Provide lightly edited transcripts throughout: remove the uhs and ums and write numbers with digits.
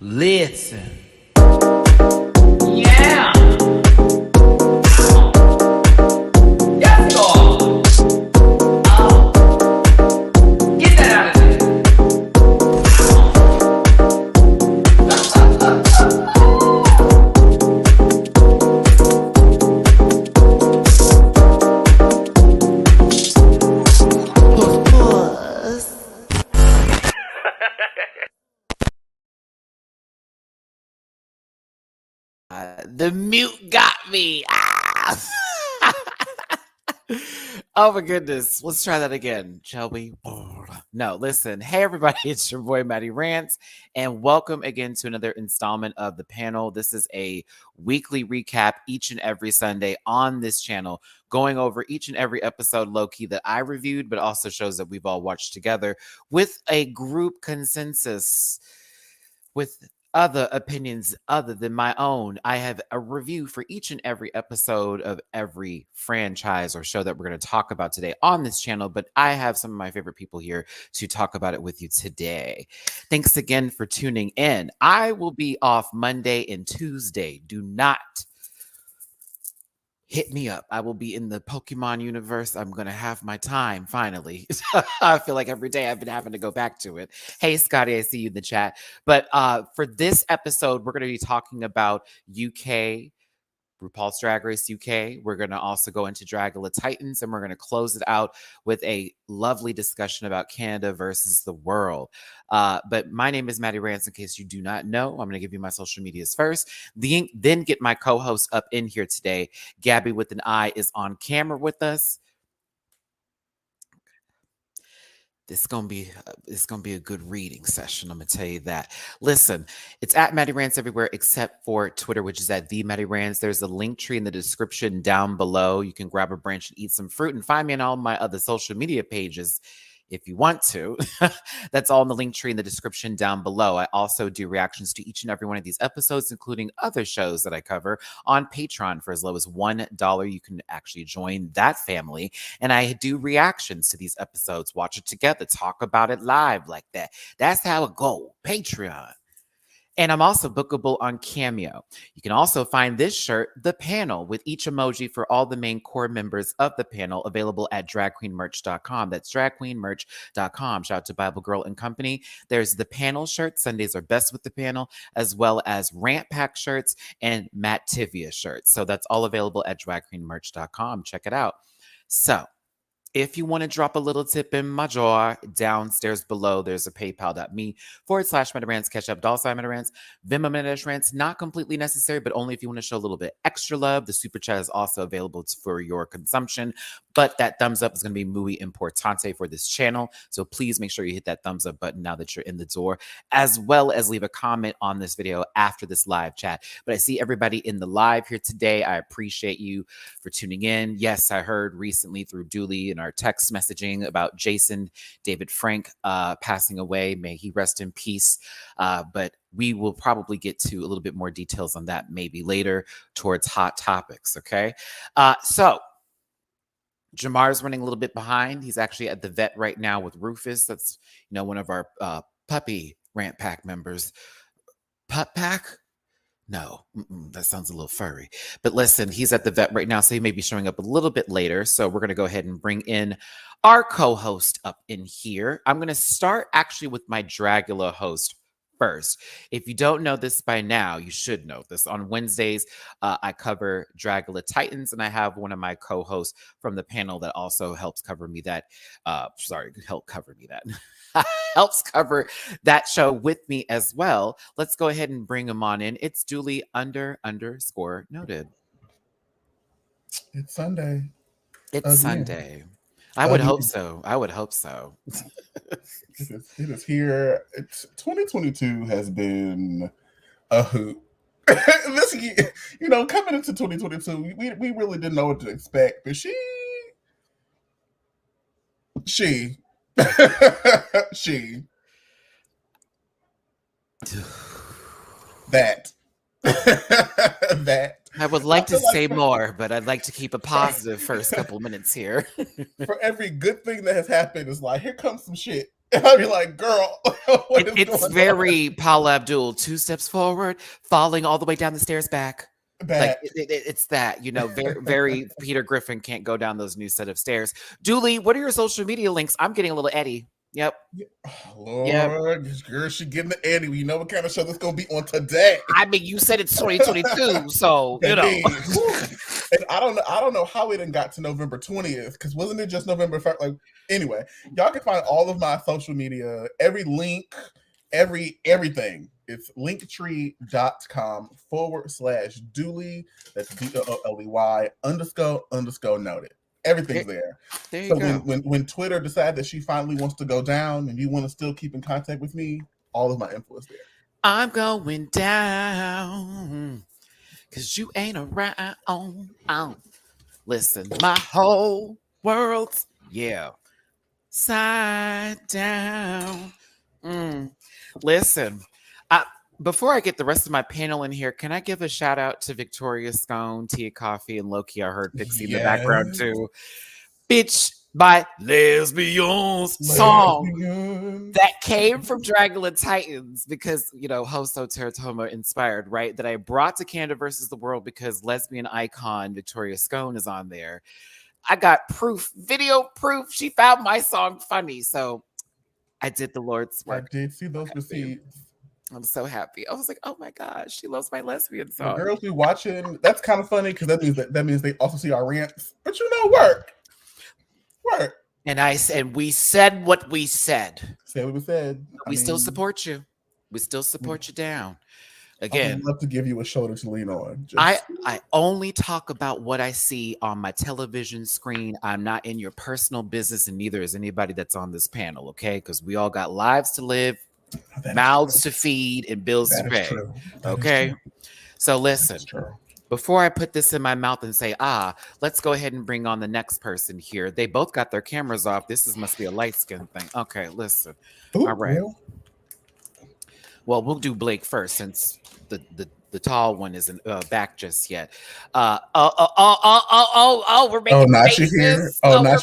Listen. Yeah. Yes, God. Oh. Get that out of there. The mute got me. Ah! Oh my goodness. Let's try that again, shall we? No, listen. Hey everybody, it's your boy Matty Rants, and welcome again to another installment of The Panel. This is a weekly recap each and every Sunday on this channel, going over each and every episode low-key that I reviewed, but also shows that we've all watched together with a group consensus, with other opinions other than my own. I have a review for each and every episode of every franchise or show that we're going to talk about today on this channel, but I have some of my favorite people here to talk about it with you today. Thanks again for tuning in. I will be off Monday and Tuesday. Do not hit me up. I will be in the Pokemon universe. I'm going to have my time finally. I feel like every day I've been having to go back to it. Hey, Scotty, I see you in the chat. But for this episode, we're going to be talking about UK, RuPaul's Drag Race UK. We're going to also go into Dragula Titans, and we're going to close it out with a lovely discussion about Canada versus the world. But my name is Matty Rants, in case you do not know. I'm going to give you my social medias first, then get my co-host up in here today. GabbywithanEye is on camera with us. It's gonna be a good reading session. I'm gonna tell you that. Listen, it's at Matty Rants everywhere except for Twitter, which is at the Matty Rants. There's a link tree in the description down below. You can grab a branch and eat some fruit, and find me on all my other social media pages if you want to. That's all in the link tree in the description down below. I also do reactions to each and every one of these episodes, including other shows that I cover on Patreon for as low as $1. You can actually join that family. And I do reactions to these episodes, watch it together, talk about it live like that. That's how it goes. Patreon. And I'm also bookable on Cameo. You can also find this shirt, The Panel, with each emoji for all the main core members of the panel, available at dragqueenmerch.com. That's dragqueenmerch.com. Shout out to Bible Girl and Company. There's the panel shirt. Sundays are best with the panel, as well as Rant Pack shirts and Matt Tivia shirts. So that's all available at dragqueenmerch.com. Check it out. So if you want to drop a little tip in my jar, downstairs below, there's a paypal.me/MattyRants, catch up $MattyRants, Venmo MattyRants, not completely necessary, but only if you want to show a little bit extra love. The super chat is also available for your consumption, but that thumbs up is going to be muy importante for this channel. So please make sure you hit that thumbs up button now that you're in the door, as well as leave a comment on this video after this live chat. But I see everybody in the live here today. I appreciate you for tuning in. Yes, I heard recently through Dooley and our text messaging about Jason David Frank passing away. May he rest in peace. But we will probably get to a little bit more details on that maybe later towards hot topics. Okay. So Jamar's running a little bit behind. He's actually at the vet right now with Rufus. That's, one of our puppy Rant Pack members. Pup Pack? No, that sounds a little furry. But listen, he's at the vet right now, so he may be showing up a little bit later. So we're going to go ahead and bring in our co-host up in here. I'm going to start actually with my Dragula host first. If you don't know this by now, you should know this. On Wednesdays, I cover Dragula Titans, and I have one of my co-hosts from the panel that also helps cover me that. Helps cover that show with me as well. Let's go ahead and bring him on in. It's Dooley _noted. It's Sunday. It's Sunday. I would hope so. It is here. It's 2022 has been a hoot. This year, coming into 2022, we really didn't know what to expect, but she that I would like to say more, but I'd like to keep a positive first couple minutes here. For every good thing that has happened, it's like, here comes some shit. And I'd be like, girl, what is It's going on? very Paula Abdul, 2 steps forward, falling all the way down the stairs back. Like, Back. it's that, very, very Peter Griffin can't go down those new set of stairs. Julie, what are your social media links? I'm getting a little Eddie. Yep. Yeah. Oh, Yep. Lord, this girl, she getting the Eddie. You know what kind of show this gonna be on today? I mean, you said it's 2022, so Baby, and I don't know how it done got to November 20th, because wasn't it just November 1st? Like, anyway, y'all can find all of my social media, every link, everything. It's linktree.com/Dooley. That's DOOLEY _ noted. Everything's there. There you So go. when Twitter decides that she finally wants to go down and you want to still keep in contact with me, all of my info is there. I'm going down because you ain't around. Listen, my whole world's, side down. Listen, before I get the rest of my panel in here, can I give a shout out to Victoria Scone, Tia Coffee, and Loki? I heard Pixie in the background too. Bitch by Lesbians song that came from Dragula Titans because, Hoso Teratoma inspired, right? That I brought to Canada versus the World because lesbian icon Victoria Scone is on there. I got proof, video proof. She found my song funny. So I did the Lord's work. I did see those receipts. I'm so happy. I was like, oh my gosh, she loves my lesbian song. The girls be watching. That's kind of funny because that means they also see our rants. But work. And we said what we said. Say what we said. We still support you. We still support you down. Again, I'd love to give you a shoulder to lean on. I only talk about what I see on my television screen. I'm not in your personal business, and neither is anybody that's on this panel, okay? Because we all got lives to live, mouths to feed, and bills to pay. Okay? So listen, before I put this in my mouth and say, let's go ahead and bring on the next person here. They both got their cameras off. Must be a light skin thing. Okay, listen. Ooh, all right. Well, we'll do Blake first since the tall one isn't back just yet. We're making faces. Not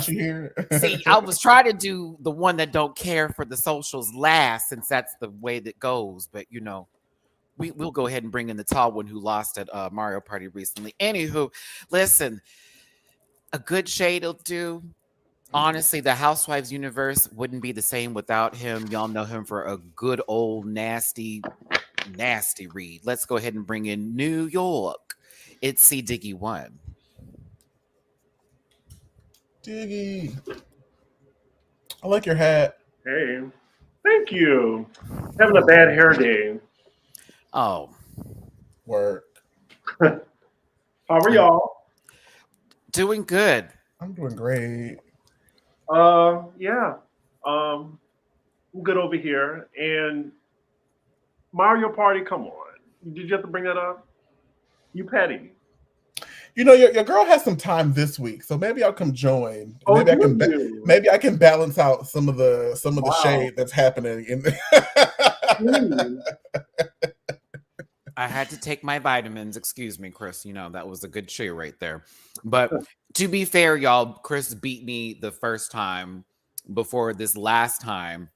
she here. See, I was trying to do the one that don't care for the socials last, since that's the way that goes. But we'll go ahead and bring in the tall one who lost at Mario Party recently. Anywho, listen, a good shade will do. Honestly, the Housewives universe wouldn't be the same without him. Y'all know him for a good old nasty read. Let's go ahead and bring in New York. It's C Diggy 1. Diggy, I like your hat. Hey, thank you. Having a bad hair day. Oh, work. How are y'all? Doing good. I'm doing great. Yeah. I'm good over here. And Mario Party, come on. Did you have to bring that up? You petty. Your girl has some time this week, so maybe I'll come join. Maybe I can balance out some of the shade that's happening in there. I had to take my vitamins. Excuse me, Chris. That was a good cheer right there. But to be fair, y'all, Chris beat me the first time. Before this last time,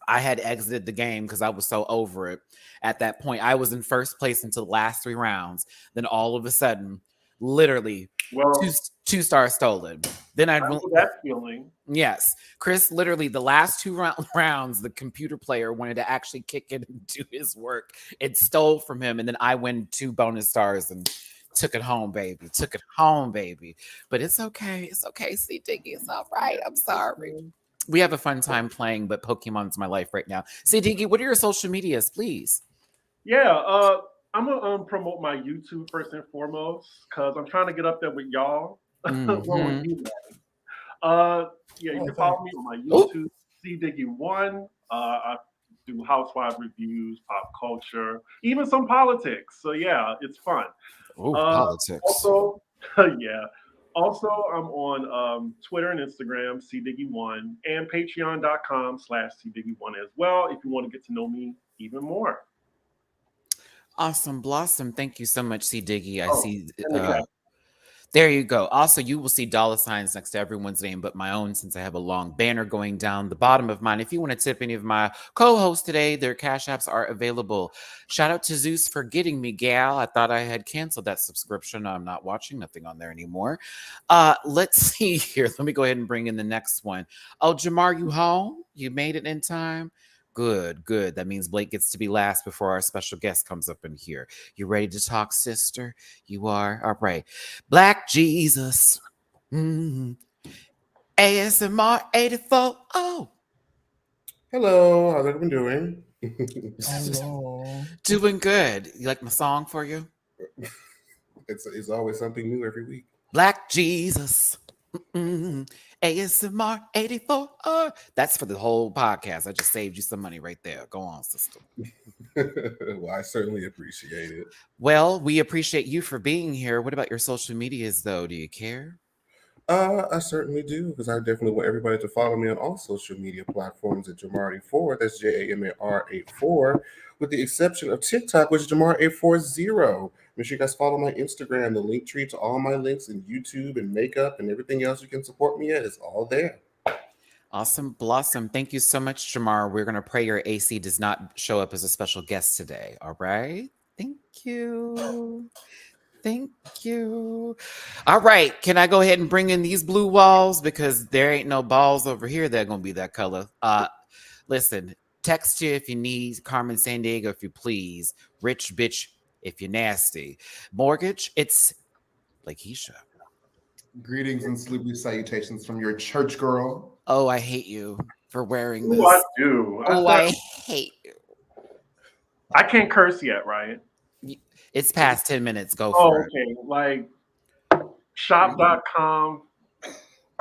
I had exited the game because I was so over it. At that point, I was in first place until the last 3 rounds. Then all of a sudden, literally, two stars stolen. Then I know that feeling. Yes, Chris. Literally, the last 2 rounds, the computer player wanted to actually kick in and do his work. It stole from him, and then I win 2 bonus stars and took it home, baby. But it's okay. It's okay, C Diggy. It's all right. I'm sorry. We have a fun time playing, but Pokemon's my life right now. C Diggy, what are your social medias, please? Yeah, I'm gonna promote my YouTube first and foremost because I'm trying to get up there with y'all. Mm-hmm. You can follow me on my YouTube, C Diggy 1. I do housewife reviews, pop culture, even some politics. So yeah, it's fun. Oh, politics. Also, yeah. Also, I'm on Twitter and Instagram, CDiggy1, and patreon.com/CDiggy1 as well if you want to get to know me even more. Awesome blossom. Thank you so much, C Diggy. I see There you go. Also, you will see dollar signs next to everyone's name but my own, since I have a long banner going down the bottom of mine. If you want to tip any of my co-hosts today, their cash apps are available. Shout out to Zeus for getting me, gal. I thought I had canceled that subscription. I'm not watching nothing on there anymore. Let's see here. Let me go ahead and bring in the next one. Oh, Jamar, you home? You made it in time? Good, good. That means Blake gets to be last before our special guest comes up in here. You ready to talk, sister? You are? All right. Black Jesus. ASMR 84. Oh. Hello, how's everyone doing? Hello. Doing good. You like my song for you? It's always something new every week. Black Jesus. ASMR 84. That's for the whole podcast. I just saved you some money right there. Go on, sister. Well, I certainly appreciate it. Well, we appreciate you for being here. What about your social medias, though? Do you care? I certainly do, because I definitely want everybody to follow me on all social media platforms at Jamar84. That's JAMAR84, with the exception of TikTok, which is Jamar840. Make sure you guys follow my Instagram. The link tree to all my links in YouTube and makeup and everything else you can support me at is all there. Awesome. Blossom. Thank you so much, Jamar. We're going to pray your AC does not show up as a special guest today. All right. Thank you. Thank you. All right. Can I go ahead and bring in these blue walls? Because there ain't no balls over here that are going to be that color. Listen, text you if you need. Carmen San Diego, if you please. Rich bitch, if you're nasty. Mortgage, it's Blakeisha. Greetings and salute salutations from your church girl. Oh, I hate you for wearing this. Ooh, I do. I hate you. I can't curse yet, right? It's past 10 minutes. Go for it. Okay. Like shop.com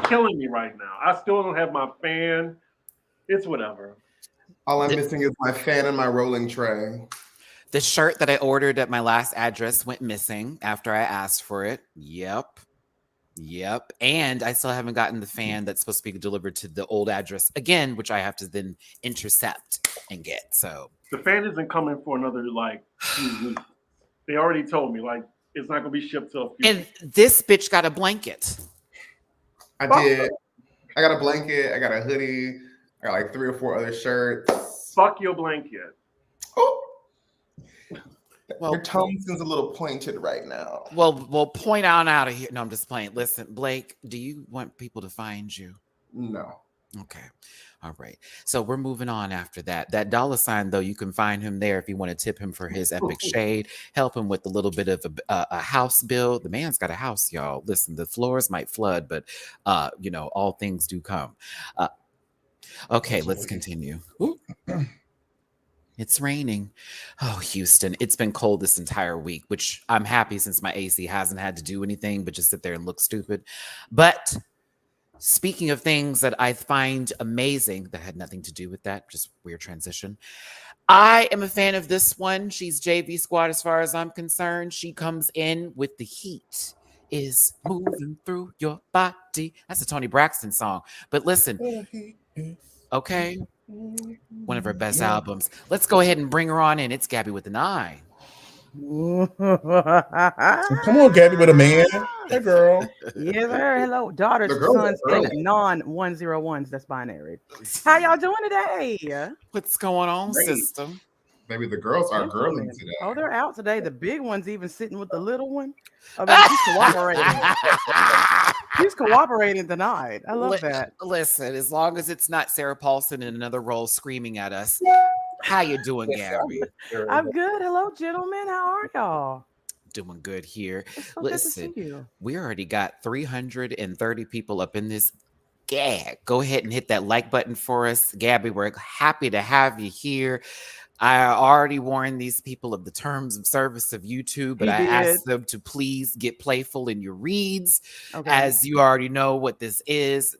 killing me right now. I still don't have my fan. It's whatever. All I'm missing is my fan and my rolling tray. The shirt that I ordered at my last address went missing after I asked for it. Yep. And I still haven't gotten the fan that's supposed to be delivered to the old address again, which I have to then intercept and get. So the fan isn't coming for another like few weeks. They already told me like it's not gonna be shipped till a few and weeks. This bitch got a blanket. I did. I got a blanket. I got a hoodie. I got like 3 or 4 other shirts. Fuck your blanket. Oh. Well, your tone seems a little pointed right now. Well, point out of here. No, I'm just playing. Listen, Blake, do you want people to find you? No. Okay. All right. So we're moving on after that. That dollar sign, though, you can find him there if you want to tip him for his epic shade, help him with a little bit of a house bill. The man's got a house, y'all. Listen, the floors might flood, but, all things do come. Okay, let's continue. Ooh. It's raining. Oh, Houston. It's been cold this entire week, which I'm happy since my AC hasn't had to do anything but just sit there and look stupid. But speaking of things that I find amazing that had nothing to do with that, just weird transition. I am a fan of this one. She's JV Squad as far as I'm concerned. She comes in with the heat is moving through your body. That's a Toni Braxton song. But listen, okay, one of her best albums. Let's go ahead and bring her on in. It's Gabby with an eye. Come on, Gabby with a man. Hey, girl. Yes, sir. Hello, daughters, sons, and non-101s. That's binary. How y'all doing today? What's going on, Great. sister? Maybe the girls are girly today. Oh, they're out today. The big one's even sitting with the little one. I mean, she's cooperating. She's cooperating tonight. I love that. Listen, as long as it's not Sarah Paulson in another role screaming at us. How you doing, Gabby? I'm good. Hello, gentlemen. How are y'all? Doing good here. It's so Listen, good to see you. we already got 330 people up in this gag. Go ahead and hit that like button for us. Gabby, we're happy to have you here. I already warned these people of the terms of service of YouTube, but I asked them to please get playful in your reads. Okay. As you already know what this is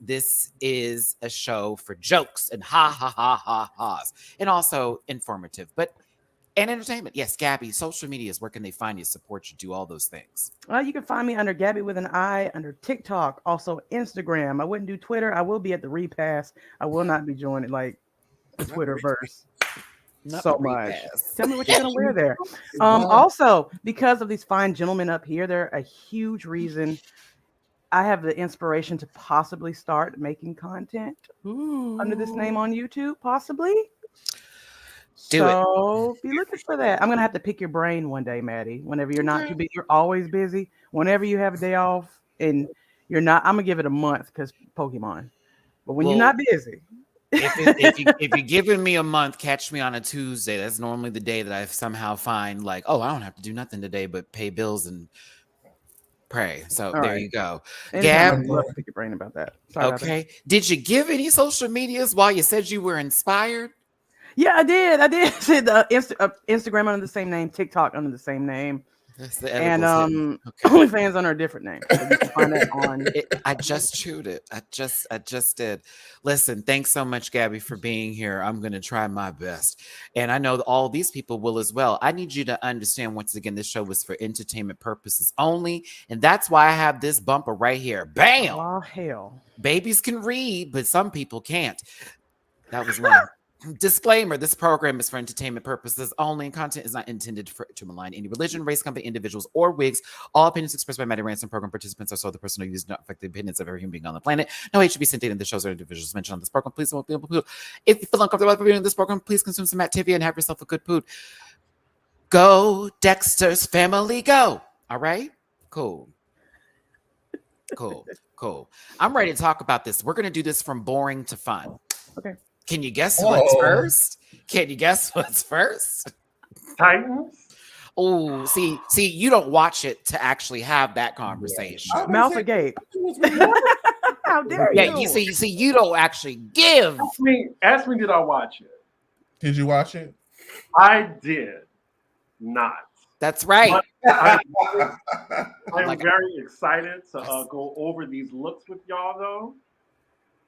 a show for jokes and ha-has, and also informative, and entertainment. Yes, Gabby, social medias, where can they find you, support you, do all those things? You can find me under Gabby with an I, under TikTok, also Instagram. I wouldn't do Twitter. I will be at the repass. I will not be joining like the Twitterverse. Not so the much. repass. Tell me what you're gonna wear there. Also, because of these fine gentlemen up here, they're a huge reason I have the inspiration to possibly start making content under this name on YouTube, possibly. Do it. So be looking for that. I'm gonna have to pick your brain one day, Maddie. Whenever you're not too busy, you're always busy. Whenever you have a day off and you're not, I'm gonna give it a month because Pokemon. But when you're Well, not busy, if you're giving me a month, catch me on a Tuesday. That's normally the day that I somehow find like, oh, I don't have to do nothing today but pay bills and pray. So All there right. you go. anytime Gab, I'd love to pick your brain about that. Sorry about that. okay. Did you give any social medias while you said you were inspired? Yeah, I did. I did. Said Instagram under the same name, TikTok under the same name, That's the and edibles hitting. Okay. OnlyFans under a different name. So you can find that on. I just chewed it. I just did. Listen, thanks so much, Gabby, for being here. I'm going to try my best. And I know that all these people will as well. I need you to understand, once again, this show was for entertainment purposes only. And that's why I have this bumper right here. Bam! Oh, hell. Babies can read, but some people can't. That was one. Disclaimer: this program is for entertainment purposes only, and content is not intended to malign any religion, race, company, individuals, or wigs. All opinions expressed by Matty Rants and program participants are so the personal views do not affect the opinions of every human being on the planet. No hate should be sent in the shows or individuals mentioned on this program. Please don't feel. If you feel uncomfortable about viewing this program, please consume some Activia and have yourself a good food. Go, Dexter's family, go. All right, cool. I'm ready to talk about this. We're going to do this from boring to fun. Okay. Can you guess what's first? Can you guess what's first? Titans. Oh, see, you don't watch it to actually have that conversation. Mouth agape. How dare you? Yeah, you see, you don't actually give. Ask me, did I watch it? Did you watch it? I did not. That's right. I'm Like- very excited to go over these looks with y'all, though.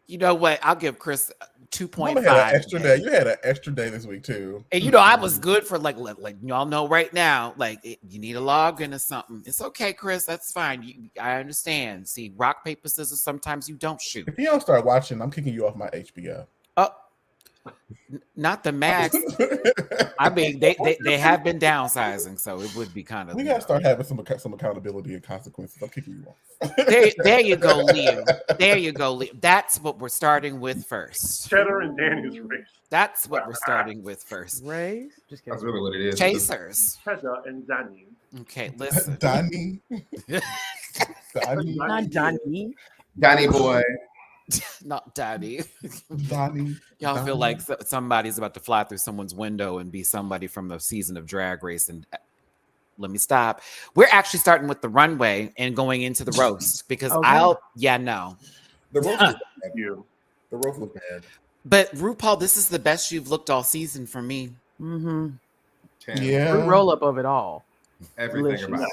You know what? I'll give Chris 2.5. Mama had an extra day. You had an extra day this week too. And you know, I was good for like y'all know right now, you need a login or something. It's okay, Chris. That's fine. I understand. See, rock, paper, scissors, sometimes you don't shoot. If you don't start watching, I'm kicking you off my HBO. Oh, not the max. I mean, they have been downsizing, so it would be kind of. We gotta start having some accountability and consequences. I'm kicking you off. There you go, Leo. There you go, Leo. That's what we're starting with first. Cheddar and Danny's race. That's what we're starting with first. Rays? Just kidding. That's really what it is. Chasers. Cheddar and Danny. Okay, listen. Donnie. Not Johnny. Danny boy. Not daddy. Donnie. Y'all feel like somebody's about to fly through someone's window and be somebody from a season of Drag Race. And let me stop. We're actually starting with the runway and going into the roast because Okay. no. The roast was bad. You. The roast was bad. But RuPaul, this is the best you've looked all season for me. Mm-hmm. Damn. Yeah. Fruit roll up of it all. Everything Delicious. about it.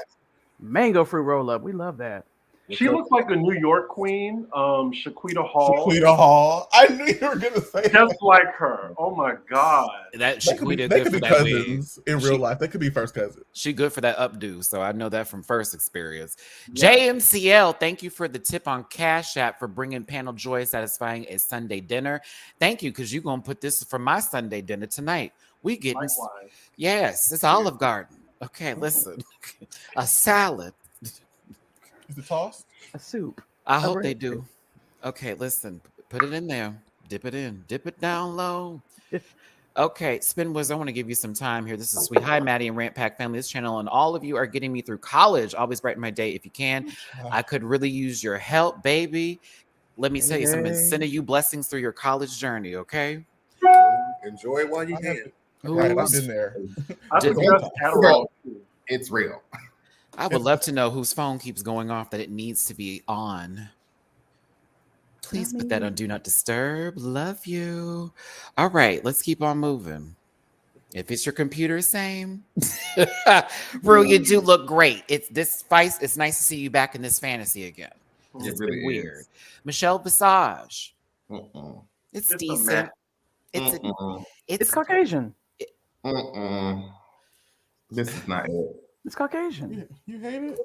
Mango fruit roll up. We love that. She looks like a New York queen, Shaquita Hall. Shaquita Hall. I knew you were gonna say Just like her. Oh my God. That They could be, Shaquita they good could for be that wig. cousins in real life. They could be first cousins. She good for that updo, so I know that from first experience. JMCL, thank you for the tip on Cash App for bringing Panel Joy satisfying a Sunday dinner. Thank you, because you're gonna put this for my Sunday dinner tonight. We getting Likewise. yes, it's Olive Garden. Okay, listen, a salad. Is it tossed? A soup. I hope Alright. they do. Okay, listen, put it in there, dip it in, dip it down low. Okay, Spin Wiz, I want to give you some time here. This is sweet. Hi, Matty and Rant Pack family. This channel and all of you are getting me through college. Always brighten my day if you can. I could really use your help, baby. Let me tell you something. Hey. Sending you blessings through your college journey, okay? Enjoy it while you can. Right, I've Who's- been there. I Did- suggest Adderall too. It's real. I would love to know whose phone keeps going off that it needs to be on. Please put that on Do Not Disturb. Love you. All right, let's keep on moving. If it's your computer, same. Rue, you do look great. It's nice to see you back in this fantasy again. It It's really been weird. is. Michelle Visage. Mm-mm. It's It's a decent. mess. Mm-mm. It's Caucasian. Mm-mm. This is not it. It's Caucasian. You hate it?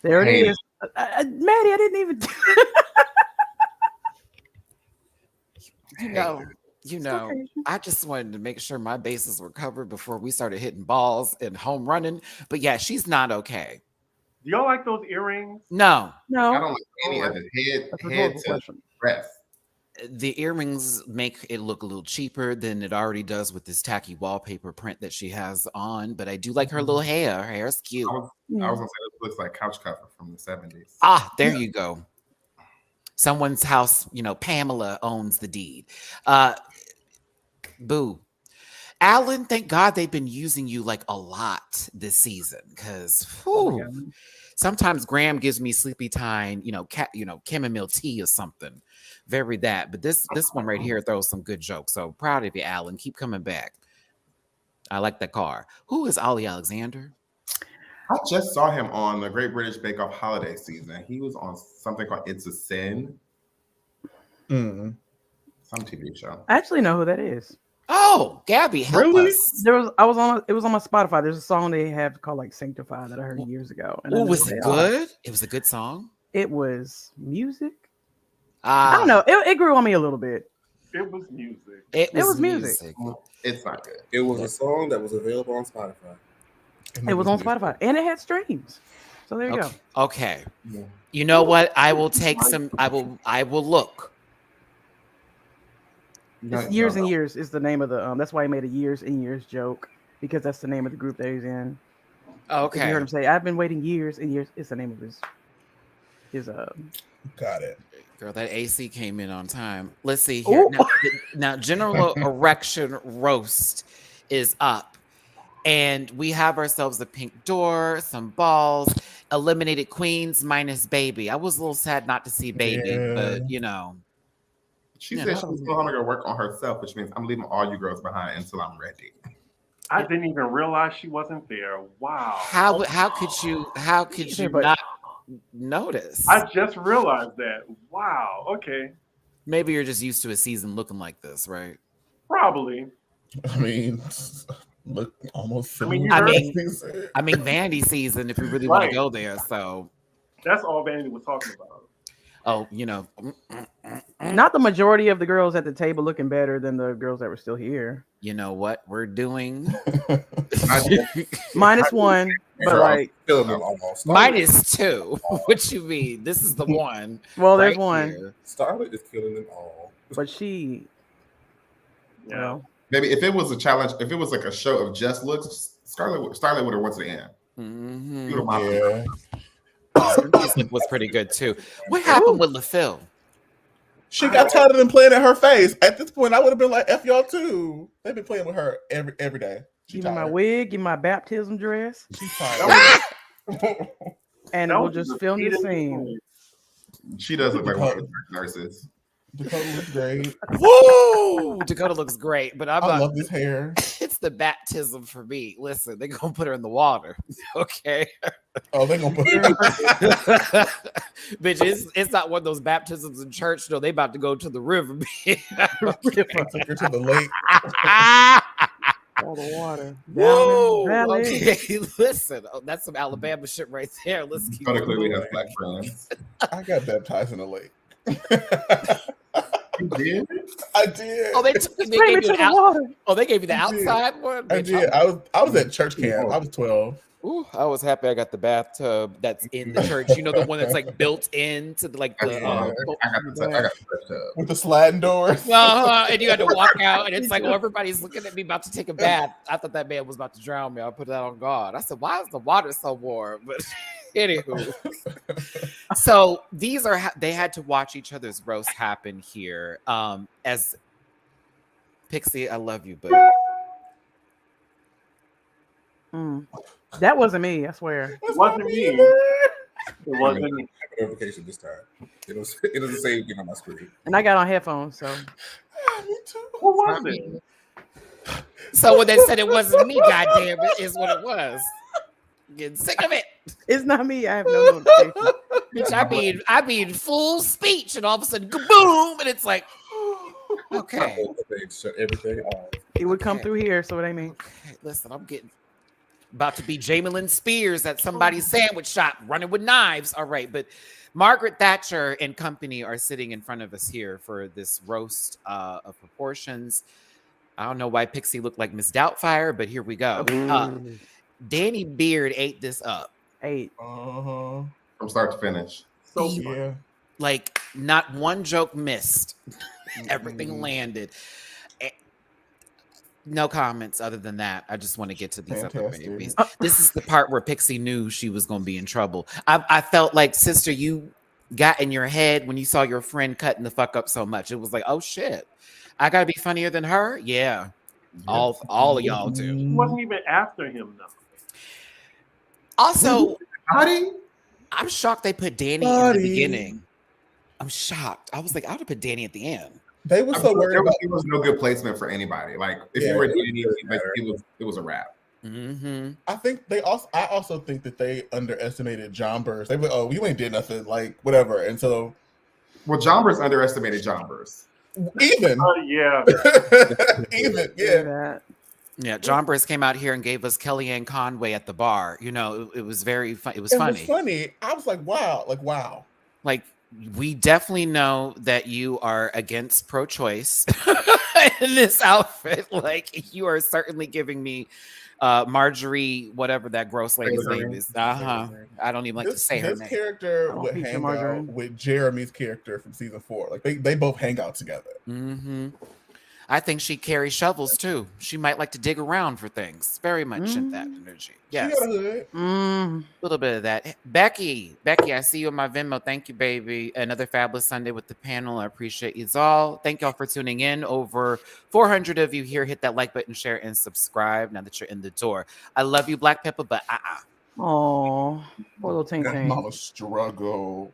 There it Hate is. Maddie, I didn't even. You know, you know, I just wanted to make sure my bases were covered before we started hitting balls and home running. But yeah, she's not okay. Do y'all like those earrings? No. I No, don't like any of it. that's a Head horrible to question. breast. The earrings make it look a little cheaper than it already does with this tacky wallpaper print that she has on. But I do like her little hair. Her hair's cute. I was gonna say this looks like couch cover from the 70s. Ah, there you go. Someone's house, you know, Pamela owns the deed. Boo. Alan, thank God they've been using you like a lot this season because sometimes Graham gives me sleepy time, chamomile tea or something. Very that. But this one right here throws some good jokes. So proud of you, Alan. Keep coming back. I like that car. Who is Ollie Alexander? I just saw him on the Great British Bake Off holiday season. He was on something called It's a Sin. Some TV show. I actually know who that is. Oh, Gabby, help us. It was on my Spotify. There's a song they have called like Sanctify that I heard years ago. And Oh, was it good? It was a good song. It was music. I don't know. It grew on me a little bit. It was music. It was music. It's not good. It was a song that was available on Spotify. It was on Spotify and it had streams. So there you go. Okay. You know what? I will take some. I will look. It's Years and Years is the name of the. That's why he made a Years and Years joke because that's the name of the group that he's in. Okay. You heard him say, "I've been waiting years and years." It's the name of his. Got it. Girl, that AC came in on time. Let's see here. Now, General Erection Roast is up. And we have ourselves a pink door, some balls, eliminated queens minus baby. I was a little sad not to see baby, but you know. She said she's still going to go work on herself, which means I'm leaving all you girls behind until I'm ready. I didn't even realize she wasn't there. Wow. How could you not notice? I just realized that. Wow. Okay. Maybe you're just used to a season looking like this, right? Probably. I mean, look almost. I mean, Vanity season. If you really want to go there, so that's all Vanity was talking about. Oh, you know, not the majority of the girls at the table looking better than the girls that were still here. You know what we're doing? -1, but like -2. What you mean? This is the one. Well, there's one. Here. Starlet is killing them all. But she, maybe if it was a challenge, if it was like a show of just looks, Starlet would have went to the end. Mm-hmm. Music was pretty good too. What happened with LaFille? She got tired of them playing at her face. At this point, I would have been like, "F y'all too." They've been playing with her every day. Give me my wig, give me my baptism dress. She's tired. And we'll just film the scene. She does look like one of the nurses. Dakota looks great. Woo! Dakota looks great, but I love this hair. It's the baptism for me. Listen, they're gonna put her in the water. Okay. Oh, they're gonna put her bitch, it's not one of those baptisms in church. No, they about to go to the river. Took her to the lake. All the water. Whoa! Okay, listen. Oh, that's some Alabama shit right there. Let's keep Dakota clearly has black friends. I got baptized in the lake. You did? I did. Oh, they gave you the water. Oh, they gave you the outside one. I did. I was at church camp. I was 12. Ooh, I was happy I got the bathtub that's in the church. You know, the one that's like built into the I got the bathtub with the sliding doors. And you had to walk out, and it's like, oh, everybody's looking at me about to take a bath. I thought that man was about to drown me. I put that on God. I said, why is the water so warm? But anywho, so they had to watch each other's roast happen here. As Pixie, I love you, but that wasn't me. I swear, it wasn't me. It wasn't me. Notification this time. It doesn't say anything on my screen. And I got on headphones, so. Me too. Who was it? So when they said it wasn't me, goddamn it, is what it was. Getting sick of it. It's not me. I have no notification. Bitch, I mean full speech, and all of a sudden, boom, and it's like, okay. Shut everything off. It would come through here, so it ain't me. Okay, listen, I'm getting. About to be Jamie Lynn Spears at somebody's sandwich shop running with knives. All right, but Margaret Thatcher and company are sitting in front of us here for this roast of proportions. I don't know why Pixie looked like Miss Doubtfire, but here we go. Danny Beard ate this up. Uh-huh. From start to finish. So Yeah. Like, not one joke missed. Everything landed. No comments other than that. I just want to get to these other babies. This is the part where Pixie knew she was going to be in trouble. I felt like, sister, you got in your head when you saw your friend cutting the fuck up so much. It was like, oh shit, I gotta be funnier than her. Yeah, all of y'all do. She wasn't even after him though. Also, Howdy? I'm shocked they put Danny in the beginning. I'm shocked. I was like, I would have put Danny at the end. They were so worried about. There was no good placement for anybody. Like if you were Danny, like, it was a wrap. Mm-hmm. I think I also think that they underestimated John Burrs. They were, oh, you ain't did nothing, like whatever. And so, well, John Burrs underestimated John Burrs. Even, Yeah, even, yeah. Yeah, John Burrs came out here and gave us Kellyanne Conway at the bar. You know, it was very fun. It was funny. It was funny. I was like, wow. Like, we definitely know that you are against pro-choice in this outfit. Like, you are certainly giving me Marjorie, whatever that gross lady's name is. I don't even like to say her name. This character would hang out with Jeremy's character from season 4. Like, they both hang out together. Mm-hmm. I think she carries shovels too. She might like to dig around for things. Very much in that energy. Yes. She got a hood. A little bit of that. Becky, I see you on my Venmo. Thank you, baby. Another fabulous Sunday with the panel. I appreciate you all. Thank y'all for tuning in. Over 400 of you here. Hit that like button, share, and subscribe now that you're in the door. I love you, Black Pepper, but Oh, poor little Ting Ting. Mama struggle.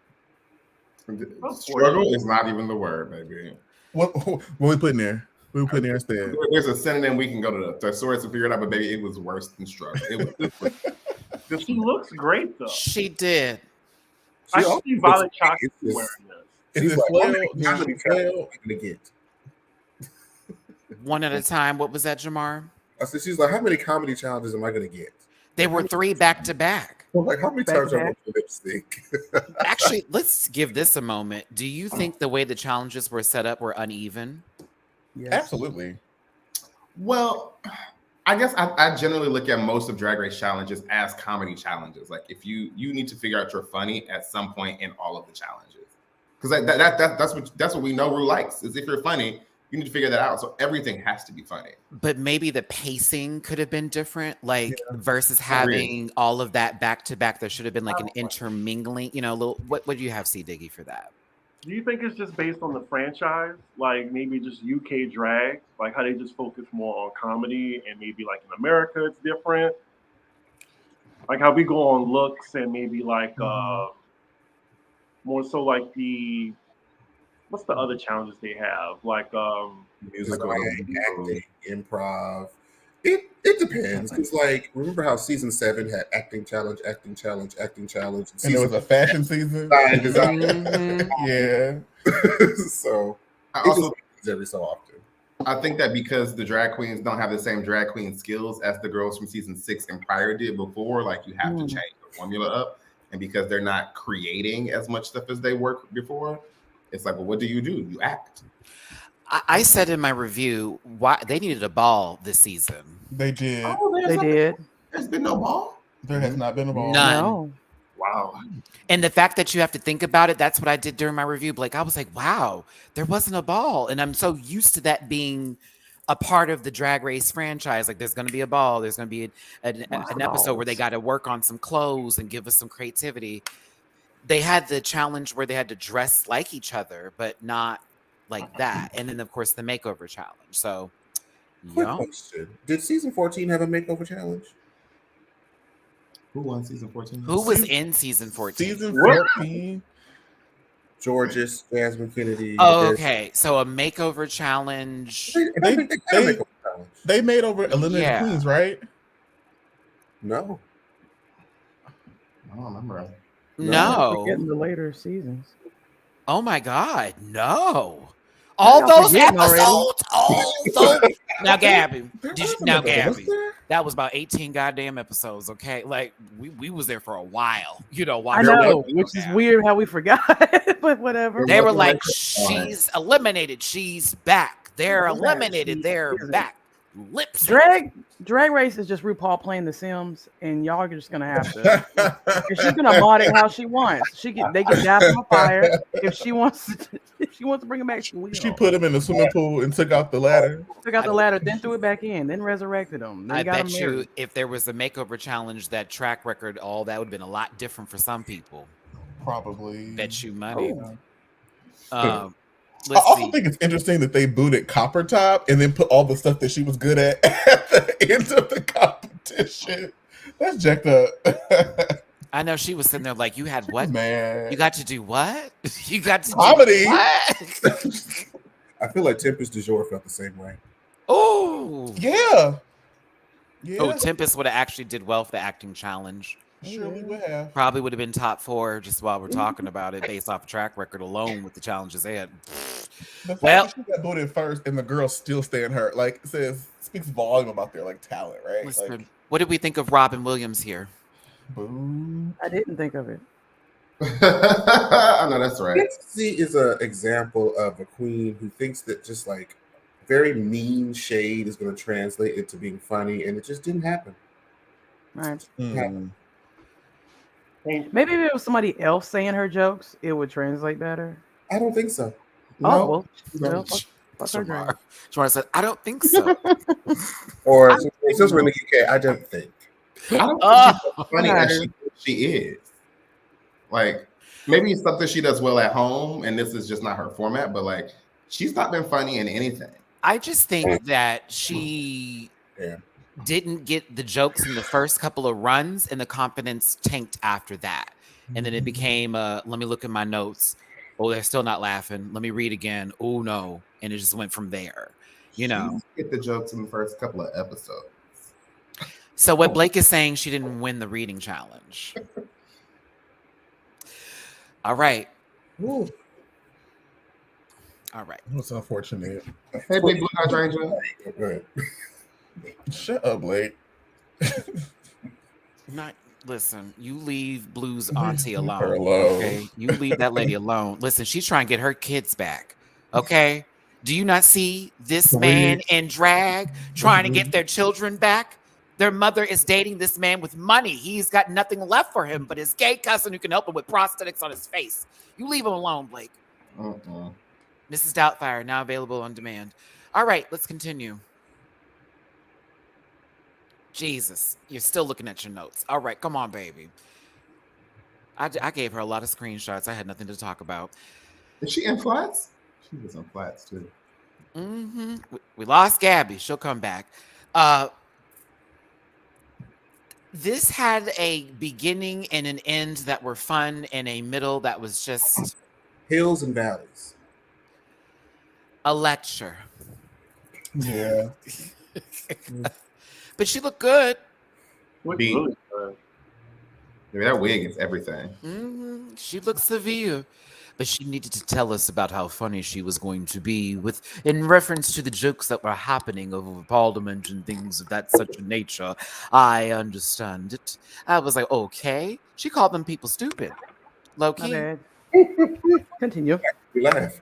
Struggle is not even the word, baby. What we putting there? We put there instead. There's a synonym we can go to the thesaurus to figure it out, but baby, it was worse than struggle. She looks great though. She did. I see Violet Chocolate wearing this. Is it flail? One at a time. What was that, Jamar? I said, she's like, how many comedy challenges am I going to get? They were 3 back to back. Well, like, how many times I want to lip sync? Actually, let's give this a moment. Do you think the way the challenges were set up were uneven? Yes. Absolutely. Well, I guess I generally look at most of Drag Race challenges as comedy challenges. Like if you need to figure out you're funny at some point in all of the challenges, because that's what we know Ru likes is if you're funny, you need to figure that out. So everything has to be funny. But maybe the pacing could have been different, like versus having all of that back to back. There should have been like an intermingling. You know, what do you have, C Diggy, for that? Do you think it's just based on the franchise? Like maybe just UK drag, like how they just focus more on comedy, and maybe like in America it's different. Like how we go on looks and maybe like more so like what's the other challenges they have? Like musical, acting, improv. It depends. Because like remember how season 7 had acting challenge, and there was a fashion season. Yeah. So I also every so often. I think that because the drag queens don't have the same drag queen skills as the girls from season 6 and prior did before, like you have to change the formula up. And because they're not creating as much stuff as they were before, it's like, well, what do? You act. I said in my review why they needed a ball this season. They did. They did. There's been no ball. There has not been a ball. None. No. wow. And the fact that you have to think about it, that's what I did during my review. Blake, I was like, wow, there wasn't a ball. And I'm so used to that being a part of the Drag Race franchise. Like there's going to be a ball. There's going to be an episode where they got to work on some clothes and give us some creativity. They had the challenge where they had to dress like each other, but not like that. And then, of course, the makeover challenge. So, Quick question. Did season 14 have a makeover challenge? Who won season 14? Who was in season 14? Season 14? Georges, Jasmine Kennedy. Oh, okay. So a makeover challenge. They made over eliminated queens, right? No. I don't remember. No. In the later seasons. Oh my God, no. All Y'all those forgetting already. episodes. All those. Now, Gabby. Now, Was Gabby. there? That was about 18 goddamn episodes. Okay, like we was there for a while. You know, I watching know, that which show is now. weird how we forgot, but whatever. They were Wasn't like, like that. she's eliminated. She's back. They're She's back. eliminated. She They're isn't. back. Lip sync. Drag Race is just RuPaul playing The Sims, and y'all are just gonna have to. And she's gonna mod it how she wants. They can die from a fire if she wants. If she wants to bring it back, she will. She put him in the swimming pool and took out the ladder. Took out the ladder, then threw it back in, then resurrected him. Then I got him bet you married. if there was a makeover challenge, that track record, all that would have been a lot different for some people. Probably. Bet you money. I Let's also see. think it's interesting that they booted Copper Top and then put all the stuff that she was good at the end of the competition. That's jacked up. I know she was sitting there like, you had what? Man. You got to do what? You got to Comedy. do what? I feel like Tempest du Jour felt the same way. Oh. Yeah. Yeah. Oh, Tempest would have actually did well for the acting challenge. Surely would have. Probably would have been top 4 just while we're talking about it based off track record alone with the challenges they had. The fact Well- that she got booted first and the girls still staying hurt, like speaks volume about their like talent, right? Listen, Like, what did we think of Robin Williams here? boo. I didn't think of it. I know that's right. Nancy is an example of a queen who thinks that just like very mean shade is going to translate into being funny, and it just didn't happen. Right. Mm. Maybe if it was somebody else saying her jokes, it would translate better. I don't think so. Oh well, No. fuck her drag. Shamar said, I don't think so. Or since we're in the UK, I don't think. I don't think Oh, she's as funny as she is. Like, maybe it's something she does well at home, and this is just not her format, but like, she's not been funny in anything. I just think that she didn't get the jokes in the first couple of runs, and the confidence tanked after that. And then it became, let me look at my notes. Oh, they're still not laughing. Let me read again. Oh, no. And it just went from there, you know. She get the jokes in the first couple of episodes. So what Blake is saying, she didn't win the reading challenge. All right. Ooh. All right. That's unfortunate. Hey, big blue hydrangea. Go ahead. Shut up, Blake. Not listen, you leave Blue's auntie alone. Her alone. Okay. You leave that lady alone. Listen, she's trying to get her kids back. Okay. Do you not see this man in drag trying to get their children back? Their mother is dating this man with money. He's got nothing left for him but his gay cousin who can help him with prosthetics on his face. You leave him alone, Blake. Mrs. Doubtfire, now available on demand. All right, let's continue. Jesus, you're still looking at your notes. All right, come on, baby. I gave her a lot of screenshots. I had nothing to talk about. Is she in flats? She was in flats too. Mm-hmm. We lost Gabby. She'll come back. This had a beginning and an end that were fun, and a middle that was just Hills and valleys. a lecture. Yeah. But she looked good. Looks Beat. really good. Maybe that wig is everything. Mm-hmm. She looked severe. But she needed to tell us about how funny she was going to be in reference to the jokes that were happening over Parliament and things of that such a nature. I understand it. I was like, okay. She called them people stupid. Low My key. bad. Continue. We laugh.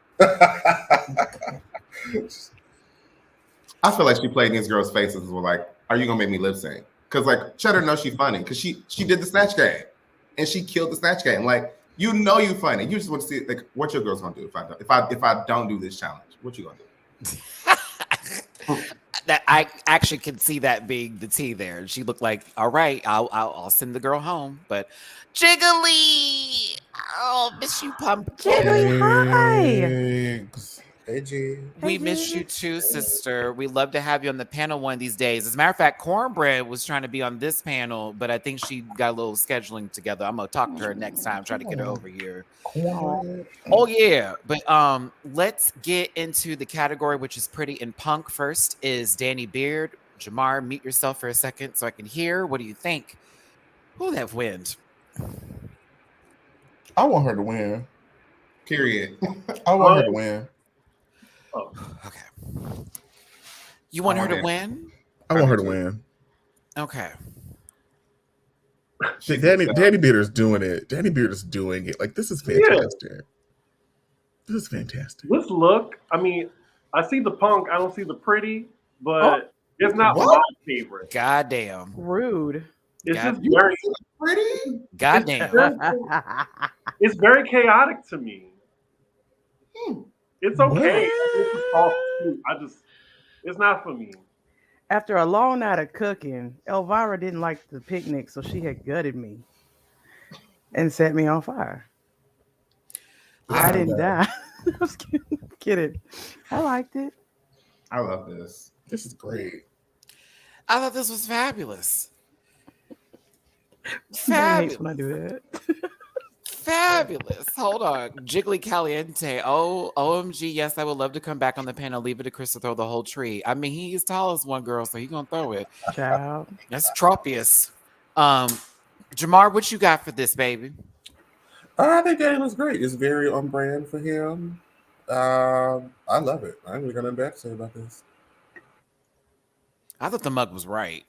I feel like she played in these girls' faces and was like, "Are you gonna make me lip sync?" Because like Cheddar knows she's funny because she did the snatch game and she killed the snatch game. Like, you know you funny. You just want to see like what your girl's gonna do if I don't do this challenge. What you gonna do? That I actually could see that being the tea there. She looked like, all right, I'll send the girl home. But Jiggly, oh, miss you, pumpkin. Jiggly, hi. Eggs. Hey, G. We Hey, miss Jiggly. you too, sister. We love to have you on the panel one of these days. As a matter of fact, Cornbread was trying to be on this panel, but I think she got a little scheduling together. I'm gonna talk to her next time, try to get her over here. Oh yeah, but let's get into the category which is pretty and punk. First is Danny Beard. Jamar, mute yourself for a second so I can hear. What do you think? Who that wins? I want her to win. Period. I want her to win. Oh, Okay. You want her to want win? I want her to win. Okay. Danny Beater's doing it. Danny Beater's doing it. Like, this is fantastic. This is fantastic. this look, I mean, I see the punk, I don't see the pretty, but it's not What? my favorite. Goddamn. Rude. It's God- just very, pretty. Goddamn. it's very chaotic to me. It's okay. It's a soft suit. It's not for me. After a long night of cooking, Elvira didn't like the picnic, so she had gutted me and set me on fire. I didn't die. I was kidding. I liked it. I love this. This is great. I thought this was fabulous. Barry hates when I do that. Fabulous. Hold on. Jiggly Caliente. Oh, OMG. Yes, I would love to come back on the panel. Leave it to Chris to throw the whole tree. I mean, he's tall as one girl, so he's going to throw it. Child. That's Tropius. Jamar, what you got for this, baby? I think Danny looks great. It's very on brand for him. I love it. I ain't really got nothing bad to say about this. I thought the mug was right.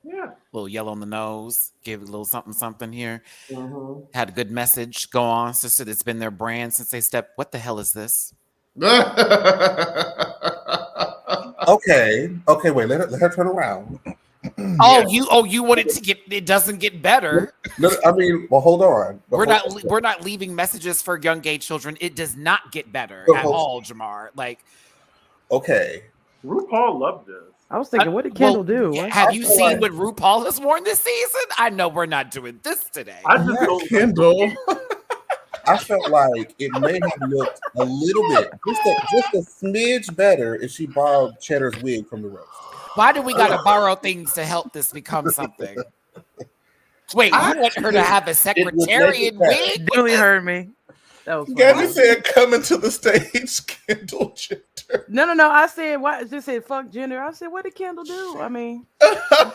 Yeah. A little yellow on the nose. Give it a little something here. Mm-hmm. Had a good message go on. Sister, it's been their brand since they stepped. What the hell is this? Okay, wait. Let her turn around. Oh, you wanted to get it doesn't get better. No, I mean, well, hold on. We're not leaving messages for young gay children. It does not get better at all, Jamar. Like, okay. RuPaul loved this. I was thinking, what did Kendall do? yeah, What? have you seen what RuPaul has worn this season? I know we're not doing this today. I just don't Kendall. I felt like it may have looked a little bit, just a smidge better if she borrowed Cheddar's wig from the roast. Why do we got to borrow things to help this become something? Wait, you want her to have a secretariat wig? Billy heard me. That was Gabby funny. said, "Coming to the stage, Kendall Jenner." No. I said, what? Just said, fuck gender. I said, what did Kendall do? I mean,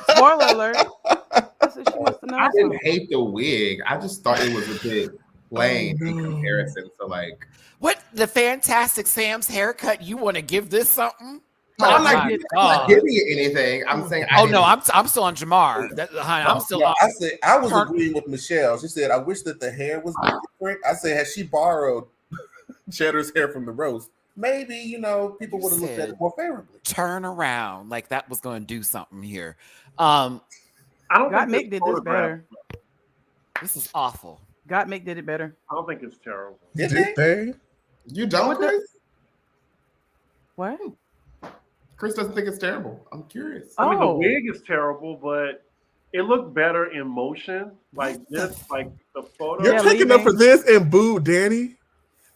spoiler alert. I said, she must have known I didn't something. hate the wig. I just thought it was a bit plain in comparison to like. What, the Fantastic Sam's haircut? You want to give this something? I'm not God. giving you anything. I'm saying. Oh no, I'm still on Jamar. Honey, I'm still on. I said I was agreeing with Michelle. She said, "I wish that the hair was different." I said, "Has she borrowed Cheddar's hair from the roast? Maybe people would have looked at it more favorably." Turn around, like that was going to do something here. I don't God think Mick did this better. This is awful. God Mick did it better. I don't think it's terrible. Did they? You don't, Chris? What? Chris doesn't think it's terrible. I'm curious. I mean, the Oh. wig is terrible, but it looked better in motion. Like this, like the photo. You're Yeah, taking up leaving. for this and boo, Danny.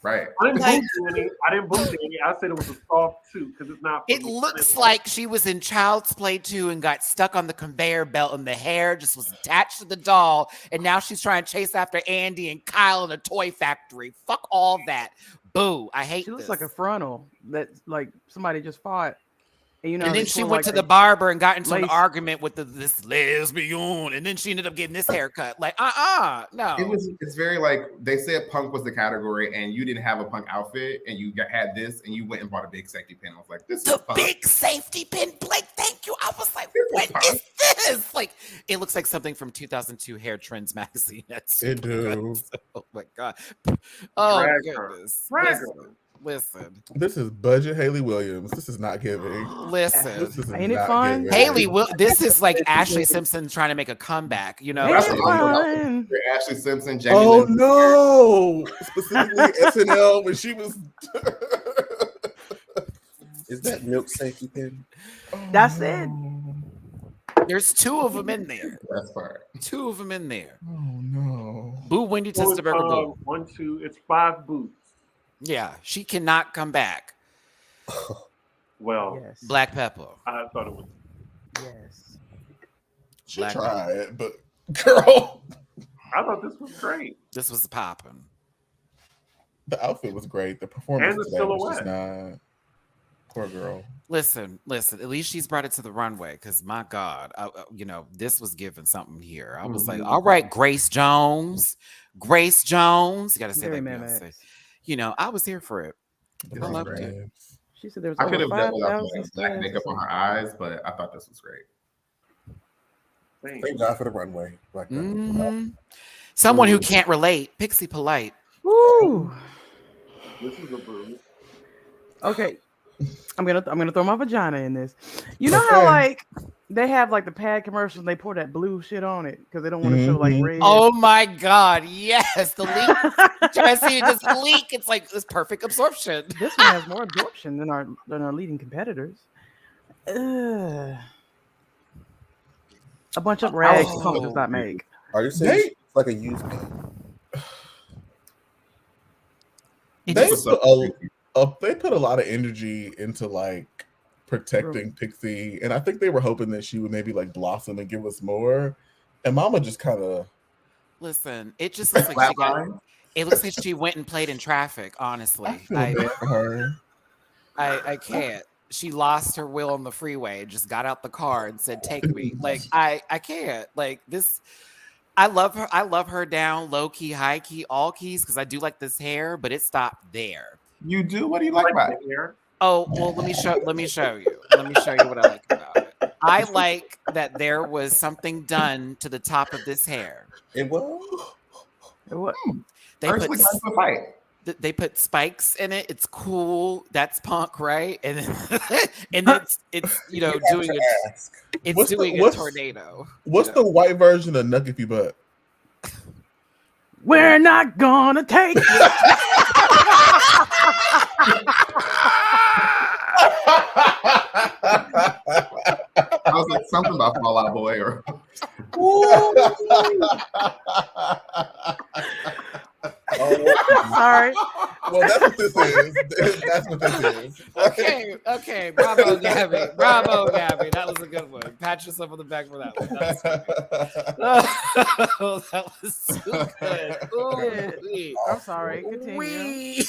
Right. I didn't boo Danny. I said it was a soft suit because it's not. It looks like she was in Child's Play 2 and got stuck on the conveyor belt, and the hair just was attached to the doll. And now she's trying to chase after Andy and Kyle in a toy factory. Fuck all that. Boo. I hate She looks this. like a frontal that like somebody just fought. And, and they then she pull, went like, to the barber and got into an lace. argument with this lesbian, and then she ended up getting this haircut. Like, no. It's very like they said punk was the category, and you didn't have a punk outfit, and you had this, and you went and bought a big safety pin. I was like, this is The punk. big safety pin, Blake. Thank you. I was like, what is this? Like, it looks like something from 2002 Hair Trends magazine. It do. Oh my god. Oh Drag her. goodness. Drag her. Listen. This is budget Haley Williams. This is not giving. Listen. This is Ain't it not fun? giving. Haley, this is like Ashley Simpson trying to make a comeback. Ain't That's it what fun? Ashley Simpson, Jamie Oh Lynn. no! Specifically SNL when she was. Is that milk safety pin? That's it. There's two of them in there. That's part. Two of them in there. Oh no! Boo Wendy So it's, Testerberger Boo. 1, 2. It's 5 boots. Yeah, she cannot come back. Well, Yes. Black Pepper. I thought it was. Yes. She Black tried, but girl, I thought this was great. This was popping. the outfit was great. The performance And the today was just silhouette. not. Poor girl. Listen. At least she's brought it to the runway. Because my God, this was giving something here. I was like, all right, Grace Jones. You got to say Very that. Mad Beyonce. Max. I was here for it. This I is loved great. it. She said there was I could over have done without 5,000 the black stabs. makeup on her eyes, but I thought this was great. Thank God for the runway. Like that. Mhm. Someone who can't relate, Pixie Polite. Woo. This is a boo. Okay. I'm gonna throw my vagina in this. You know how like they have like the pad commercials and they pour that blue shit on it because they don't want to show like red. Oh my God, yes. The leak. I see it just leak. It's like this perfect absorption. This one has more absorption than our leading competitors. Ugh. A bunch of rags pump does not make. Are you saying it's like a used paint? They put a lot of energy into like protecting Pixie, and I think they were hoping that she would maybe like blossom and give us more. And Mama just kind of listen. It just looks like it looks like she went and played in traffic. Honestly, bad for her. I can't. She lost her will on the freeway and just got out the car and said, "Take me." Like I can't. Like this. I love her. I love her down low key, high key, all keys because I do like this hair, but it stopped there. You do? What do you like about it? Here. Oh well, let me show you. Let me show you what I like about it. I like that there was something done to the top of this hair. It was. What? They put spikes in it. It's cool. That's punk, right? And then it's you know doing a tornado. What's the white version of Nuck If You Butt? We're not gonna take it. I was like something about Fall Out Boy or. Sorry. Well, that's what this is. That's what this is. Okay. Bravo, Gabby. Bravo, Gabby. That was a good one. Pat yourself on the back for that one. That was so good. Ooh, I'm sorry. Continue.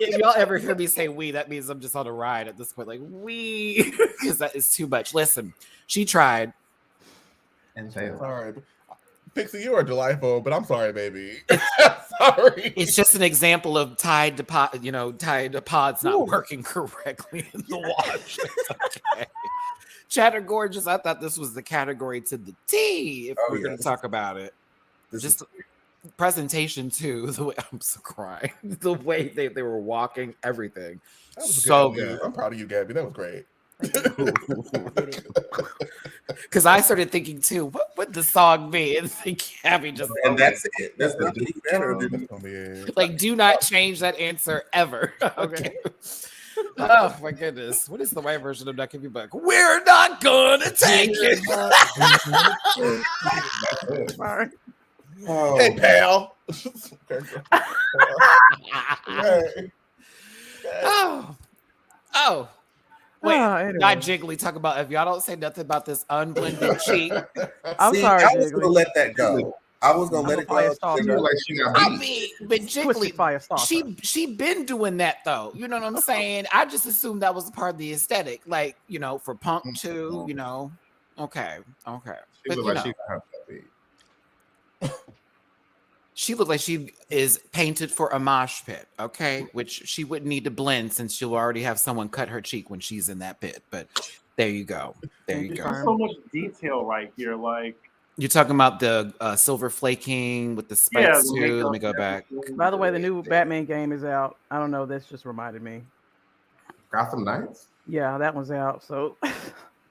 If y'all ever hear me say "we," that means I'm just on a ride at this point. Like "we," because that is too much. Listen, she tried. And failed. Sorry. Pixie, you are delightful, but I'm sorry, baby. Sorry. It's just an example of Tide to pods not working correctly in the wash. Okay. Chatter Gorgeous, I thought this was the category to the T if we're going to talk about it. Just presentation too. The way I'm so crying. The way they were walking, everything. That was so good. I'm proud of you, Gabby. That was great. Because I started thinking too, what would the song be? And Gabby just that's it. That's not any better than like do not change that answer ever. Okay. Oh my goodness. What is the white version of Nuck If You Buck? We're not gonna take it. Sorry. Oh. Hey, pal. Oh. Wait, anyway. not Jiggly. Talk about if y'all don't say nothing about this unblended cheek. I'm sorry. I was gonna let that go. I was gonna let it go. Like she got beat. I mean, but Jiggly, she been doing that though. You know what I'm saying? I just assumed that was a part of the aesthetic, like for Punk too. Okay. She looked like she got beat. She looked like she is painted for a mosh pit, okay? Which she wouldn't need to blend since she'll already have someone cut her cheek when she's in that pit. But there you go. There's so much detail right here. Like you're talking about the silver flaking with the spikes too. Let me go back. By the way, the new Batman game is out. I don't know. This just reminded me. Gotham Knights? Yeah, that one's out. So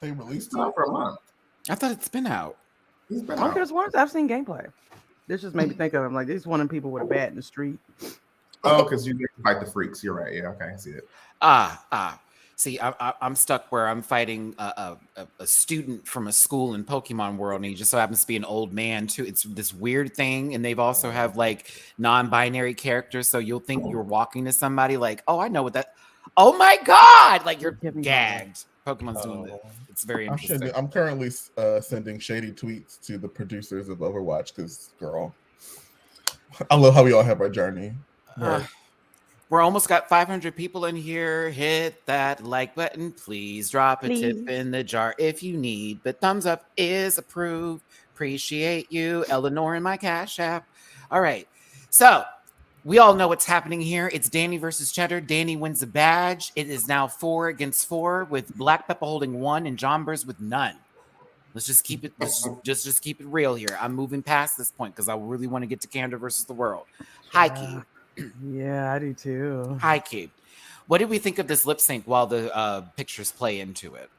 they released it for a month. I thought it's been out. There's ones I've seen gameplay. This just made me think of him. Like, this is one of the people with a bat in the street. Oh, because you fight the freaks. You're right. Yeah, okay, I see it. See, I'm stuck where I'm fighting a student from a school in Pokemon World, and he just so happens to be an old man too. It's this weird thing, and they've also have like non-binary characters, so you'll think you're walking to somebody like, oh, I know what that. Oh my God! Like you're gagged. Pokemon's doing this. It's very interesting. I'm currently sending shady tweets to the producers of Overwatch because, girl, I love how we all have our journey. We're almost got 500 people in here. Hit that like button. Please drop a tip in the jar if you need. But thumbs up is approved. Appreciate you. Eleanor in my Cash App. All right. So We all know what's happening here. It's Danny versus Cheddar. Danny wins the badge. It is now 4 against 4 with Black Pepper holding 1 and Jombers with none. Let's just keep it. Let's just keep it real here. I'm moving past this point because I really want to get to Canada versus the world. Hi, Key. Yeah, I do too. Hi, Key. What did we think of this lip sync while the pictures play into it?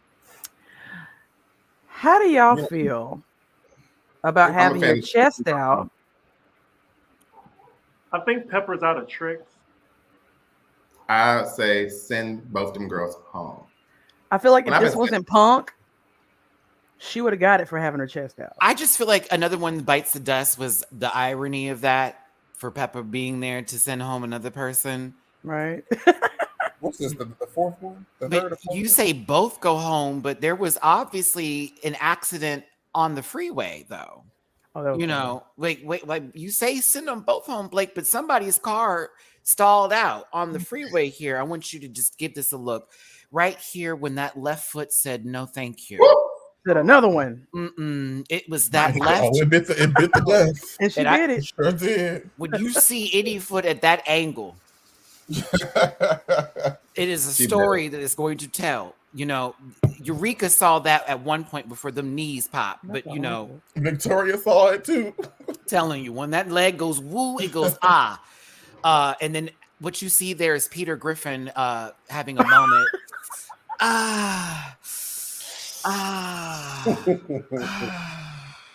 How do y'all feel about having your chest out? I think Pepper's out of tricks. I say send both them girls home. I feel like if this wasn't Punk, she would have got it for having her chest out. I just feel like another one that bites the dust was the irony of that for Pepper being there to send home another person. Right. What's this? The fourth one? The But third or fourth you one? say both go home, but there was obviously an accident on the freeway, though. Oh, You know, wait, like you say send them both home, Blake, but somebody's car stalled out on the freeway here. I want you to just give this a look. Right here, when that left foot said no, thank you. Did another one. It was that left. Oh, it bit the dust. And she And I- did It it. sure did. When you see any foot at that angle, it is a She story that is going to tell. You know, Eureka saw that at one point before the knees popped, but you know, Victoria saw it too. telling you when that leg goes woo, it goes ah. And then what you see there is Peter Griffin having a moment.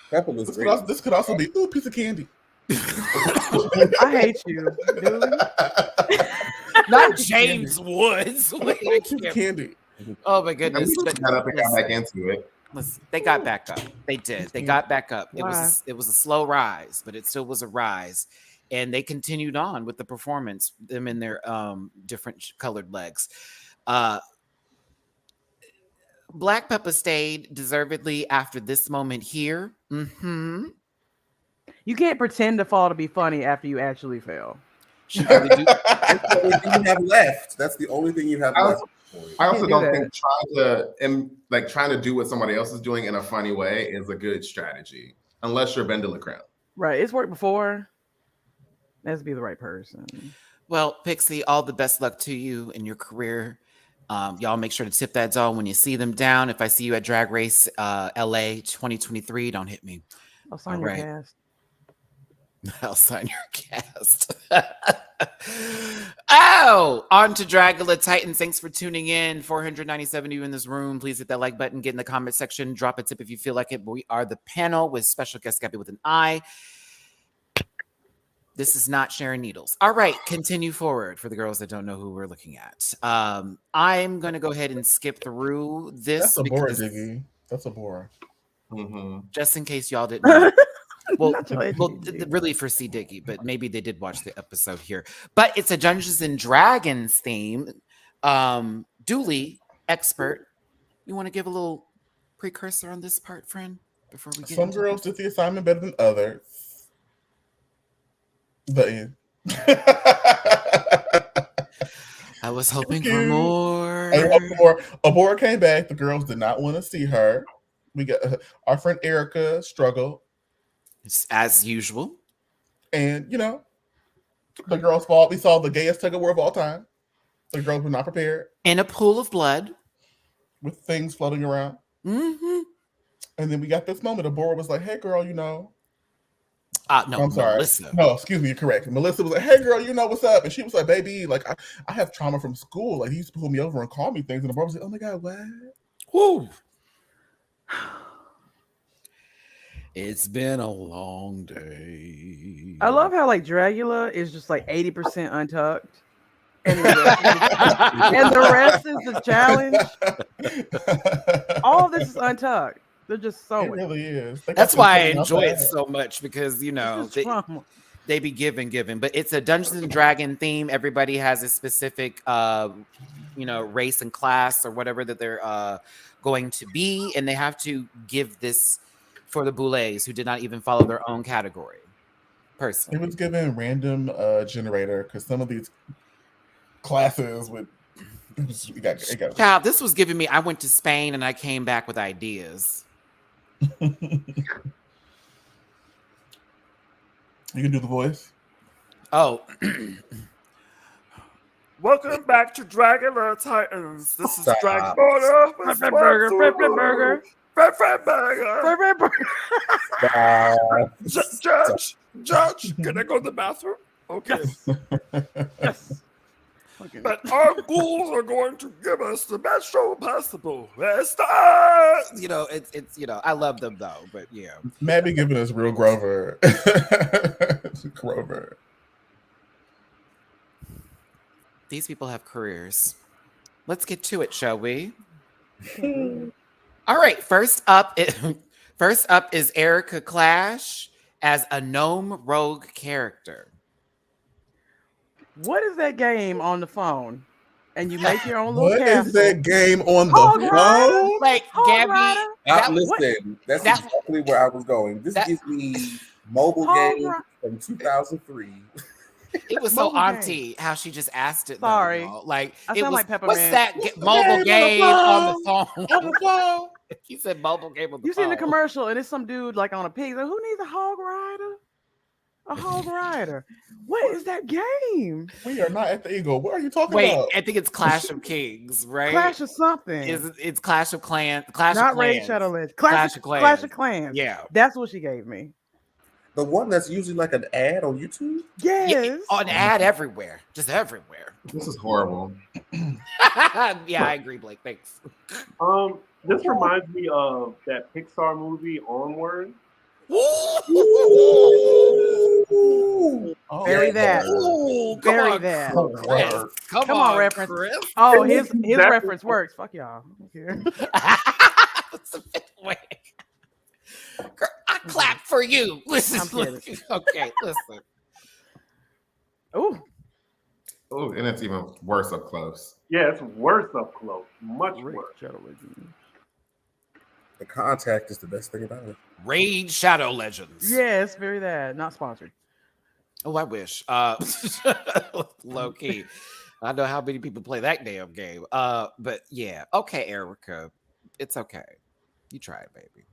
Pepper was This great. could also be a piece of candy. I hate you, dude. Not James Woods. Wait, I Piece of can't- candy. Oh my And goodness. we got up and got back into it. Listen, they got back up. They did. They got back up. It Why? was a slow rise, but it still was a rise. And they continued on with the performance, them in their different colored legs. Black Pepper stayed deservedly after this moment here. You can't pretend to fall to be funny after you actually fail. She really do. That's the only thing you have left. That's the only thing you have left. I also do don't that. think trying to do what somebody else is doing in a funny way is a good strategy, unless you're Vendilicrem. Right. It's worked before. Let's be the right person. Well, Pixie, all the best luck to you in your career. Y'all make sure to tip that doll when you see them down. If I see you at Drag Race LA 2023, don't hit me. I'll sign All your right. cast. I'll sign your cast. Oh, on to Dragula Titans. Thanks for tuning in. 497 of you in this room. Please hit that like button. Get in the comment section. Drop a tip if you feel like it. But we are the panel with special guest Gabby with an eye. This is not sharing needles. All right, continue forward for the girls that don't know who we're looking at. I'm going to go ahead and skip through this. That's a bore, because- Diggy. That's a bore. just in case y'all didn't know. Well, Not your education. really for C. Diggy, but maybe they did watch the episode here. But it's a Dungeons and Dragons theme. Dooley, expert, you want to give a little precursor on this part, friend, before we get Some into girls did the assignment better than others. The end. I was hoping Thank for you. more. And Abora came back. The girls did not want to see her. We got our friend Erica struggled, It's as usual. and you know, the girls' fault. We saw the gayest tug of war of all time. The girls were not prepared In a pool of blood. with things floating around. Mm-hmm. And then we got this moment. Abora was like, "Hey, girl, you know." No, I'm sorry. Melissa. No, excuse me. You're correct. Melissa was like, "Hey, girl, you know what's up?" And she was like, "Baby, like I have trauma from school. Like he used to pull me over and call me things." And Abora was like, "Oh my god, what?" Woo. It's been a long day. I love how like Dragula is just like 80% untucked. And the rest is the challenge. All of this is untucked. They're just It sewing. really is. They got That's this why I thing enjoy it outside. so much because, you know, This is trauma. they be giving. But it's a Dungeons and Dragon theme. Everybody has a specific, race and class or whatever that they're going to be. And they have to give this for the boulets who did not even follow their own category. It Personally. was given random generator because some of these classes would. It got Child, this was giving me, I went to Spain and I came back with ideas. You can do the voice. Oh, Welcome back to Dragula Titans. This is Stop. Dragula with Fred Burger, Fred Burger, Fred Burger. Fred Burger. Judge, can I go to the bathroom? Okay. Yes. Okay. But our ghouls are going to give us the best show possible. you know, it's you know, I love them though, but yeah. Matt be giving us real Grover. Grover. These people have careers. Let's get to it, shall we? All right. First up is Erica Clash as a gnome rogue character. What is that game on the phone? And you make your own little What castle. is that game on Hog the Rider? phone? Like Hog Gabby, Rider? Listen, that's that- exactly where I was going. This gives me mobile Hog games Rider. from 2003. it was so Mobile auntie how she just asked it. though, Sorry. y'all. Like I it sound was. like Peppermint. What's that mobile game on the phone? On the phone. He said mobile game on the You phone. seen the commercial and it's some dude like on a pig. Like, who needs a hog rider? A hog rider. What is that game? We are not at the Eagle. What are you talking Wait, about? I think it's Clash of Kings, right? Clash of something. It's Clash of Clans. Clash Not of Raid Clans. Shadow Legends. Clash of Clans. Clash of Clans. Yeah. That's what she gave me. The one that's usually like an ad on YouTube. Yes. On ad everywhere, just everywhere. This is horrible. Yeah, I agree, Blake. Thanks. This reminds me of that Pixar movie Onward. Oh, Bury that. Ooh, Bury on, that. Chris. Come on, on, reference. Chris. Oh, his That- reference works. Fuck y'all. Okay. What's the fifth way? Girl, I clap for you. Listen, I'm kidding. okay, listen. Ooh. Oh, and it's even worse up close. Yeah, it's worse up close. Much Raid worse. Shadow Legends. The contact is the best thing about it. Raid Shadow Legends. Yes, very that. Not sponsored. Oh, I wish. Low key. I know how many people play that damn game. But yeah. Okay, Erica. It's okay. You try it, baby.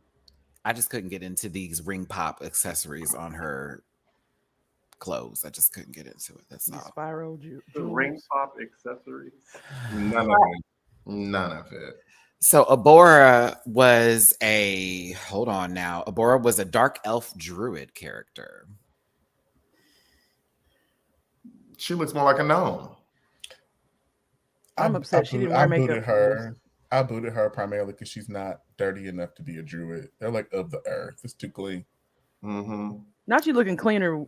I just couldn't get into these ring pop accessories on her clothes. I just couldn't get into it. That's The all. Spyro The ring pop accessories. None of it. None of it. So Abora was hold on now. Abora was a dark elf druid character. She looks more like a gnome. I'm upset she didn't wear I makeup booted for her. I booted her primarily because she's not dirty enough to be a druid. They're like of the earth. It's too clean. Mm-hmm. Not you looking cleaner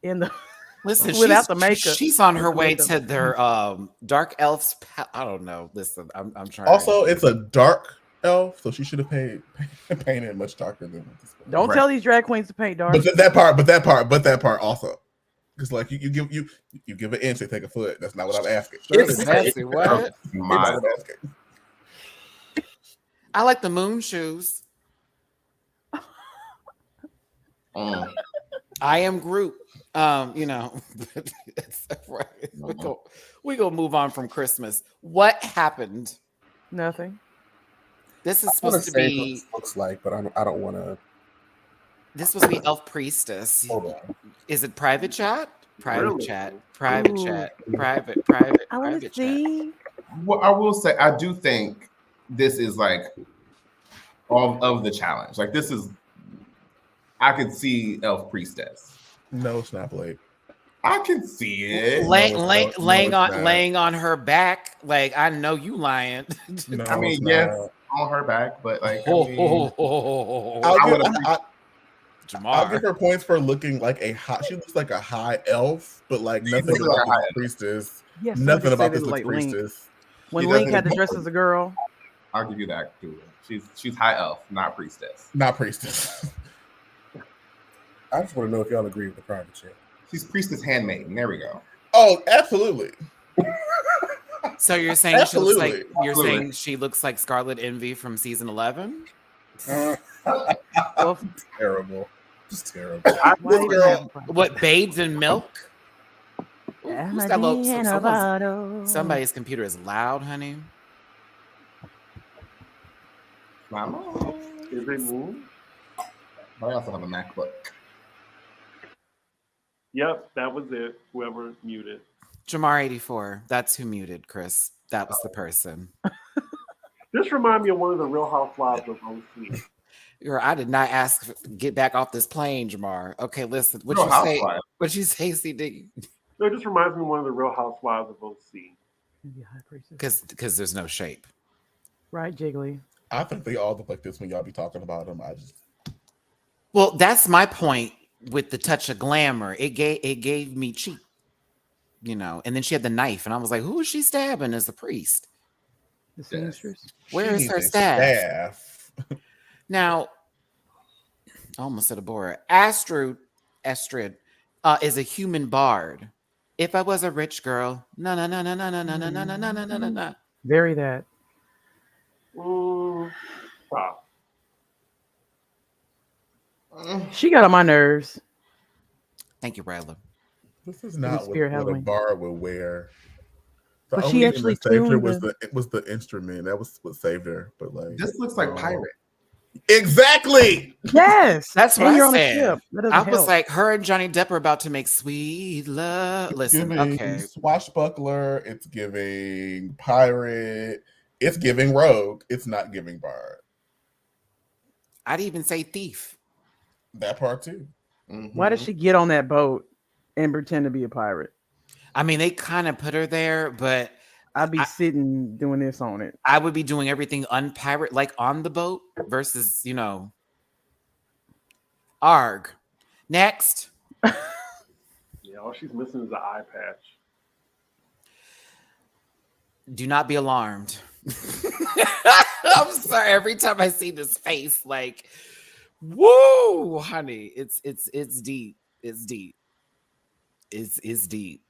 in the Listen, without the makeup. she's on her With way makeup. to their dark elves. I don't know. Listen, I'm trying. Also, it's a dark elf, so she should have painted much darker than this one. Don't Right. tell these drag queens to paint dark. But that part also. Because like you give an inch, they take a foot. That's not what I'm asking. It's messy. What? That's not what I'm asking. I like the moon shoes. Mm. I am Groot. You know, it's right. We go move on from Christmas. What happened? Nothing. This is I want supposed to to say what be. it looks like, but I don't want to. This was the elf priestess. Hold on. Is it private chat? Private Really? chat. Private Ooh. chat. Private. I want to Private chat. see. Well, I will say, I do think this is like all of the challenge. Like this is, I could see Elf Priestess. No, it's not Blake. I can see it. Laying on her back. Like I know you lying. No, I mean, it's yes, not. on her back, but like, I mean, Oh, I'll I give, would've- I'll give Jamar. her points for looking like a high. She looks like a high elf, but like nothing looks like about a high this elf. priestess. Yes, Nothing about this this looks like Link. priestess. When She Link doesn't had to look dress like- as a girl. I'll give you that. She's high elf, not priestess. Not priestess. I just want to know if y'all agree with the private chat. She's priestess handmaiden. There we go. Oh, absolutely. So you're saying she looks like Absolutely. you're Absolutely. saying she looks like Scarlet Envy from season 11? Well, Terrible. Just terrible. why This even girl- have a What bathes in milk? Ooh, who's that low? Somebody's computer is loud, honey. Mama. Is it me? But I also have a MacBook. Yep, that was it. Whoever muted. Jamar 84. That's who muted, Chris. That was the person. This reminds me of one of the Real Housewives of OC. I did not ask to get back off this plane, Jamar. Okay, listen. What Real you say? Housewives. What you say, CD? No, it just reminds me of one of the Real Housewives of OC. Maybe a high priestess. Because there's no shape. Right, Jiggly. I think they all look like this when y'all be talking about them. Well, that's my point with the touch of glamour. It gave me cheap, And then she had the knife, and I was like, "Who is she stabbing as the priest? The seamstress. Where is her staff?" Now, I almost said a bore. Astrid is a human bard. If I was a rich girl, no. Very that. Wow. She got on my nerves. Thank you, Bradley. This is not what Spirit a Halloween. bar would wear. The But only she thing actually that saved her tuned was the instrument. That was what saved her. But like, This looks like pirate. exactly. Yes, That's what and I you're on a said. ship. That doesn't I was help. like, her and Johnny Depp are about to make sweet love. Listen, Giving okay. swashbuckler. It's giving pirate. It's giving rogue. It's not giving bard. I'd even say thief. That part too. Why did she get on that boat and pretend to be a pirate? I mean, they kind of put her there, but I'd be sitting doing this on it. I would be doing everything unpirate, like on the boat versus, arg. Next. Yeah, all she's missing is an eye patch. Do not be alarmed. I'm sorry. Every time I see this face, like, woo, honey, it's deep. It's deep. It's deep.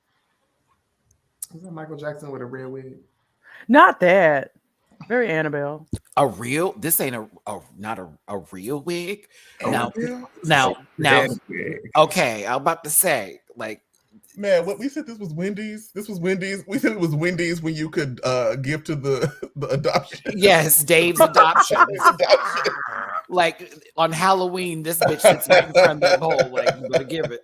Is that Michael Jackson with a red wig? Not that. Very Annabelle. This ain't not a real wig. Oh, Now, red wig. okay, I'm about to say, like, Man, what we said this was Wendy's. This was Wendy's. We said it was Wendy's when you could give to the adoption. yes, Dave's adoption. Adoption. Like on Halloween, this bitch sits right in front of that bowl, like, you better give it.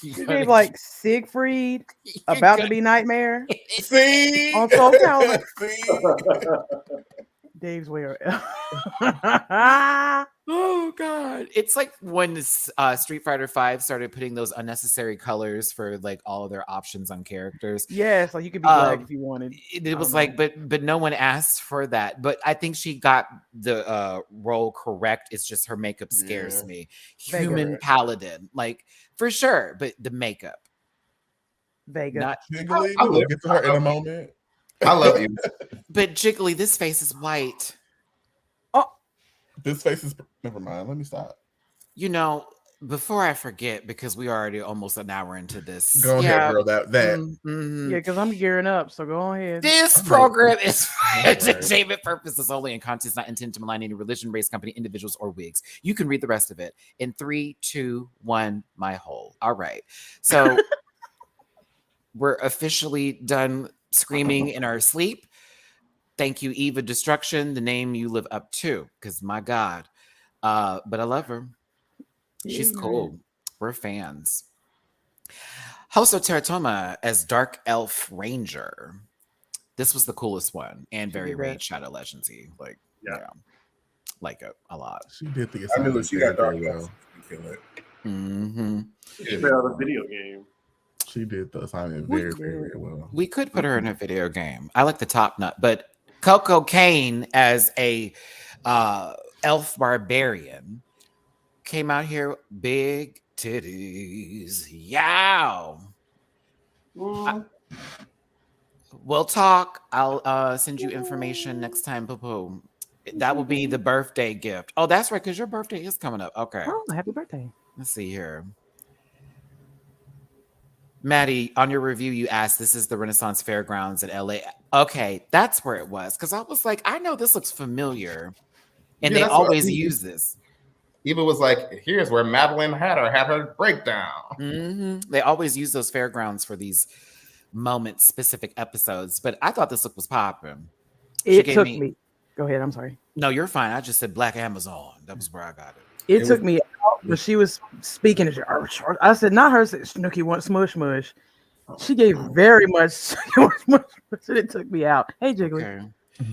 You gave like Siegfried, About to Be Nightmare. See? On Soul Calvin. See? Dave's way. Oh God! It's like when Street Fighter V started putting those unnecessary colors for like all of their options on characters. Yes, like you could be black if you wanted. It was like, but no one asked for that. But I think she got the role correct. It's just her makeup scares me. Human paladin, like for sure, but the makeup. Vega. Not Jiggly, we'll get to her in a moment. I love you. But Jiggly, this face is white. This face is never mind. Let me stop. Before I forget, because we already almost an hour into this. Go ahead, girl. That. Yeah, because I'm gearing up. So go ahead. This program is for entertainment purposes only, and content is not intended to malign any religion, race, company, individuals, or wigs. You can read the rest of it in 3, 2, 1. My hole. All right. So we're officially done screaming in our sleep. Thank you, Eva Destruction, the name you live up to, because my God. But I love her. She's cool. We're fans. Hoso Teratoma as Dark Elf Ranger. This was the coolest one and very Raid Shadow Legendsy. Like, yeah, like it a lot. She did the I knew she got dark well. Kill it. Mm-hmm. She played on a video game. She did the assignment very, very well. We could put her in a video game. I like the top nut, but Coco Kane as a elf barbarian came out here big titties. Yow. We'll talk. I'll send you information next time. Poo-poo. That will be the birthday gift. Oh, that's right, because your birthday is coming up. Okay. Oh, happy birthday. Let's see here. Matty, on your review, you asked, this is the Renaissance Fairgrounds at LA. Okay, that's where it was. Because I was like, I know this looks familiar. And they always use this. Eva was like, here's where Madeline Hatter had her breakdown. Mm-hmm. They always use those fairgrounds for these moment-specific episodes. But I thought this look was popping. It took me. Go ahead, I'm sorry. No, you're fine. I just said Black Amazon. That was where I got it. It took me out when she was speaking, I said, not her. Said Snooki wants smush mush. She gave very much smush mush. It took me out. Hey, Jiggly. Okay.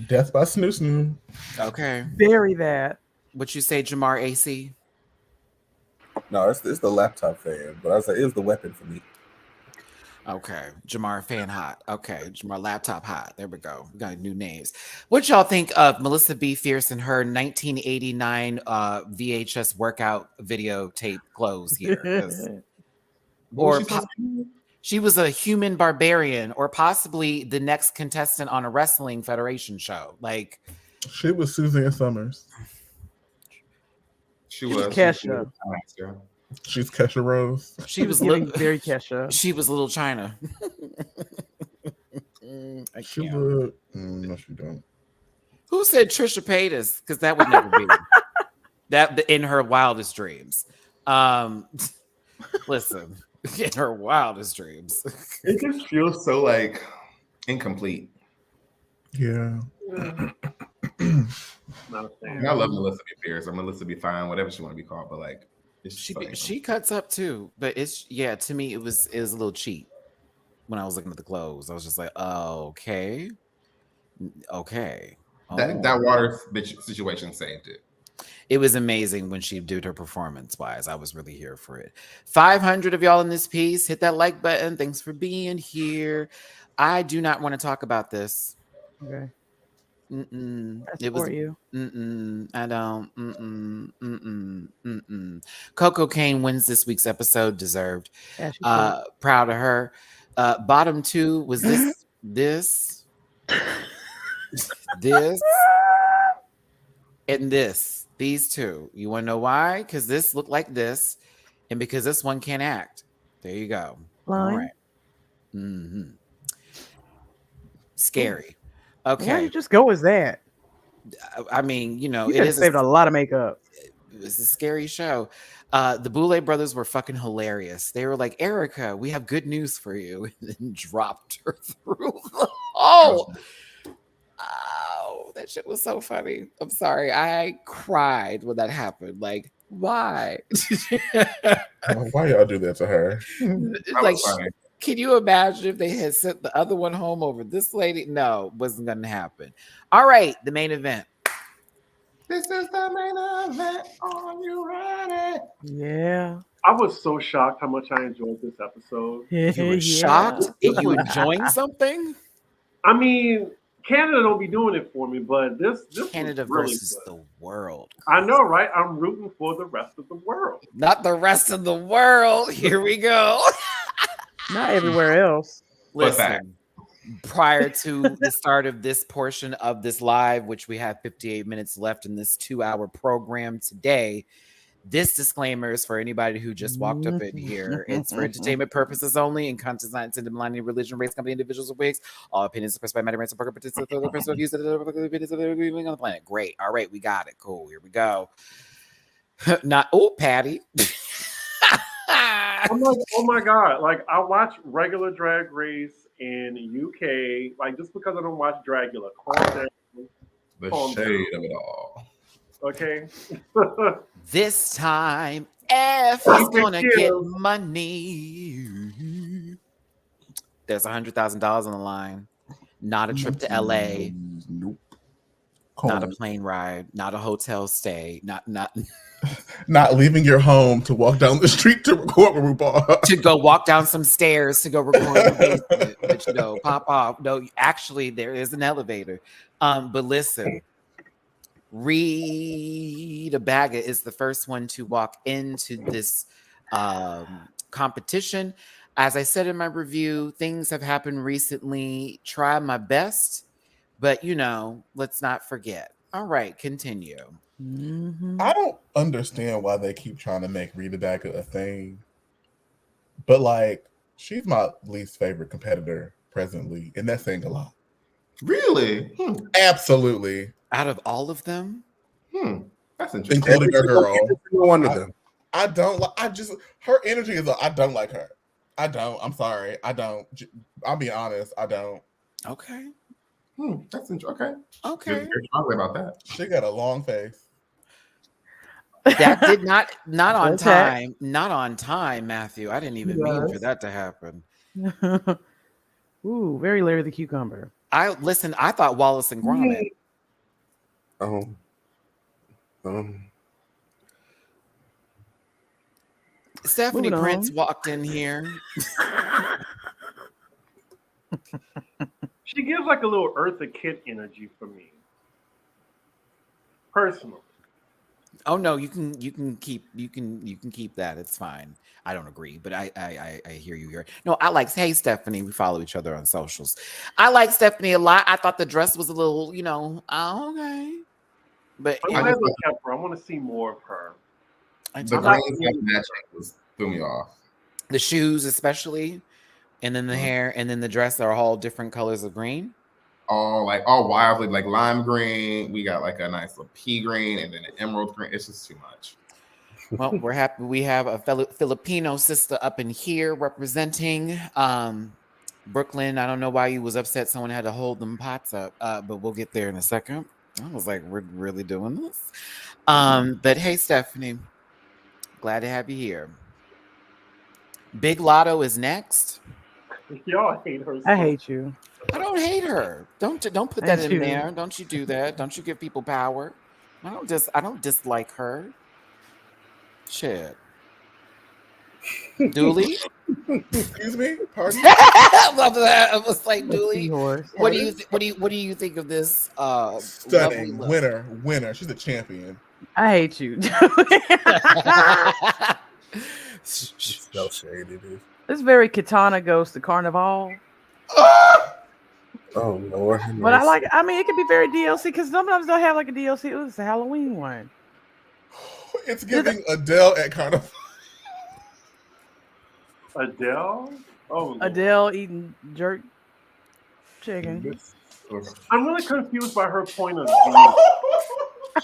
Death by Snoo Snoo. Okay. Very that. What you say, Jamar AC? No, it's the laptop fan, but I was like, it was the weapon for me. Okay. Jamar fan hot. Okay. Jamar laptop hot. There we go. We got new names. What y'all think of Melissa B. Fierce and her 1989 VHS workout videotape clothes here? 'Cause- Or she was a human barbarian, or possibly the next contestant on a wrestling federation show. Like, She was Suzanne Summers. She was Kesha. She's Kesha Rose. she was Giving little, very Kesha. she was Little China. I She can't. would. No, she don't. Who said Trisha Paytas? Because that would never be that in her wildest dreams. Listen, in her wildest dreams. It just feels so like incomplete. Yeah. Not a fan. And I love Melissa B. Fierce or Melissa B. Fine, whatever she want to be called, but like it's just She cuts up too, but it's to me it was a little cheap when I was looking at the clothes. I was just like, oh, okay. Oh. that water bitch situation saved it. It was amazing when she did her performance wise. I was really here for it. 500 of y'all in this piece. Hit that like button. Thanks for being here. I do not want to talk about this. Okay. It was you. I don't. Coco Kane wins this week's episode. Deserved. Proud of her. Bottom two was this, and this. These two. You want to know why? Because this looked like this, and because this one can't act. There you go. Line. All right. Scary. Okay. Why don't you just go as that? I mean, you know, You saved a lot of makeup. It was a scary show. The Boulay brothers were fucking hilarious. They were like, Erica, we have good news for you, and then dropped her through the hole. Oh, that shit was so funny. I'm sorry. I cried when that happened. Like, why? Why y'all do that to her? Like, can you imagine if they had sent the other one home over this lady? No, wasn't going to happen. All right, the main event. This is the main event. Are you ready? Yeah. I was so shocked how much I enjoyed this episode. You were shocked at you enjoying something? I mean, Canada don't be doing it for me, but this Canada was really versus good. the world. I know, right? I'm rooting for the rest of the world. Not the rest of the world. Here we go. Not everywhere else. Listen, prior to the start of this portion of this live, which we have 58 minutes left in this 2-hour program today, this disclaimer is for anybody who just walked up in here. It's for entertainment purposes only, and content not intended to malign any religion, race, company, individuals, or wigs. All opinions expressed by MattyRants and program participants are the personal views of the opinions of the on the planet. Great. All right, we got it. Cool. Here we go. Patty. I'm like, oh my God. Like, I watch regular Drag Race in UK, like, just because I don't watch Dragula. Calm down. The Calm shade down. of it all. Okay. This time, F is gonna get money. There's $100,000 on the line. Not a trip to LA. Nope. Not a plane ride. Not a hotel stay. Not Not leaving your home to walk down the street to record with RuPaul. to go walk down some stairs to go record in the basement. But you know, pop off. No, actually, there is an elevator. But listen. Rita Baga is the first one to walk into this competition. As I said in my review, things have happened recently. Try my best, but you know, let's not forget. All right, continue. I don't understand why they keep trying to make Rita Baga a thing, but like, she's my least favorite competitor presently, and that's saying a lot. Really? Absolutely. Out of all of them, That's interesting. Including her girl. One of them. I don't like. I just her energy is. I don't like her. I don't. I'm sorry. I don't. I'll be honest. I don't. okay. That's interesting. Okay. Okay. You're strongly about that. She got a long face. That did not on Okay. time. Not on time, Matthew. I didn't even mean for Yes. that to happen. Ooh, very Larry the Cucumber. I thought Wallace and Gromit. Um, um, Stephanie Moving Prince on. walked in here. She gives like a little Eartha Kitt energy for me, personally. Oh no, you can keep that. It's fine. I don't agree, but I hear you here. No, I like. Hey Stephanie, we follow each other on socials. I like Stephanie a lot. I thought the dress was a little, okay, but I'm glad they kept her. I want to see more of her. The I'm not green really- matching threw me off. the shoes especially, and then the hair, and then the dress are all different colors of green. All wildly like lime green. We got like a nice little pea green and then an emerald green. It's just too much. Well, we're happy we have a fellow Filipino sister up in here representing Brooklyn. I don't know why you was upset someone had to hold them pots up, but we'll get there in a second. I was like, we're really doing this. But hey, Stephanie, glad to have you here. Big Lotto is next. Y'all hate her. I hate you. I don't hate her. Don't put that in there. Don't you do that. Don't you give people power. I don't dislike her. Shit. Dooley? Excuse me? Pardon? I was like, Dooley. Horse. What do you think of this Stunning. lovely look? Winner. She's a champion. I hate you. so shady, dude. It's very Katana Ghost, the Carnival. Oh Lord. But I mean, it could be very DLC because sometimes they'll have like a DLC. It was a Halloween one. It's giving Adele at Carnival. Adele? Oh, Adele eating jerk chicken. I'm really confused by her point of view.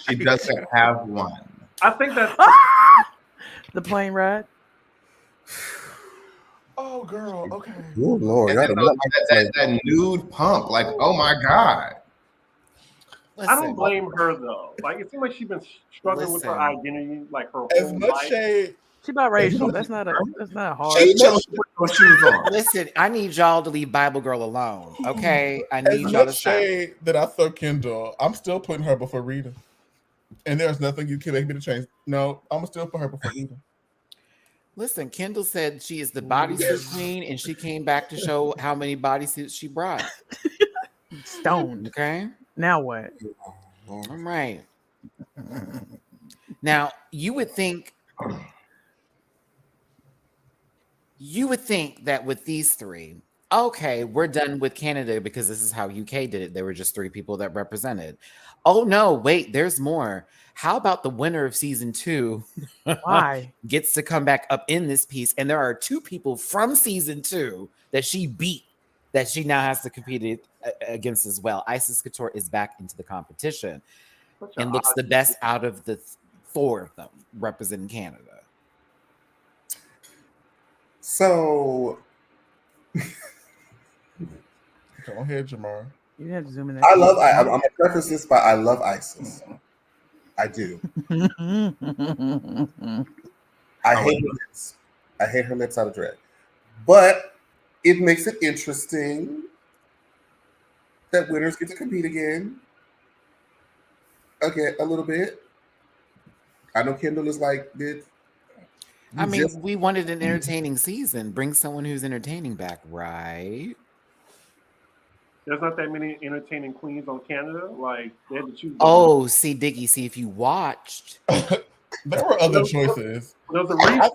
She doesn't have one. I think that's The plane ride. Oh, girl. Okay. Oh Lord. And y'all then don't like that nude pump. Like, oh my God. I don't blame her though. Like it seems like she's been struggling with her Listen. identity, like her As whole much life. shade. She biracial. That's not a hard. She chose to put those shoes on. Listen, I need y'all to leave Bible Girl alone, okay? I As need y'all to much stop. shade that I throw Kendall, I'm still putting her before Rita. And there's nothing you can make me to change. No, I'm still put her before Rita. Listen, Kendall said she is the bodysuit queen, and she came back to show how many bodysuits she brought. Stoned. Okay, Now what? all right. Now you would think that with these three, okay, we're done with Canada because this is how UK did it. There were just 3 people that represented. Oh no, wait, there's more. How about the winner of season 2 Why? gets to come back up in this piece? And there are 2 people from season 2 that she beat that she now has to compete against as well. Isis Couture is back into the competition and looks the best out of the 4 of them representing Canada. So, go ahead, Jamar. You have to zoom in. I'm gonna preface this by I love ISIS. I do. I hate her lips. I hate her lips out of dread. But it makes it interesting that winners get to compete again. Okay, a little bit. I know Kendall is like this. I mean, we wanted an entertaining season. Bring someone who's entertaining back, right? There's not that many entertaining queens on Canada. Like they had to choose. Oh, see, Diggy, see if you watched. There were other choices. There's a reason.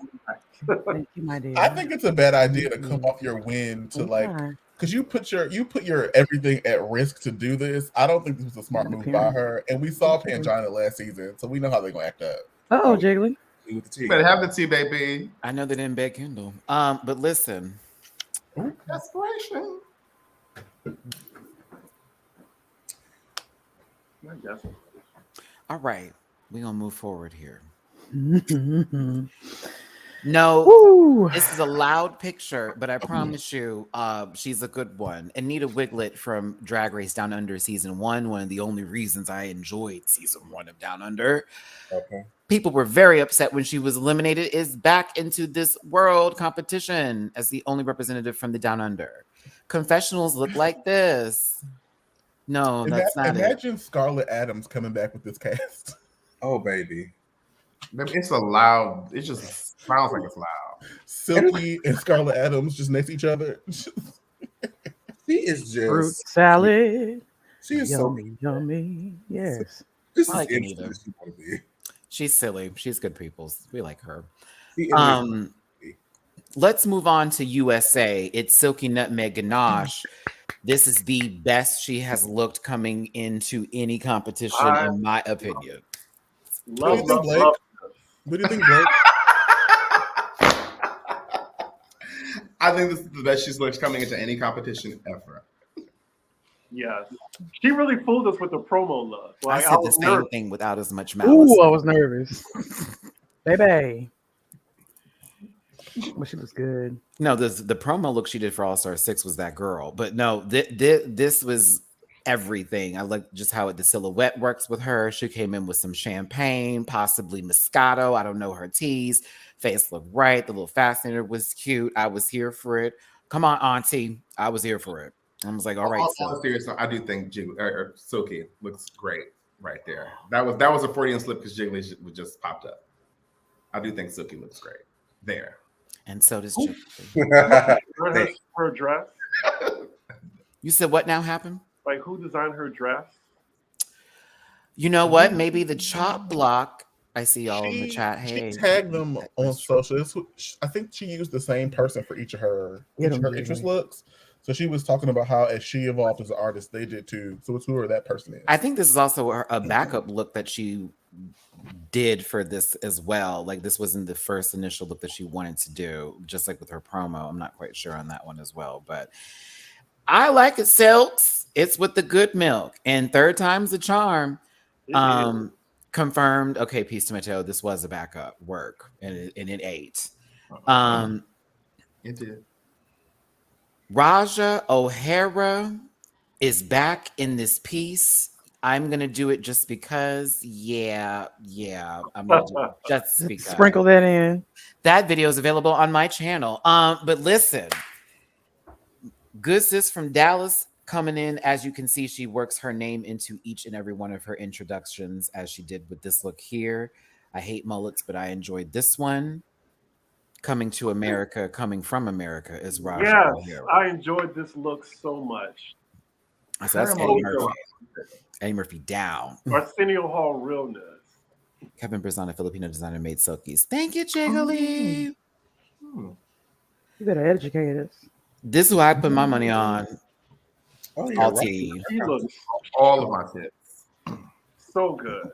Thank you, my dear. I think it's a bad idea to come off your win to like, because you put your everything at risk to do this. I don't think this was a smart move by her. And we saw Pangina last season, so we know how they're gonna act up. Oh, Jiggly. With the tea. Better have the tea, baby. I know they didn't beg Kendall. But listen. Desperation. All right, we're gonna move forward here. No, Woo. this is a loud picture, but I promise you, she's a good one. Anita Wiglet from Drag Race Down Under season 1, one of the only reasons I enjoyed season 1 of Down Under. Okay. People were very upset when she was eliminated, is back into this world competition as the only representative from the Down Under. Confessionals look like this. No, that's not it. Imagine Scarlett Adams coming back with this cast. Oh, baby. It's a loud. It just sounds like it's loud. Silky and Scarlett Adams just next to each other. She is just Fruit salad. She is Yummy, yummy. Yes. This I like is Anita. Anita. She want to be. She's silly. She's good peoples. We like her. She is Let's move on to USA. It's Silky Nutmeg Ganache. This is the best she has looked coming into any competition, in my opinion. What do you think, Blake? What do you think, Blake? I think this is the best she's looked coming into any competition ever. Yes. She really fooled us with the promo look. I Like, said the was same nervous. thing without as much malice. Ooh, I was nervous. Baby. But she was good. No, the promo look she did for All Star 6 was that girl. But no, this was everything. I like just how the silhouette works with her. She came in with some champagne, possibly Moscato. I don't know her teas. Face looked right. The little fascinator was cute. I was here for it. Come on, Auntie. I was here for it. I was like, all right. All serious, I do think Silky looks great right there. That was a Freudian slip because Jiggly was just popped up. I do think Silky looks great there. And so does Jiggly. Her dress. You said what now happened? Like, who designed her dress? You know what? Maybe the chop block. I see y'all in the chat. Hey, She tagged them on social. I think she used the same person for each of her interest looks. So she was talking about how as she evolved as an artist, they did too. So it's whoever that person is. I think this is also a backup look that she did for this as well. Like this wasn't the first initial look that she wanted to do, just like with her promo. I'm not quite sure on that one as well, but I like it. Silks. It's with the good milk, and third time's the charm. Confirmed. Okay, Peace to Mateo. This was a backup work, and it ate. It did. Raja O'Hara is back in this piece. I'm gonna do it just because. Yeah. I'm gonna do it just because. Sprinkle that in. That video is available on my channel. But listen, good sis from Dallas coming in. As you can see, she works her name into each and every one of her introductions, as she did with this look here. I hate mullets, but I enjoyed this one. Coming to America, coming from America is Raja. Yes, O'Hara. I enjoyed this look so much. So that's Eddie Murphy. Eddie Murphy down. Arsenio Hall realness. Kevin Brazana, Filipino designer, made Silkies. Thank you, Jiggly. You better educate us. This is who I put my money on. Oh, yeah, All right. tea. She looks All of my tips. so good.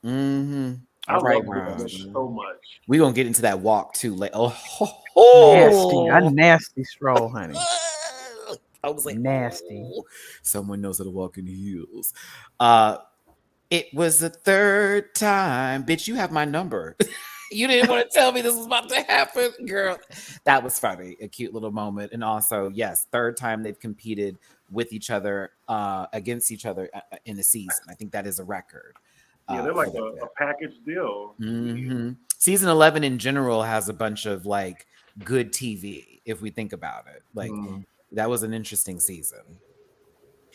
Mm-hmm. I All right, love Raj. this so much. We're going to get into that walk too late. Nasty. Oh, A nasty stroll, honey. I was like, nasty. oh. Someone knows how to walk in heels. It was the third time. Bitch, you have my number. You didn't want to tell me this was about to happen, girl. That was funny. A cute little moment. And also, yes, third time they've competed with each other, against each other in the season. I think that is a record. Yeah, they're like a package deal. Mm-hmm. Season 11 in general has a bunch of like good TV, if we think about it. Like that was an interesting season.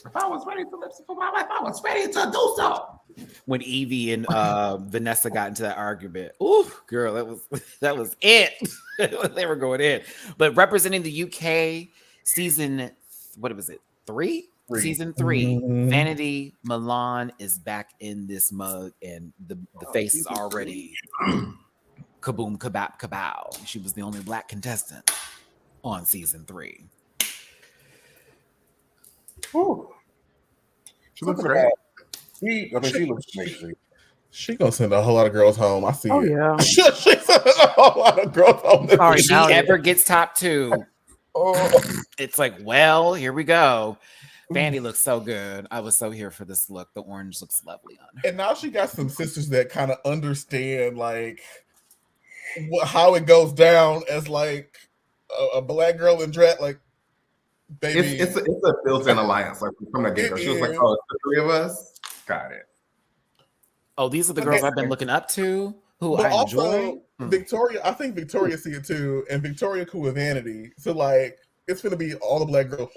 If I was ready to listen for my life, I was ready to do so. When Evie and Vanessa got into that argument, ooh, girl, that was it. They were going in. But representing the UK season, what was it? 3? Season 3, Vanity Milan is back in this mug, and the face is already kaboom, kabap, kabow. She was the only black contestant on season 3. Ooh. She looks great. She looks amazing. She gonna send a whole lot of girls home. I see. Oh, it. yeah. She sent a whole lot of girls home. Sorry, If she now ever gets top 2, Oh. it's like, well, here we go. Vandy looks so good. I was so here for this look. The orange looks lovely on her. And now she got some sisters that kind of understand, like, how it goes down as like a black girl in drag, like baby. It's a built-in alliance, like from the get-go. She was like, "Oh, it's the three of us." Got it. Oh, these are the girls I've been looking up to, who But I also, enjoy. Victoria, I think Victoria see it too, and Victoria cool with Vanity. So like, it's gonna be all the black girls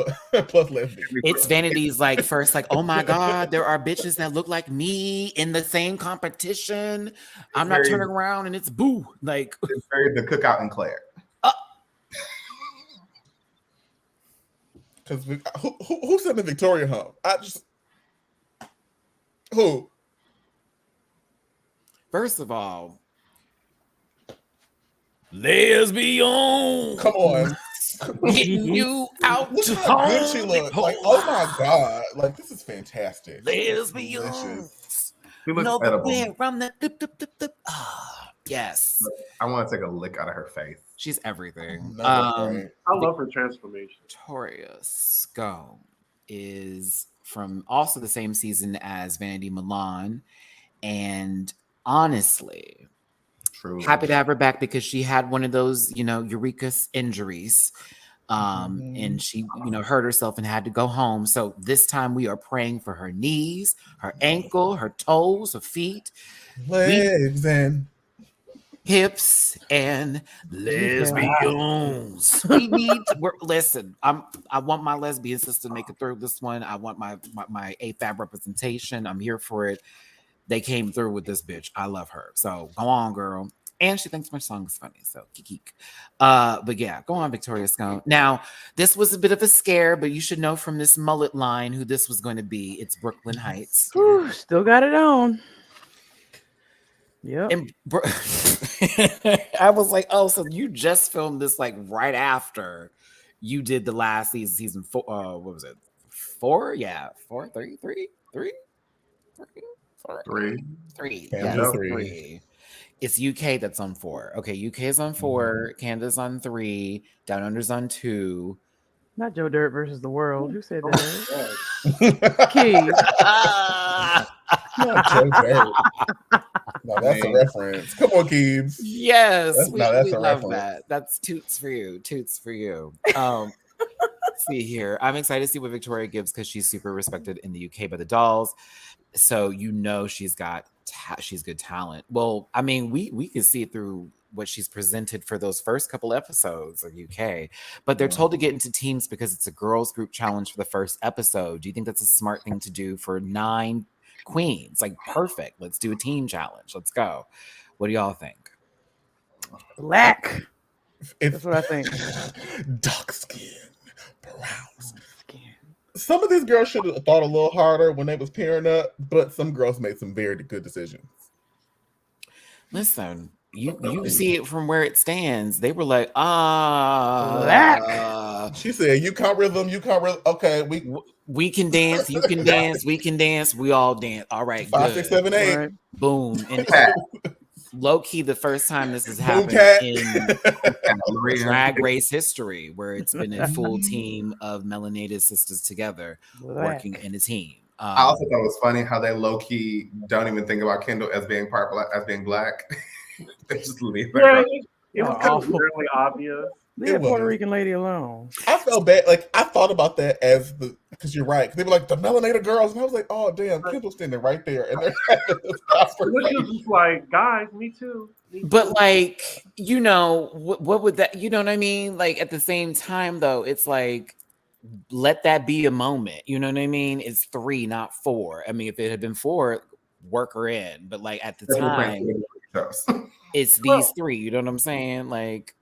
plus lesbian. It's Vanity's like first, like, oh my God, there are bitches that look like me in the same competition. I'm not turning around and it's boo. Like, It's very the cookout and Claire. Because who sent the Victoria home? Who? first of all, lesbian. Come on. Getting you out Look to how good she home. looks. Like, oh my God. Like, this is fantastic. Lesbians. She looks No, edible. where from the yes. I want to take a lick out of her face. She's everything. No, that's right. I love her transformation. Victoria Scone is from also the same season as Vanity Milan. And honestly, True. happy to have her back because she had one of those, Eureka injuries. And she, hurt herself and had to go home. So this time we are praying for her knees, her ankle, her toes, her feet, Legs and hips, and lesbians. We need listen, I want my lesbian sister to make it through this one. I want my AFAB representation. I'm here for it. They came through with this bitch. I love her. So go on, girl. And she thinks my song is funny. So geek. But yeah, go on, Victoria Scone. Now, this was a bit of a scare, but you should know from this mullet line who this was going to be. It's Brooklyn Heights. Whew, still got it on. Yep. And I was like, oh, so you just filmed this like right after you did the last season 4. What was it? 4? Yeah, 4, 3. Canada, Yes, 3. It's UK that's on 4. Okay, UK is on 4. Canada's on 3. Down Under's on 2. Not Joe Dirt versus the world. Who said Oh, that? Key. Not Joe Dirt. No, that's a reference. Come on, Keebs. Yes, we that's a love reference. that. That's toots for you. Toots for you. See here. I'm excited to see what Victoria gives because she's super respected in the UK by the dolls. So she's good talent. Well, I mean, we can see it through what she's presented for those first couple episodes of UK, but they're told to get into teams because it's a girls group challenge for the first episode. Do you think that's a smart thing to do for 9 queens? Like, perfect. Let's do a team challenge. Let's go. What do y'all think? Black. It's That's what I think. dark skin, brown skin. Some of these girls should have thought a little harder when they was pairing up, but some girls made some very good decisions. Listen, you see it from where it stands. They were like, Black. She said, "You can't rhythm. Okay, we can dance. You can dance. We can dance. We all dance. All right, 5, 6, 7, 8. Right. boom." And low key, the first time this has happened cat. in Drag Race history, where it's been a full team of melanated sisters together working in a team. I also thought it was funny how they low key don't even think about Kendall as being black. They just leave her. It was kind of really obvious. Leave that Puerto Rican lady alone. I felt bad. Like, I thought about that because you're right. Because they were like the melanated girls, and I was like, oh damn, Kendall's standing right there, and they're Which is just like, guys, me too. But like, what would that? You know what I mean? Like, at the same time, though, it's like, let that be a moment. You know what I mean? It's 3, not 4. I mean, if it had been 4, work her in. But like at the time, it's these 3. You know what I'm saying? Like,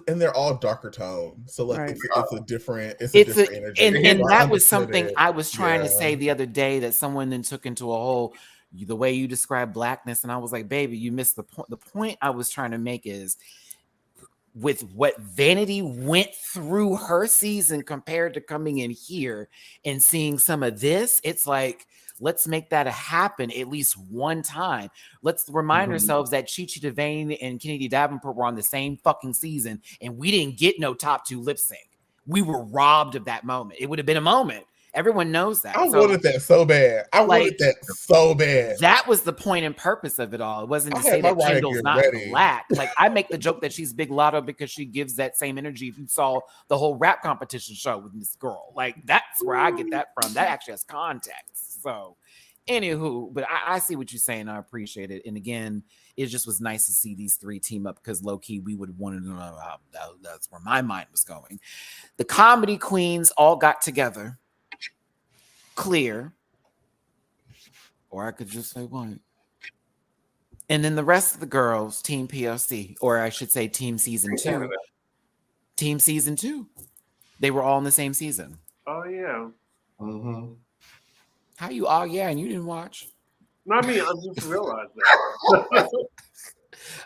and they're all darker tones, so like Right. it's a different energy. And So I that was understood something it. I was trying to Yeah. say the other day that someone then took into a whole the way you describe blackness, and I was like, baby, you missed the point. The point I was trying to make is with what Vanity went through her season compared to coming in here and seeing some of this, it's like, let's make that happen at least one time. Let's remind ourselves that Chi Chi DeVane and Kennedy Davenport were on the same fucking season, and we didn't get no top 2 lip sync. We were robbed of that moment. It would have been a moment. Everyone knows that. I So, wanted that so bad. I wanted that so bad. that was the point and purpose of it all. It wasn't to I say had my that riot Kendall's gear not ready. black. Like, I make the joke that she's Big Lotto because she gives that same energy. If you saw the whole rap competition show with this girl, like, that's where I get that from. That actually has context. So, anywho, but I see what you're saying. I appreciate it. And again, it just was nice to see these three team up because low key we would have wanted to know how that's where my mind was going. The comedy queens all got together. Clear. Or I could just say white. And then the rest of the girls, Team POC, or I should say Team Season 2. Team Season 2. They were all in the same season. Oh yeah. Mm-hmm. How you all and you didn't watch? No, I mean, I just realized that.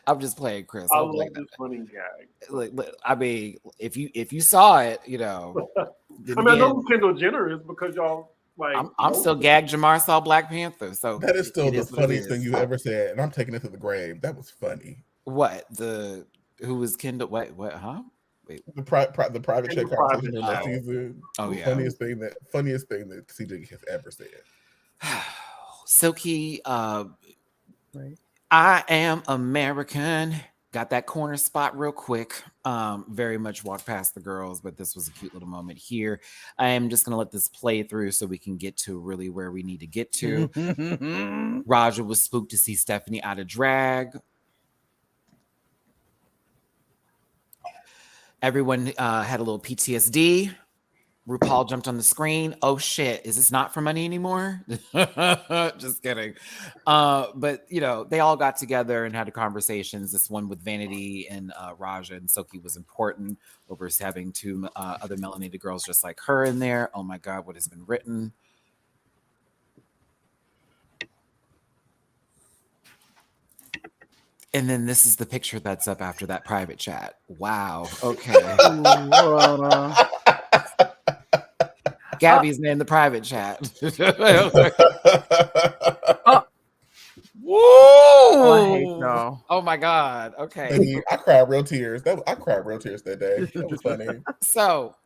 I'm just playing, Chris. I I'm love like, this funny gag. I mean, if you saw it, you know. I mean, I know who Kendall Jenner is because y'all like. I'm still gagged. Jamar saw Black Panther, so That is still it the is what it funniest thing is. you ever said, and I'm taking it to the grave. That was funny. What who was Kendall? What? Huh? Wait. The private chat conversation in that chat. season. Oh, The yeah. funniest thing that CJ has ever said. Silky, Right. I am American. Got that corner spot real quick. Very much walked past the girls, but this was a cute little moment here. I am just gonna let this play through so we can get to really where we need to get to. Raja was spooked to see Stephanie out of drag. Everyone had a little PTSD. RuPaul jumped on the screen. Oh shit, is this not for money anymore? Just kidding. But you know, they all got together and had conversations. This one with Vanity and Raja and Silky was important over having two other melanated girls just like her in there. Oh my God, what has been written? And then this is the picture that's up after that private chat. Wow. Okay. Gabby's in the private chat. Whoa! I hate y'all. Oh my God. Okay. Baby, I cried real tears. I cried real tears that day. That was funny. So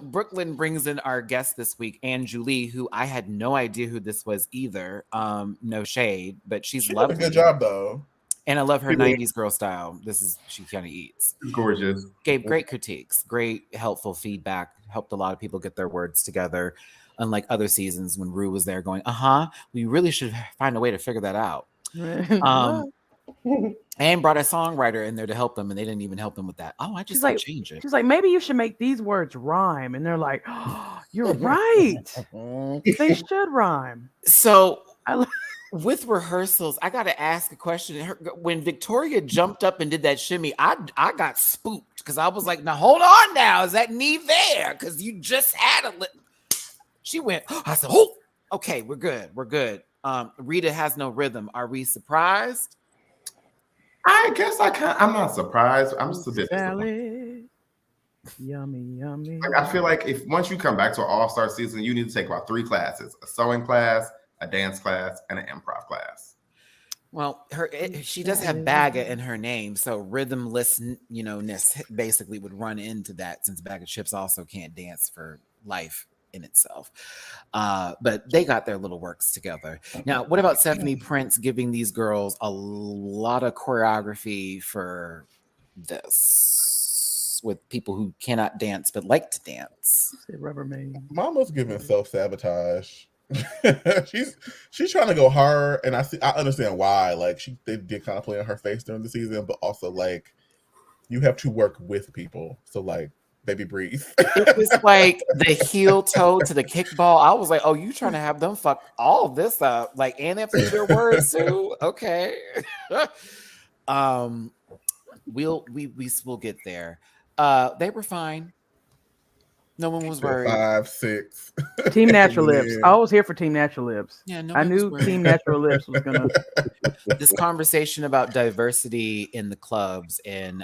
Brooklyn brings in our guest this week, Anne Julie, who I had no idea who this was either. No shade, but she's She did lovely. a good job though. And I love her She did. 90s girl style. She kind of eats. It's gorgeous. Gave great critiques, great helpful feedback, helped a lot of people get their words together. Unlike other seasons when Rue was there going, we really should find a way to figure that out. And brought a songwriter in there to help them, and they didn't even help them with that. Oh, I just like change it. She's like, maybe you should make these words rhyme. And they're like, oh, you're right. They should rhyme. So with rehearsals, I got to ask a question. When Victoria jumped up and did that shimmy, I got spooked because I was like, now hold on now. Is that knee there? Because you just had a She went, I said, oh, okay, we're good. We're good. Rita has no rhythm. Are we surprised? I guess I'm not surprised. I'm just a bit Salad. Yummy, yummy. Like, I feel like if once you come back to an all-star season, you need to take about 3 classes: a sewing class, a dance class, and an improv class. Well, she does have Baga in her name, so rhythmlessness basically would run into that, since Bag of Chips also can't dance for life in itself. But they got their little works together. Now, what about Stephanie Prince giving these girls a lot of choreography for this with people who cannot dance but like to dance? Rubbermaid. Mama's giving self-sabotage. she's trying to go hard, and I understand why. Like they did kind of play on her face during the season, but also like you have to work with people, so like baby breathe. It was like the heel toe to the kickball. I was like, oh, you trying to have them fuck all this up, like, and they have to do their words too. Okay. We'll get there. They were fine. No one was worried. 5, 6. Team Natural Lips. I was here for Team Natural Lips. Yeah, no I one was knew worried. Team Natural Lips was gonna. This conversation about diversity in the clubs and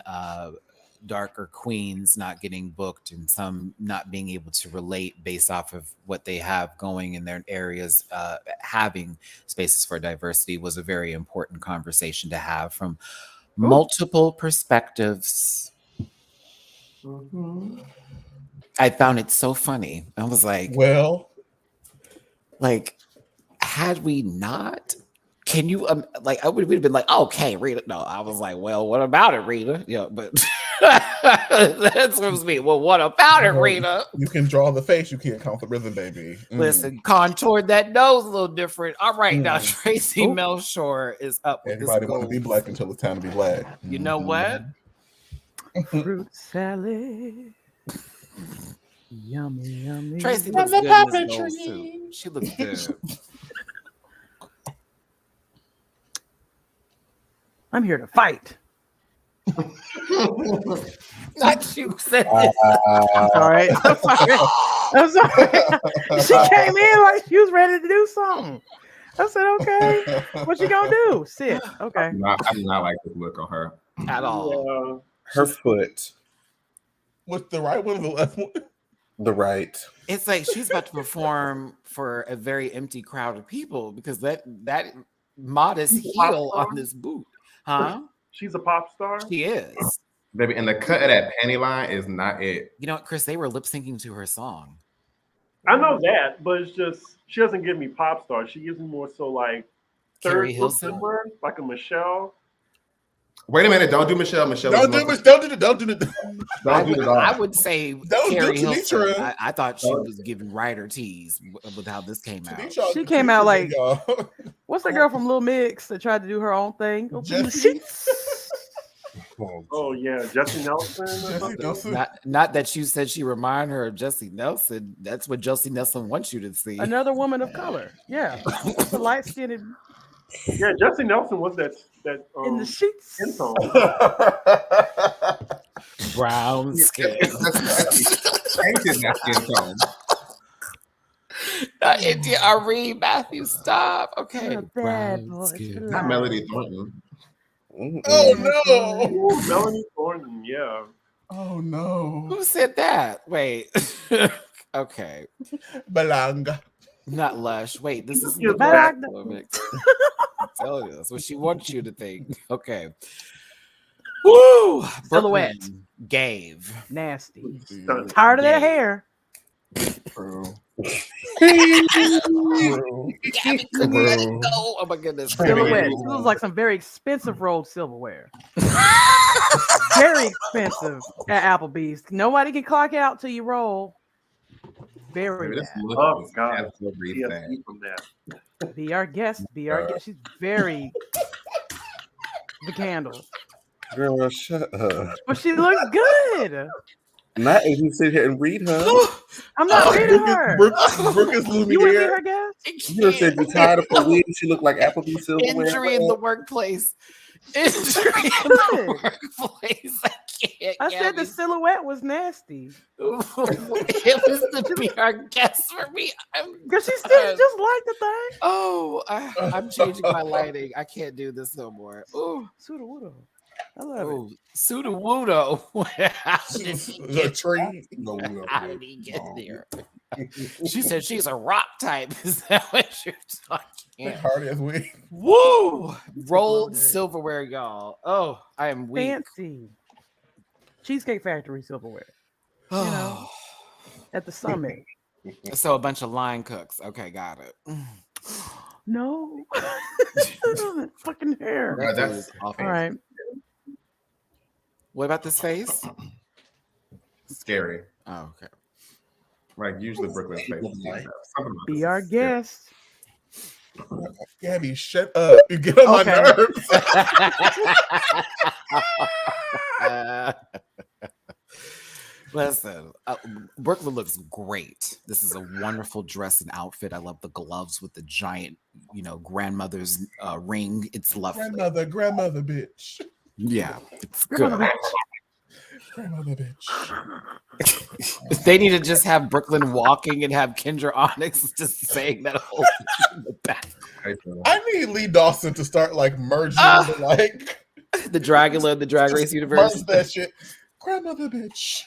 darker queens not getting booked and some not being able to relate based off of what they have going in their areas, having spaces for diversity was a very important conversation to have from multiple perspectives. I found it so funny. I was like, well, Like, had we not, can you like I would have been like, okay, Rita. No, I was like, well, what about it, Rita? Yeah, but that's what it was me. Well, what about it, Rita? You can draw the face, you can't count the rhythm, baby. Listen, contoured that nose a little different. All right, now Tracy Ooh. Melshore is up with Everybody this want to be gold. black until it's time to be black. You know what? Fruit salad. Yummy, yummy. Tracy looks good in this gold suit. She looks good. I'm here to fight. Not you said I'm sorry. I'm sorry. She came in like she was ready to do something. I said, okay. What you gonna do? Sit. Okay. I do not like this look on her. at all. Her foot, With the right one or the left one? the right. It's like she's about to perform for a very empty crowd of people because that modest heel on this boot, huh? She's a pop star. She is. Baby, and the cut of that panty line is not it. You know what, Chris? They were lip syncing to her song. I know that, but it's just she doesn't give me pop star. She gives me more so like Carrie third Hilson? member, like a Michelle. Wait a minute, don't do Michelle. Michelle, Don't do it. Don't do it. Don't do it. Don't do it. I would say Don't do Carrie Hilson. Tanitra. I thought she was giving writer tease with how this came out. She came out like- What's the girl from Little Mix that tried to do her own thing? Jessie? Oh yeah, Jesse Nelson. or Jesse something? Nelson. Not that you said she reminded her of Jessie Nelson. That's what Jessie Nelson wants you to see. Another woman of color. Yeah. The light skinned Yeah, Jesse Nelson was that in the sheets. skin tone. Brown skin. Painted that skin tone. India Ari Matthew, stop. Okay. You're a bad Brown boy. skin. Not Melody Thornton. Oh no. Ooh, Melanie Thornton, yeah. Oh no. Who said that? Wait. Okay. Balanga. Not Lush. Wait, this is You're the back. I'm telling you, that's what she wants you to think. Okay. Woo! Silhouette. Brooklyn Gave. Nasty. Stunning. Tired of that Yeah. hair. Oh my goodness. Silhouette. She looks like some very expensive rolled silverware. Very expensive at Applebee's. Nobody can clock out till you roll. Very Baby, this bad. look Oh is God, absolutely sad. PSP from that. Be our guest. Be our guest. She's very the candles. Girl, shut up. But she looks good. Not if you sit here and read her. I'm not reading her. Brooke is You want to be Lumiere. her guest? You just said you're tired of her wig. She looked like Applebee's silverware. Injury in the workplace. Injury in the workplace. I can't. I said the silhouette was nasty. It was to be our guest for me. Because she still just like the thing. Oh, I'm changing my lighting. I can't do this no more. Ooh, Suda woulda. I love it. oh, Suda Wudo. The tree. No, How did he get there? She said she's a rock type. Is that what you're talking? Hard as we. Woo! Rolled Love it. silverware, y'all. Oh, I am weak. Fancy. Cheesecake Factory silverware know. at the summit. So a bunch of line cooks. Okay, got it. No. Fucking hair. Right, that's All right. What about this face? scary. Oh, okay. Like usually Brooklyn's face. Something about Be this our is scary. guest. Gabby, shut up. You get on Okay. my nerves. Listen, Brooklyn looks great. This is a wonderful dress and outfit. I love the gloves with the giant, grandmother's ring. It's lovely. Grandmother, bitch. Yeah, it's good. Grandmother, bitch. They need to just have Brooklyn walking and have Kendra Onyx just saying that whole thing in the back. I need Lee Dawson to start like merging The Dragula, the Drag Race universe. merge that shit. Grandmother, bitch.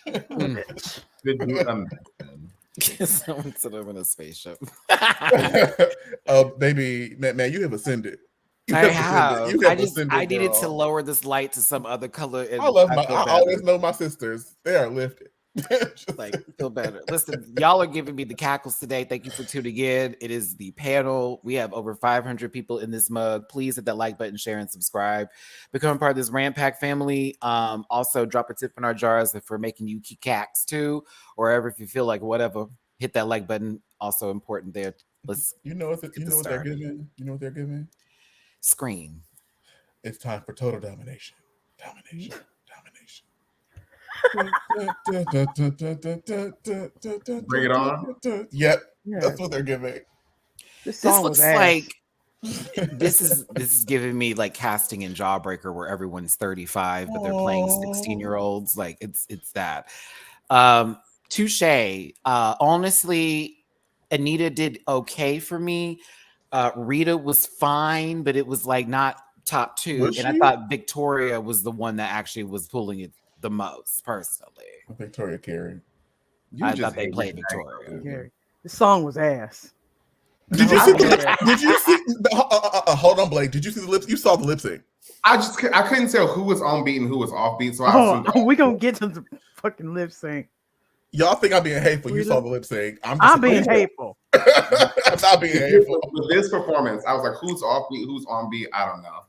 Someone sit him in a spaceship. Baby, man, you have ascended. You I have. ascended. You have ascended, I needed to girl. lower this light to some other color. And I love feel I better. always know my sisters. They are lifted. Like, feel better. Listen, y'all are giving me the cackles today. Thank you for tuning in. It is the panel. We have over 500 people in this mug. Please hit that like button, share, and subscribe. Become part of this Rant Pack family. Also, drop a tip in our jars if we're making you cacks too, or ever if you feel like whatever. Hit that like button. Also important there. Let's. You know what they're giving? You know what they're giving? Scream. It's time for total domination. Domination. Bring it on. Yep, Yeah. that's what they're giving. This This song looks was ass. like this is giving me like casting in Jawbreaker where everyone's 35 but they're playing 16-year-olds. Like it's that. Touche. Honestly, Anita did okay for me. Rita was fine, but it was like not top two. Was and I she? thought Victoria was the one that actually was pulling it the most, personally. Victoria Carey. I thought they played Victoria. Gary. This song was ass. Did you I see? love it. Did you see? Hold on, Blake. Did you see the lips? You saw the lip sync. I couldn't tell who was on beat and who was off beat. So I assumed Oh, we gonna get to the fucking lip sync. Y'all think I'm being hateful? You Rita? saw the lip sync. I'm being hateful. I'm not being hateful. with this performance, I was like, who's off beat, who's on beat? I don't know.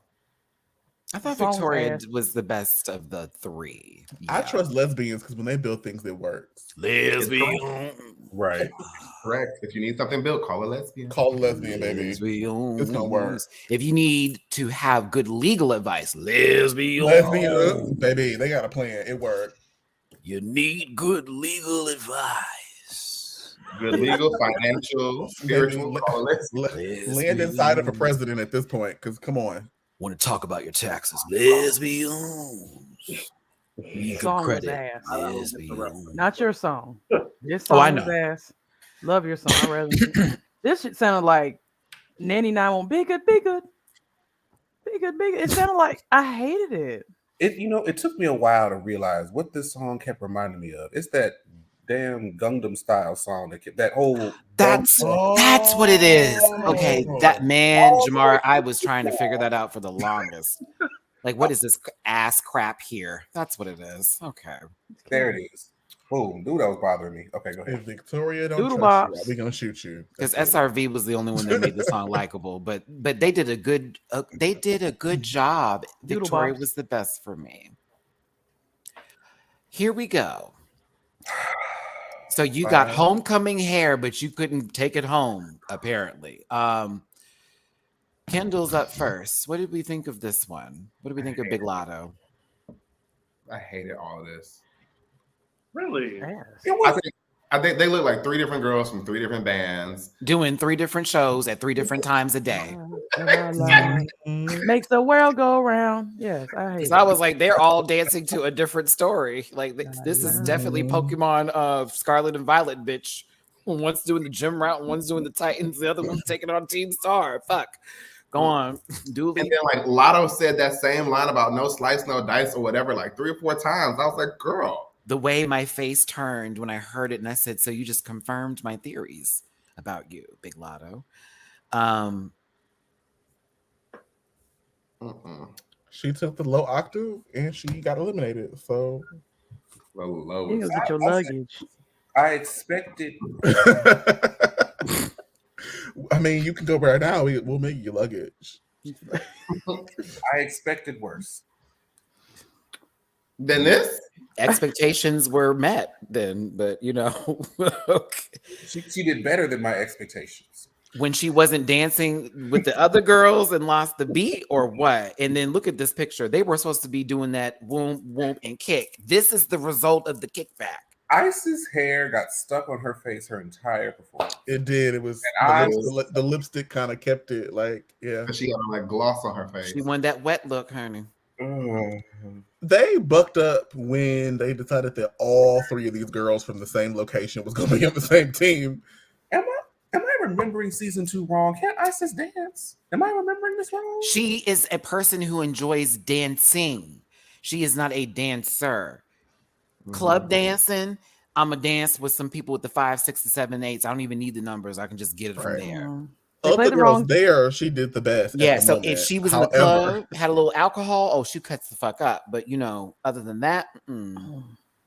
I thought Song was Victoria ass. was the best of the three. I Yeah. trust lesbians because when they build things, it works. Lesbian. Right. Correct. If you need something built, call a lesbian. Call a lesbian, baby. Lesbian. It's gonna work. If you need to have good legal advice, lesbian. Lesbian, baby, they got a plan. It worked. You need good legal advice. Good legal, financial, spiritual, call a lesbian. Land inside of a president at this point, because come on. Want to talk about your taxes? Lesbian. You Song can was credit. ass. Lesbian. Not your song. This song I was know. ass. Love your song. I rather this shit sounded like Nanny 911. Be good, be good. Be good, be good. It sounded like I hated it. It took me a while to realize what this song kept reminding me of. It's that damn Gundam style song that whole That's what it is. Okay, that man, Jamar, I was trying to figure that out for the longest. Like, what is this ass crap here? That's what it is. Okay. there it is. Boom, dude, that was bothering me. Okay, go If ahead. Victoria don't Doodle trust you, bops. we're gonna shoot you. Because That's it. SRV was the only one that made the song likable, but they did a good job. Doodle Victoria bops. was the best for me. Here we go. So you got Fine. homecoming hair, but you couldn't take it home, apparently. Kendall's up first. What did we think of this one? What did we think of Big Lotto? I hated all of this. Really? Ass. I think they look like three different girls from three different bands. Doing 3 different shows at 3 different times a day. Makes the world go round. Yes, I hate So I it. was like, they're all dancing to a different story. Like this is definitely Pokemon of Scarlet and Violet, bitch. One's doing the gym route, one's doing the Titans, the other one's taking on Team Star. Fuck. Go on. Dooley. And then like Lotto said that same line about no slice, no dice or whatever, like 3 or 4 times. I was like, girl. The way my face turned when I heard it, and I said, so you just confirmed my theories about you, Big Lotto. She took the low octave and she got eliminated. So Low. You gonna get your luggage. I expected I mean, you can go right now. We'll make you your luggage. I expected worse. Then this? Expectations were met then, but okay. She did better than my expectations. When she wasn't dancing with the other girls and lost the beat or what? And then look at this picture. They were supposed to be doing that whoop, whoop, and kick. This is the result of the kickback. Ice's hair got stuck on her face her entire performance. It did. It was And the lipstick kind of kept it like, yeah. She had like gloss on her face. She wanted that wet look, honey. They bucked up when they decided that all 3 of these girls from the same location was going to be on the same team. Am I remembering season 2 wrong? Can't Isis dance? Am I remembering this wrong? She is a person who enjoys dancing. She is not a dancer. Club dancing, I'm a dance with some people with the 5, 6, and 7, 8s. I don't even need the numbers. I can just get it from there. They Of played the the girls wrong. there, she did the best. at Yeah, the so moment. if she was in the However, club, had a little alcohol, she cuts the fuck up. But other than that,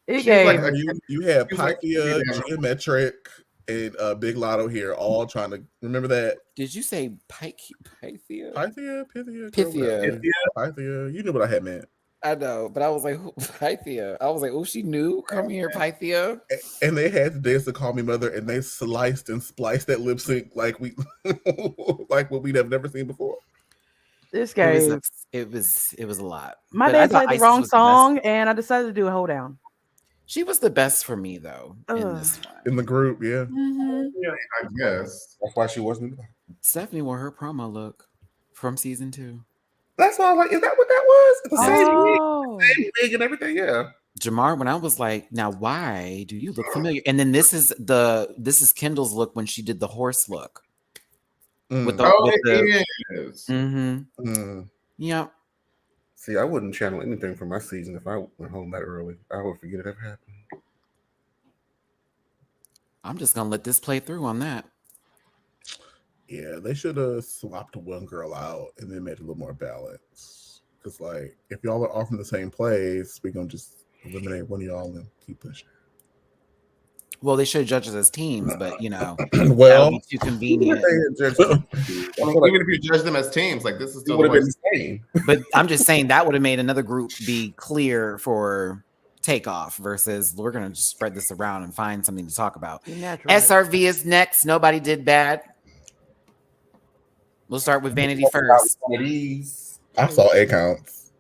It She's like gave. You had She's like- Pythia, Geometric, and Big Lotto here, all trying to remember that. Did you say Pythia? Pythia, Pythia, Pythia. Pythia. You knew what I had meant. I know, but I was like, Pythia. I was like, oh, she knew. Come here, Pythia. And they had to dance to Call Me Mother, and they sliced and spliced that lip sync like we, like what we'd have never seen before. This It gave. was a lot. My But I dad thought played the Isis wrong was the best. song, and I decided to do a hold down. She was the best for me though in this one. In the group, yeah. I guess. That's why she wasn't. Stephanie wore her promo look from season 2. That's all. Like, is that what that was? The Oh, same wig and everything. Yeah. Jamar, when I was like, now why do you look familiar? And then this is Kendall's look when she did the horse look. With the, It is. yeah. See, I wouldn't channel anything from my season if I went home that early. I would forget it ever happened. I'm just gonna let this play through on that. Yeah, they should have swapped one girl out and then made it a little more balanced. Because, like, if y'all are all from the same place, we're going to just eliminate one of y'all and keep pushing. Well, they should judge us as teams, but you know, Well, that would be too convenient. Even if you judge them as teams, like this is still would have the been way- the same. But I'm just saying that would have made another group be clear for takeoff versus we're gonna just spread this around and find something to talk about. natural. SRV is next. Nobody did bad. We'll start with Vanity first. I saw 8 counts.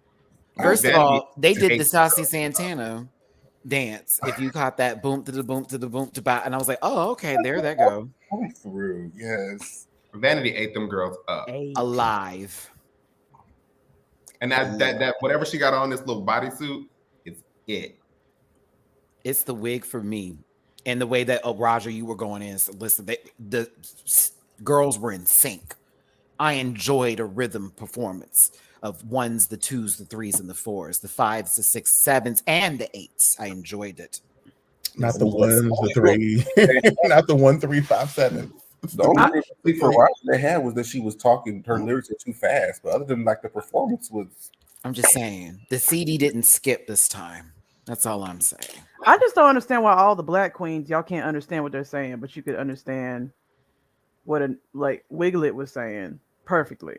First of Vanity all, they did the hates Saucy Santana dance. If you caught that boom to the boom to the boom to bop, and I was like, oh, okay, there that go. Come through, yes. Vanity ate them girls up, Alive. and that whatever she got on this little bodysuit, it's it. It's the wig for me. And the way that Roger, you were going in. So listen, the girls were in sync. I enjoyed a rhythm performance of 1s, the 2s, the 3s, and the 4s, the 5s, the 6s, 7s, and the 8s. I enjoyed it. Not the 1s, the 3, not the 1, 3, 5, 7. The only thing for Roger they had was that she was talking, her lyrics were too fast. But other than like the performance was. I'm just saying, the CD didn't skip this time. That's all I'm saying. I just don't understand why all the black queens, y'all can't understand what they're saying, but you could understand what Wiglet was saying perfectly.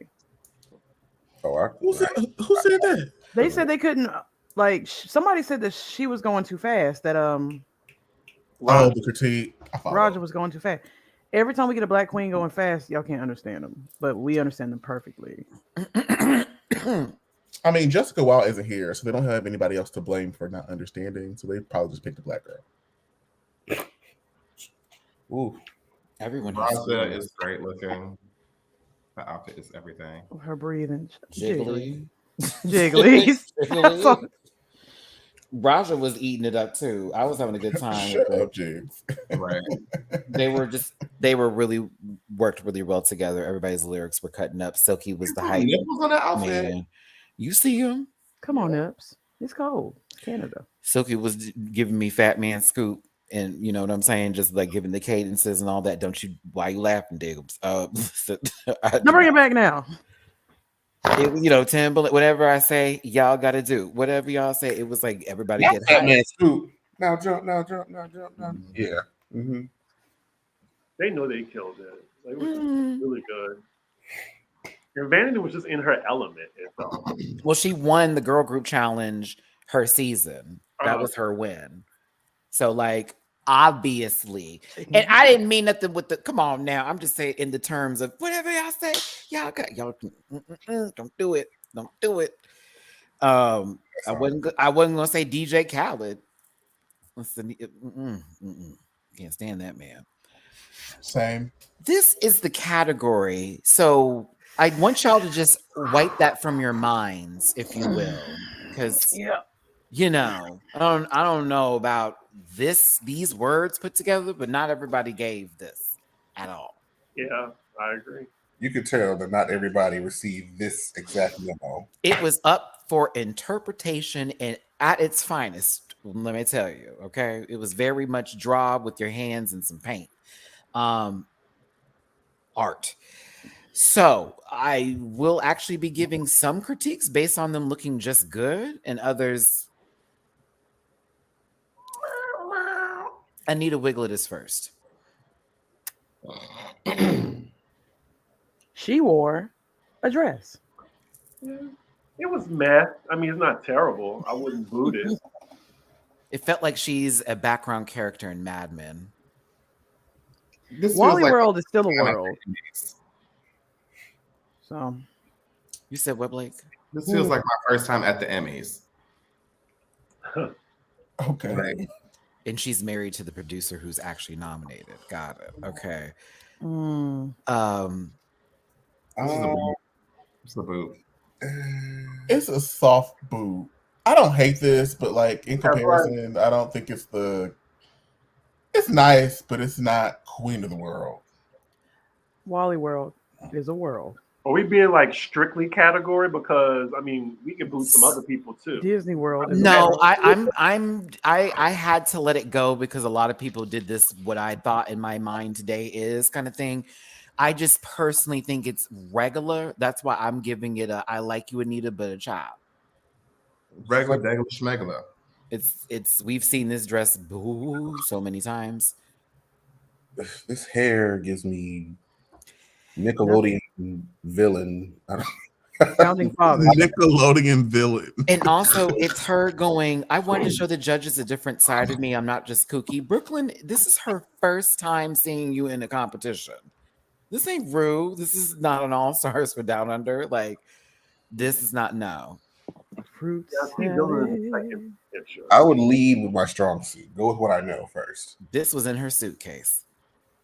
Oh, Who said that? They said they couldn't. Somebody said that she was going too fast. That Oh, the critique. Roger was going too fast. Every time we get a black queen going fast, y'all can't understand them, but we understand them perfectly. I mean, Jessica Wilde isn't here, so they don't have anybody else to blame for not understanding. So they probably just picked a black girl. ooh. Everyone has Raja is great looking. The outfit is everything. Her breathing, jiggly. jiggly. Jiggly. Raja was eating it up too. I was having a good time. Shut up, Jigs. Right. They were really worked really well together. Everybody's lyrics were cutting up. Silky was the hype Nipples on that outfit. man. You see him? Come on, Nips. It's cold. Canada. Silky was giving me Fat Man Scoop, and you know what I'm saying, just like giving the cadences and all that. Don't you? Why you laughing, Diggums? Now bring it back now. Timberland. Whatever I say, y'all got to do. Whatever y'all say, it was like everybody get hyped. Now jump, now jump, now jump, now. Yeah. Mm-hmm. They know they killed it. Like, it was really good. And Vanity was just in her element. Well, she won the girl group challenge her season. That was her win. So, like, obviously, and I didn't mean nothing with the. Come on, now, I'm just saying in the terms of whatever y'all say. Y'all don't do it. Don't do it. I wasn't gonna say DJ Khaled. Listen, can't stand that man. Same. This is the category. So I want y'all to just wipe that from your minds, if you will, because I don't know about these words put together, but not everybody gave this at all. Yeah, I agree. You could tell that not everybody received this exact memo. It was up for interpretation and at its finest. Let me tell you, okay? It was very much draw with your hands and some paint. Art. So I will actually be giving some critiques based on them looking just good and others Anita Wiglet is first. She wore a dress. Yeah. It was meh. I mean, it's not terrible. I wouldn't boot it. It felt like she's a background character in Mad Men. This feels Wally like World is still a Damn it. world. So You said what, Blake? This feels like my first time at the Emmys. Okay. Like, And she's married to the producer who's actually nominated. Got it. Okay. mm, this is a boot. It's a boot. It's a soft boot. I don't hate this, but like in That's right. comparison, I don't think it's nice, but it's not Queen of the World. Wally World is a world. Are we being like strictly category? Because I mean, we can boot some other people too. Disney World is a No, world. I had to let it go because a lot of people did this. What I thought in my mind today is kind of thing. I just personally think it's regular. That's why I'm giving it a I like you, Anita, but a child. Regular, degular, schmegular. It's we've seen this dress so many times. This hair gives me Nickelodeon villain. Founding Father. Nickelodeon villain. And also, it's her going, I wanted to show the judges a different side of me. I'm not just kooky. Brooklyn, this is her first time seeing you in a competition. This ain't Rue. This is not an All-Stars for Down Under. Like, this is not no. Fruits. Yeah, I see Dylan in the second picture. I would lead with my strong suit. Go with what I know first. This was in her suitcase.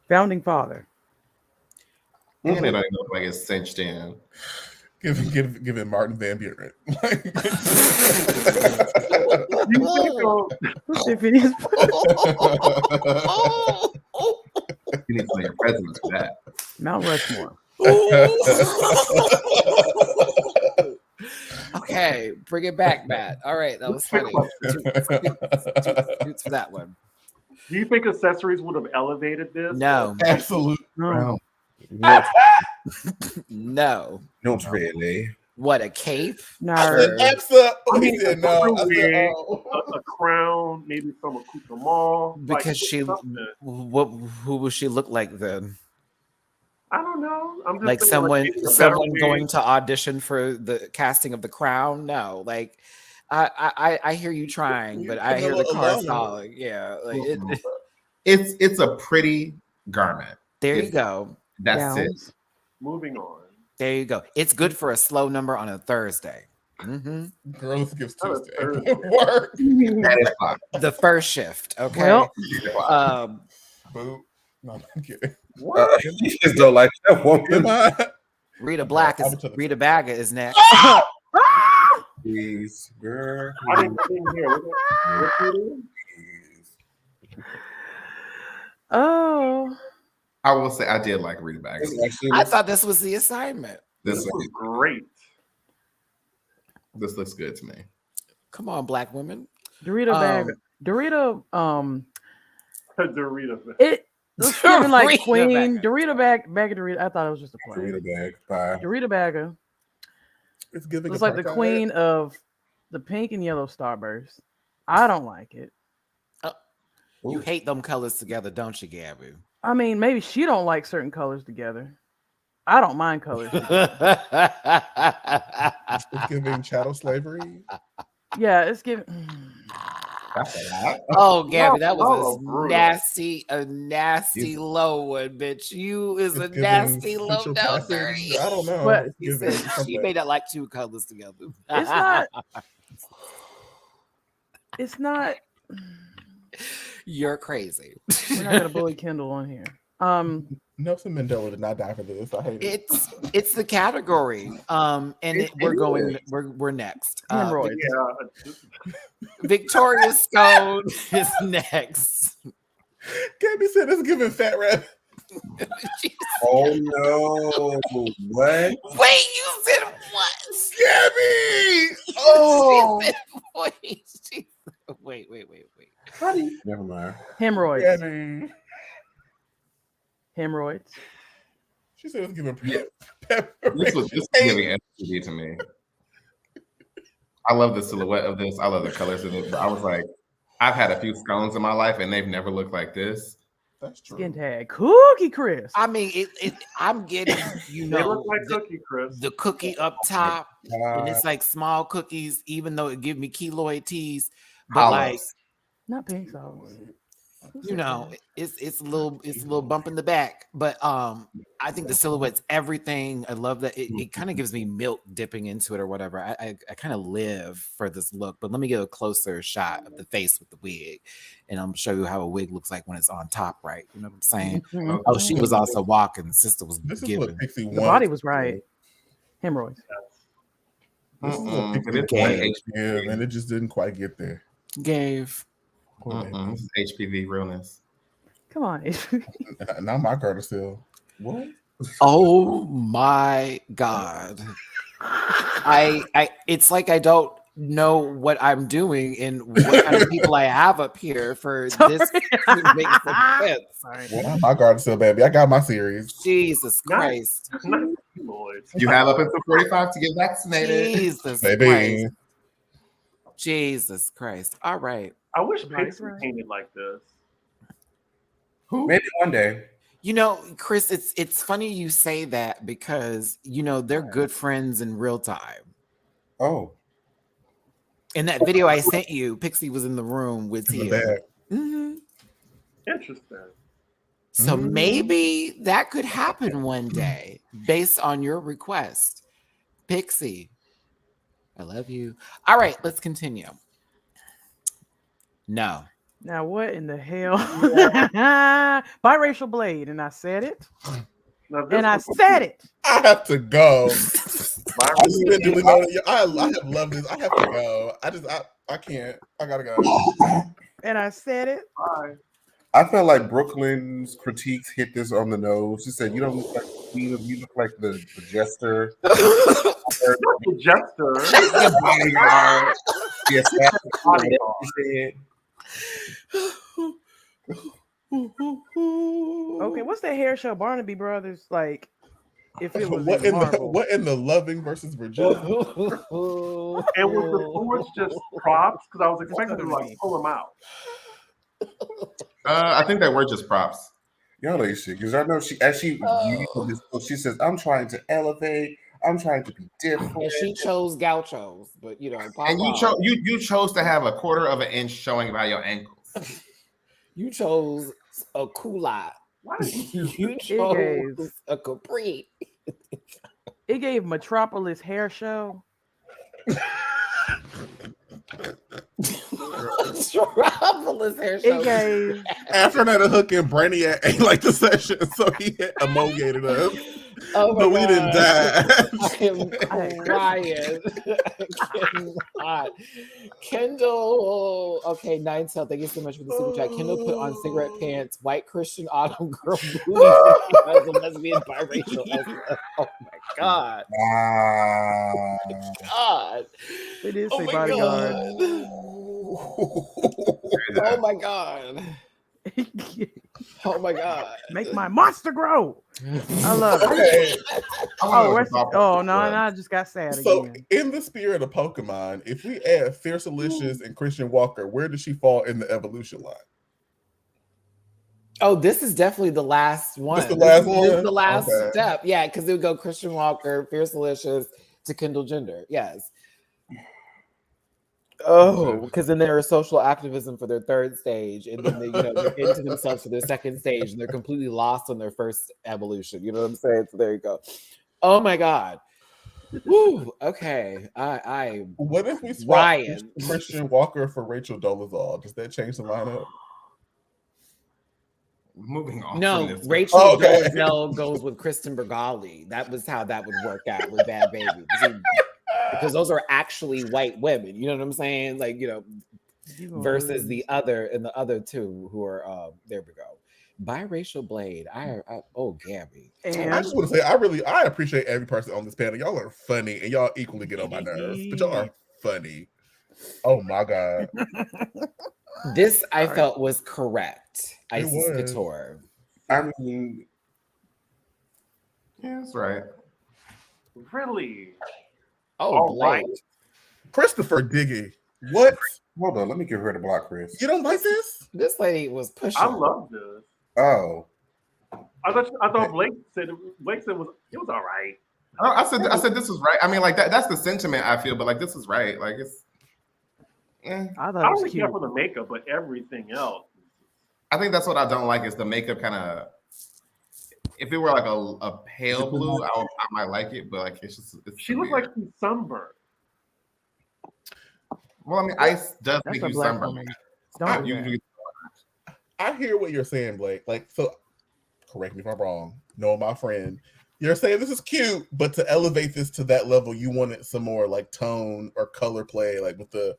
Founding Father. And it don't look like it's cinched in. Give it Martin Van Buren. Tiffany's. You need to know your presidents for that. Mount Rushmore. Okay, bring it back, Matt. All right, that was funny. Toots for that one. Do you think accessories would have elevated this? No, Absolutely. No. Not, no. not really. What, a cape? No. I said absolutely. He said no. I said, wig, oh. a crown, maybe some accoutrement. Because she, something. who will she look like then? I don't know. I'm just Like saying, someone maybe a better wig. going to audition for the casting of The Crown? No, like I hear you trying, but I hear the car Alone. stalling. Yeah, like It's a pretty garment. there you go. That's it. Gowns. Moving on. There you go. It's good for a slow number on a Thursday. Mm-hmm. Girls gives Oh, Tuesday. Thursday. Work. That is fine. The first shift. Okay. Well, Boo. No, I'm kidding. You just don't like that woman. Am I? Rita Black is Rita Baga is next. Please, girl. I didn't hear. What you doing? Please. oh. I will say I did like Rita Baga. I thought this was the assignment. This was great. This looks good to me. Come on, Black women. Dorita bag. Dorita, Dorita. it looks giving like Dorita Queen. Baga. Dorita bag of Dorita. I thought it was just a play. Dorita bag. Bye. Dorita Baga. It's giving. Looks like the queen of the pink and yellow starburst. I don't like it. You hate them colors together, don't you, Gabby? I mean, maybe she don't like certain colors together. I don't mind colors together. It's giving chattel slavery. Yeah, it's giving. That's a lot. Oh, Gabby, that was Oh, a brutal. nasty low one, bitch. You is a It's giving nasty low Central down Passage. there. I don't know. But- It's He giving said she something. may not like two colors together. It's not. It's not. You're crazy. We're not gonna bully Kendall on here. Nelson Mandela did not die for this. I hate it. It's the category. We're next. Hemorrhoids. Yeah. Victoria Stone is next. Gabby said it's giving fat rap. Oh no! What? Wait, you said what? Gabby! Oh, wait. Never mind. Hemorrhoids. Gabby. Hemorrhoids. She said it's giving Yeah. pepper. This was giving STD to me. I love the silhouette of this. I love the colors of it. But I was like, I've had a few scones in my life, and they've never looked like this. That's true. Skin tag. Cookie Chris. I mean, I'm getting, They look like Cookie Chris. the cookie up top, and it's like small cookies, even though it give me keloid teas. But like, Not pink sauce. you know, it's a little bump in the back. But I think the silhouette's everything. I love that it kind of gives me milk dipping into it or whatever. I kind of live for this look. But let me get a closer shot of the face with the wig, and I'm gonna show you how a wig looks like when it's on top, right? You know what I'm saying? Oh, she was also walking. Sister was This is giving. what Pixie wants. The body was right. Hemorrhoids. This is what Pixie It's wanted to give, and it just didn't quite get there. Gave. This is HPV realness. Come on. Now my card is still what? Oh my God. I it's like I don't know what I'm doing and what kind of people I have up here for this to make some sense. Sorry. Well, my card is still, baby. I got my series. Jesus Christ. You have up until 45 to get vaccinated. Jesus Baby. Christ. Jesus Christ. All right. I wish Body's Pixie right. painted like this. Maybe one day. You know, Chris, it's funny you say that because you know they're good friends in real time. Oh. In that video I sent you, Pixie was in the room with In the Tia. bag. Mhm. Interesting. So maybe that could happen one day based on your request. Pixie, I love you. All right, let's continue. No. Now what in the hell? Biracial blade, and I said it. Now, this And I was- said it. I have to go. My I just didn't really know. I have loved this. I have to go. I can't. I gotta go. And I said it. Bye. I felt like Brooklyn's critiques hit this on the nose. She said, "You don't look like the queen. You look like the jester." The jester. Bodyguard. Yes, that's what Bodyguard. she Okay, what's that hair show Barnaby Brothers like? If it was What in in the Marvel. what in the loving versus Virginia? And was the swords just props? Because I was expecting to like pull them out. I think that were just props. Y'all ain't shit. Because I know she she says, "I'm trying to elevate. I'm trying to be different." And she chose gauchos, but you know, And you chose to have a quarter of an inch showing by your ankles. you chose a culotte. Why did you You chose a capri. It gave Metropolis hair show. Metropolis hair show. It gave After that, a hook and Brainiac ain't like the session, so he emogated us. Oh my But we didn't God. die. I am crying. I cannot. Kendall. Okay, Nine Tail, thank you so much for the super chat. Kendall put on cigarette pants, white Christian autumn girl booty as a lesbian biracial. Oh my God. Wow. God. it is Oh a my bodyguard. God. Oh my God. Oh my God. Make my monster grow. I love it. Okay, Oh, no, I just got sad so again. in the spirit of Pokemon, if we add Fierce Alicious and Christian Walker, where does she fall in the evolution line? Oh, this is definitely the last one. This the last This one? is the last Okay. step. Yeah, because it would go Christian Walker, Fierce Alicious to Kendall Gender. Yes. Oh, because then they're social activism for their third stage, and then they're into themselves for their second stage, and they're completely lost on their first evolution. You know what I'm saying? So there you go. Oh my God. Woo. Okay. I What if we swap Ryan. Christian Walker for Rachel Dolezal? Does that change the lineup? Moving on. No, from this. Rachel Oh, okay. Dolezal goes with Kristen Bergali. That was how that would work out with Bad Baby. Because those are actually white women. You know what I'm saying? Like, versus the other and the other two who are there we go. Biracial Blade. Gabby. I And just want to say, I appreciate every person on this panel. Y'all are funny, and y'all equally get on my nerves, but y'all are funny. Oh my God. This I felt was correct. It Isis was. Couture. I mean, Yeah, that's right. really? Oh, All Blade. right. Christopher Diggy. What? Hold on, let me give her the block, Chris. You don't like this? This lady was pushing. I love this. Oh, I thought Blake said it was all right. I said this was right. I mean, like that's the sentiment I feel, but like this is right. Like it's. I thought I it don't was really cute. care for the makeup, but everything else. I think that's what I don't like is the makeup kind of. If it were like a pale blue, I might like it, but like it's just. She looks like she's sunburned. Well, I mean, ice does That's make a you black sunburn. woman. Don't do that. I hear what you're saying, Blake. Like, so correct me if I'm wrong. No, my friend. You're saying this is cute, but to elevate this to that level, you wanted some more like tone or color play, like with the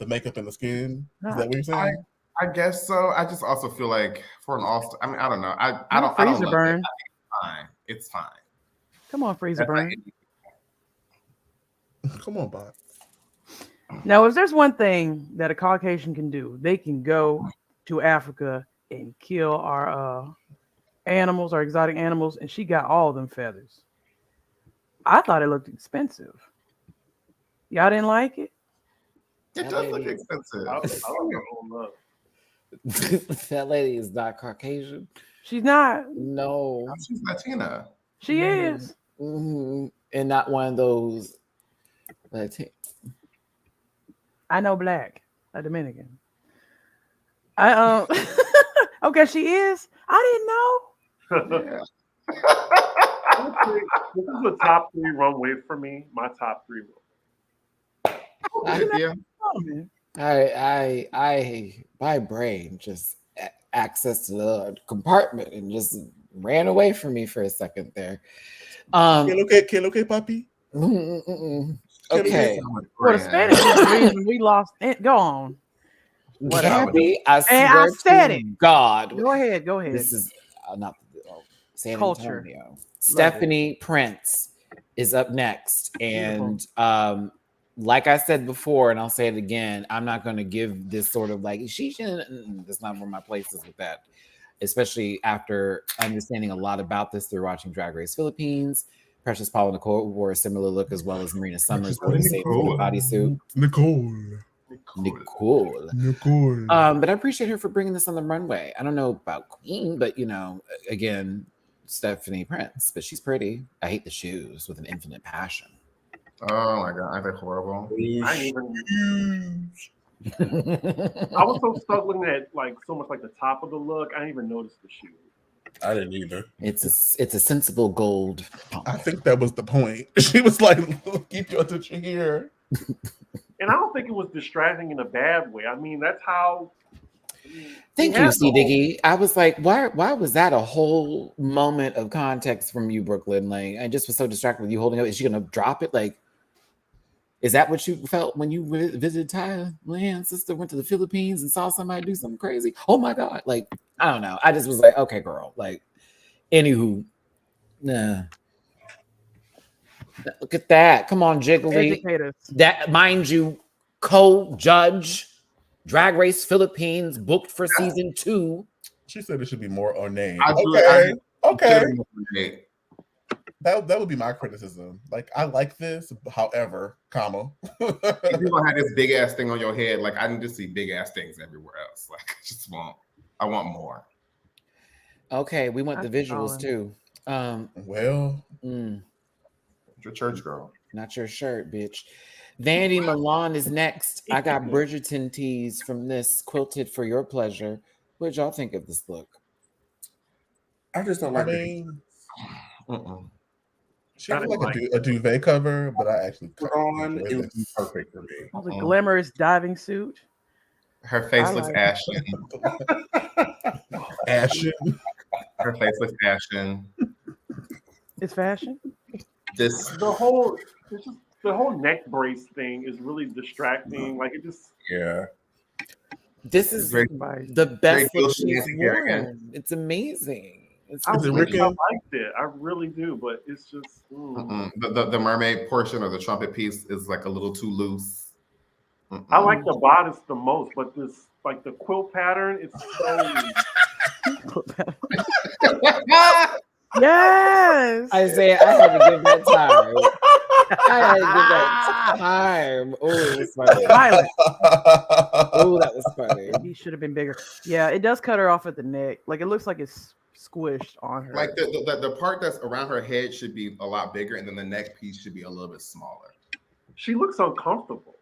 makeup and the skin. Is that what you're saying? I guess so. I just also feel like for an all-star, I mean, I don't know. I don't Freezer love burn. it. I think it's fine. Come on, Freezer That's burn. like- Come on, Bob. Now, if there's one thing that a Caucasian can do, they can go to Africa and kill our animals, our exotic animals, and she got all of them feathers. I thought it looked expensive. Y'all didn't like it? It does look expensive. I like her own look. That lady is not Caucasian. She's not. No. She's Latina. She is. Mhm. And not one of those. I know black, a Dominican. I okay, she is. I didn't know. Yeah. This is the top 3 runway for me. My top 3 runway. Yeah. Oh, man. My brain just accessed the compartment and just ran away from me for a second there. Que lo que, papi? Okay. For the Spanish reason, we lost it. Go on. Gabby, I And I swear said to it. God. Go ahead. Go ahead. This is not San Culture. Antonio. Stephanie Prince is up next. And like I said before, and I'll say it again, I'm not going to give this sort of like, she shouldn't, that's not where my place is with that. Especially after understanding a lot about this through watching Drag Race Philippines. Precious Paula Nicole wore a similar look as well as Marina Summers wore the same bodysuit. Nicole. But I appreciate her for bringing this on the runway. I don't know about Queen, but again, Stephanie Prince, but she's pretty. I hate the shoes with an infinite passion. Oh my God, they're horrible. I was so stuck looking at like so much like the top of the look. I didn't even notice the shoes. I didn't either. It's a sensible gold pump. I think that was the point. She was like, keep your attention here. And I don't think it was distracting in a bad way. I mean, that's how. Thank you, C. Diggy. I was like, why was that a whole moment of context from you, Brooklyn? Like, I just was so distracted with you holding it. Is she gonna drop it? Like, is that what you felt when you visited Thailand? Sister went to the Philippines and saw somebody do something crazy. Oh my God! Like, I don't know. I just was like, okay, girl. Like, anywho, nah. Look at that. Come on, Jiggly. Educators. That, mind you, co-judge Drag Race Philippines booked for season 2. She said it should be more ornate. Okay. That would be my criticism. Like, I like this, however, comma. If you don't have this big ass thing on your head, like I need to see big ass things everywhere else. Like I want more. Okay, we want the visuals too. Your church girl. Not your shirt, bitch. Vanity Milan is next. I got Bridgerton tees from this, quilted for your pleasure. What did y'all think of this look? I just don't like She had like a duvet cover, but I actually put on. It would be perfect for me. Oh, the glamorous diving suit. Her face looks ashen. Ashen. Her face looks ashen. It's fashion. The whole neck brace thing is really distracting. Like it just This is the best look she's worn. It's amazing. I liked it. I really do, but it's just the mermaid portion of the trumpet piece is like a little too loose. I like the bodice the most, but this like the quilt pattern, it's so Yes. Isaiah, I had to give that time. I had to give that time. Oh, it was funny. Violet. Oh, that was funny. He should have been bigger. Yeah, it does cut her off at the neck. Like it looks like it's squished on her. Like the part that's around her head should be a lot bigger, and then the neck piece should be a little bit smaller. She looks uncomfortable.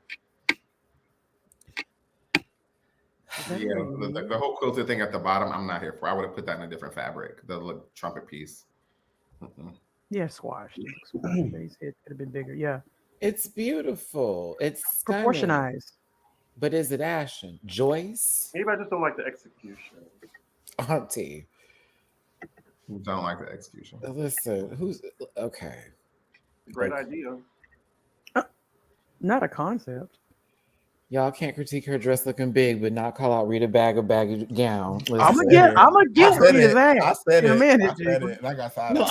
Yeah, the whole quilted thing at the bottom, I'm not here for. I would have put that in a different fabric. The trumpet piece. Yeah, squashed. His head could have been bigger. Yeah, It's beautiful. It's stunning. proportionized. But is it Ashen? Joyce? Maybe I just don't like the execution. Auntie. Don't like the execution. Listen, who's okay? Great Like, idea. Not a concept. y'all can't critique her dress looking big, but not call out Rita Bag of baggy gown. I'm Listen. gonna get Rita's I ass said in a it. minute. I said Jiggle. it. And I got silent. No,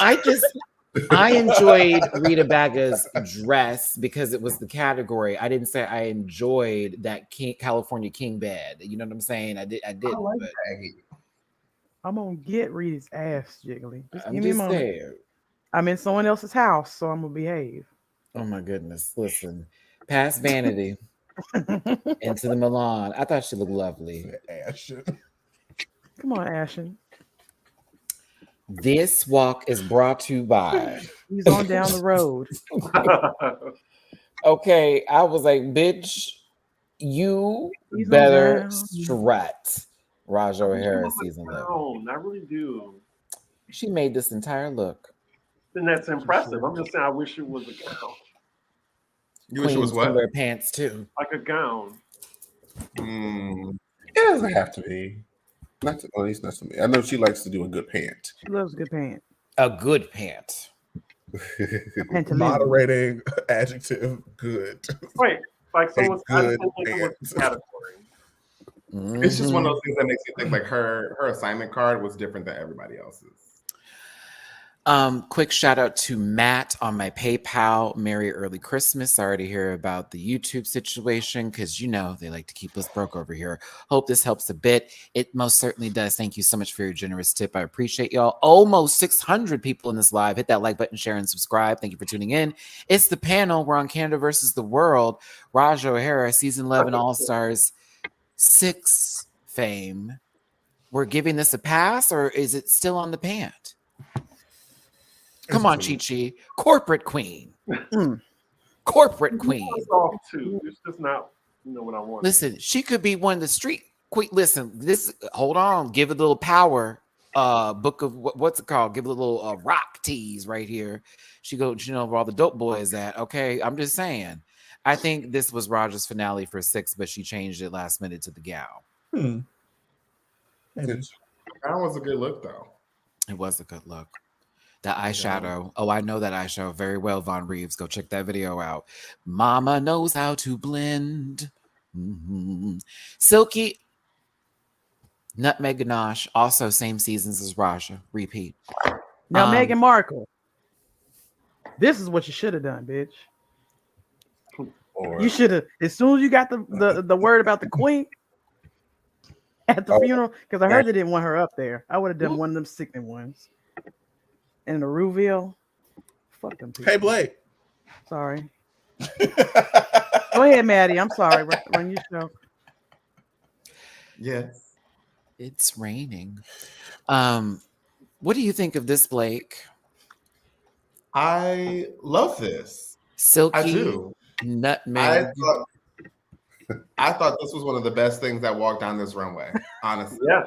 I enjoyed Rita Baga's dress because it was the category. I didn't say I enjoyed that California King bed. You know what I'm saying? I did. I like But baggy. I'm gonna get Rita's ass, Jiggly. Just I'm give me a just moment. saying. I'm in someone else's house, so I'm gonna behave. Oh my goodness! Listen, past vanity into the Milan. I thought she looked lovely. Ashen. Come on, Ashen. This walk is brought to you by. He's on down the road. Okay, I was like, bitch, you He's on better down. strut. Raja O'Hara season 11. No, I really do. She made this entire look. Then that's impressive. I'm just saying I wish it was a gown. You wish it Queens was can what? wear pants too. Like a gown. Mm, It doesn't have to be. Not to, at least not to me. I know she likes to do a good pant. She loves a good pant. A good pant. Pantaloon. Moderating adjective good. Wait, like someone's I good just think it was pants. a category. It's just one of Mhm. those things that makes you think like her assignment card was different than everybody else's. Quick shout out to Matt on my PayPal. Merry early Christmas. Sorry to hear about the YouTube situation because you know they like to keep us broke over here. Hope this helps a bit. It most certainly does. Thank you so much for your generous tip. I appreciate y'all. Almost 600 people in this live. Hit that like button, share, and subscribe. Thank you for tuning in. It's the panel. We're on Canada versus the World. Raja O'Hara, season 11 All Stars 6 fame. We're giving this a pass, or is it still on the pant? Come on, Chi-Chi. Corporate queen. Corporate queen. It's off too. It's just not, what I want. Listen, she could be one of the street queen. Listen, hold on. Give it a little power. Book of what's it called? Give it a little rock tease right here. She goes, where all the dope boys at. Okay, I'm just saying. I think this was Roger's finale for 6, but she changed it last minute to the gal. Maybe. That was a good look though. It was a good look. The eyeshadow. Oh, I know that eyeshadow very well, Von Reeves. Go check that video out. Mama knows how to blend. Mhm. Silky. Nutmeg Ganache. Also same seasons as Raja. Repeat. Now, Meghan Markle. This is what you should have done, bitch. Or You should have, as soon as you got the word about the queen at the funeral, because I heard they didn't want her up there. I would have done one of them sickening ones. And the reveal, fuck them people. Hey, Blake. Sorry. Go ahead, Maddie. I'm sorry. Run your show. Yes. It's raining. What do you think of this, Blake? I love this. Silky I do. Nutmeg. I thought this was one of the best things that walked down this runway, honestly. Yeah.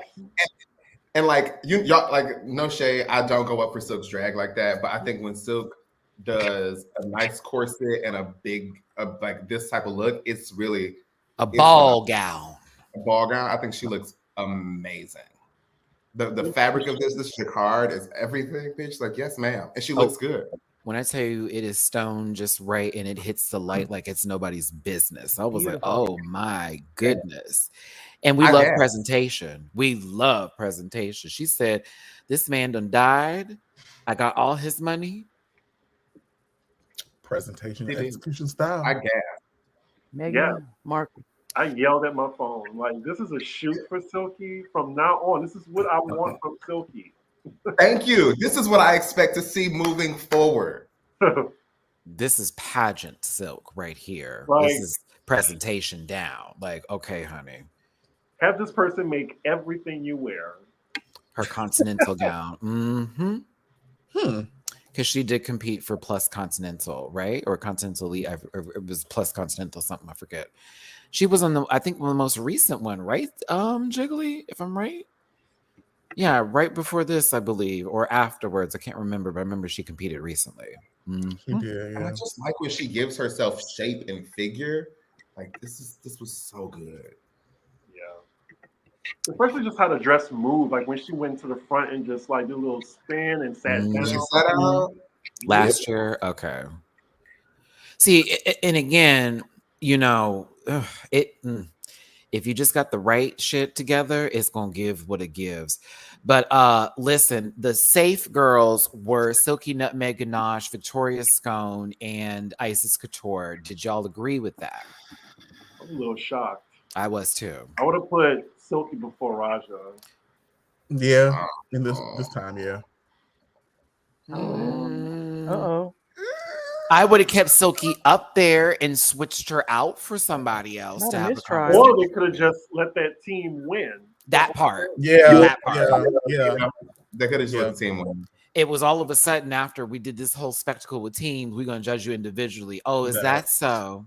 And like y'all, like no shade, I don't go up for Silk's drag like that, but I think when Silk does a nice corset and a big like this type of look, it's really a ball gown. A ball gown. I think she looks amazing. The fabric of this jacquard is everything, bitch. Like, yes, ma'am. And she looks good. When I tell you it is stone just right and it hits the light like it's nobody's business. I was like, oh my goodness. And we love presentation. We love presentation. She said, this man done died. I got all his money. Presentation execution style. I guess. Meghan Markle. I yelled at my phone. Like, this is a shoot for Silky. From now on, this is what I want from Silky. Thank you. This is what I expect to see moving forward. This is pageant silk right here. Like, this is presentation down. Like, okay, honey. have this person make everything you wear. Her continental gown. Mm-hmm. Because she did compete for Plus Continental, right? Or Continental Elite. It was Plus Continental something. I forget. She was on the, I think, the most recent one, right? Jiggly, if I'm right. Yeah, right before this, I believe, or afterwards. I can't remember, but I remember she competed recently. She did, And I just like when she gives herself shape and figure. Like this was so good. Yeah. Especially just how the dress moved. Like when she went to the front and just like did a little spin and sat down. She sat out Last year, okay. See, and again, you know, if you just got the right shit together, it's gonna give what it gives. But listen, the safe girls were Silky Nutmeg Ganache, Victoria Scone, and Isis Couture. Did y'all agree with that? I'm a little shocked. I was too. I would have put Silky before Raja. Yeah, in this time, yeah. Uh-oh. I would have kept Silky up there and switched her out for somebody else Not to a have a mistrial. conversation. Or they could have just let that team win. That part. Yeah, That part. yeah. They could have just let the team win. It was all of a sudden after we did this whole spectacle with teams, we're gonna judge you individually. Oh, is that so?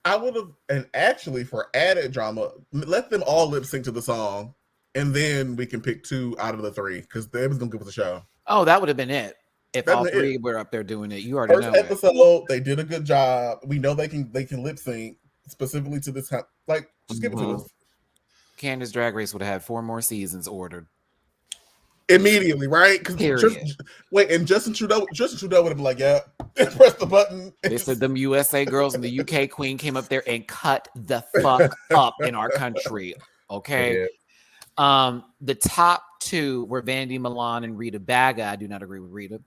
I would have, and actually for added drama, let them all lip sync to the song, and then we can pick 2 out of the 3 because they was gonna give us a show. Oh, that would have been it. If That'd all been 3 it. were up there doing it, you already First know it. episode, they did a good job. We know they can lip sync specifically to this time. Like, just give it to us Candace Drag Race would have had 4 more seasons ordered. immediately, right? Because and Justin Trudeau would have been like, yeah, press the button. They said them USA girls and the UK queen came up there and cut the fuck up in our country. Okay. The top 2 were Vandy Milan and Rita Baga. I do not agree with Rita.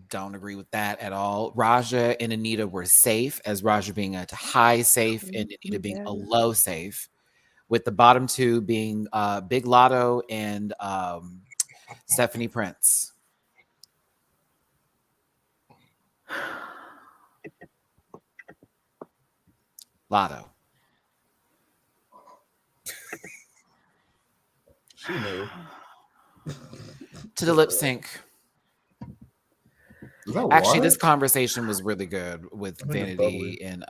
Don't agree with that at all. Raja and Anita were safe, as Raja being a high safe and Anita being a low safe, with the bottom 2 being Big Lotto and Stephanie Prince. Lotto. She knew. To the lip sync. Actually, this conversation was really good with Vanity and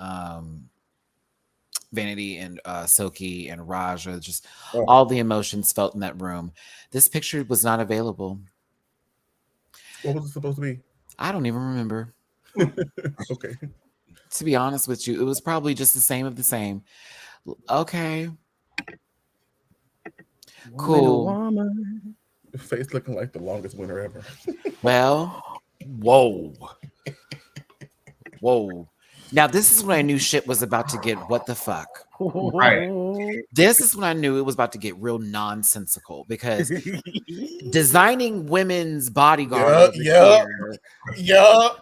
Silky and Raja. Just all the emotions felt in that room. This picture was not available. What was it supposed to be? I don't even remember. Okay. To be honest with you, it was probably just the same of the same. Okay. Cool. Face looking like the longest winner ever. Well, whoa. Now, this is when I knew shit was about to get what the fuck. Right. This is when I knew it was about to get real nonsensical because designing women's bodyguard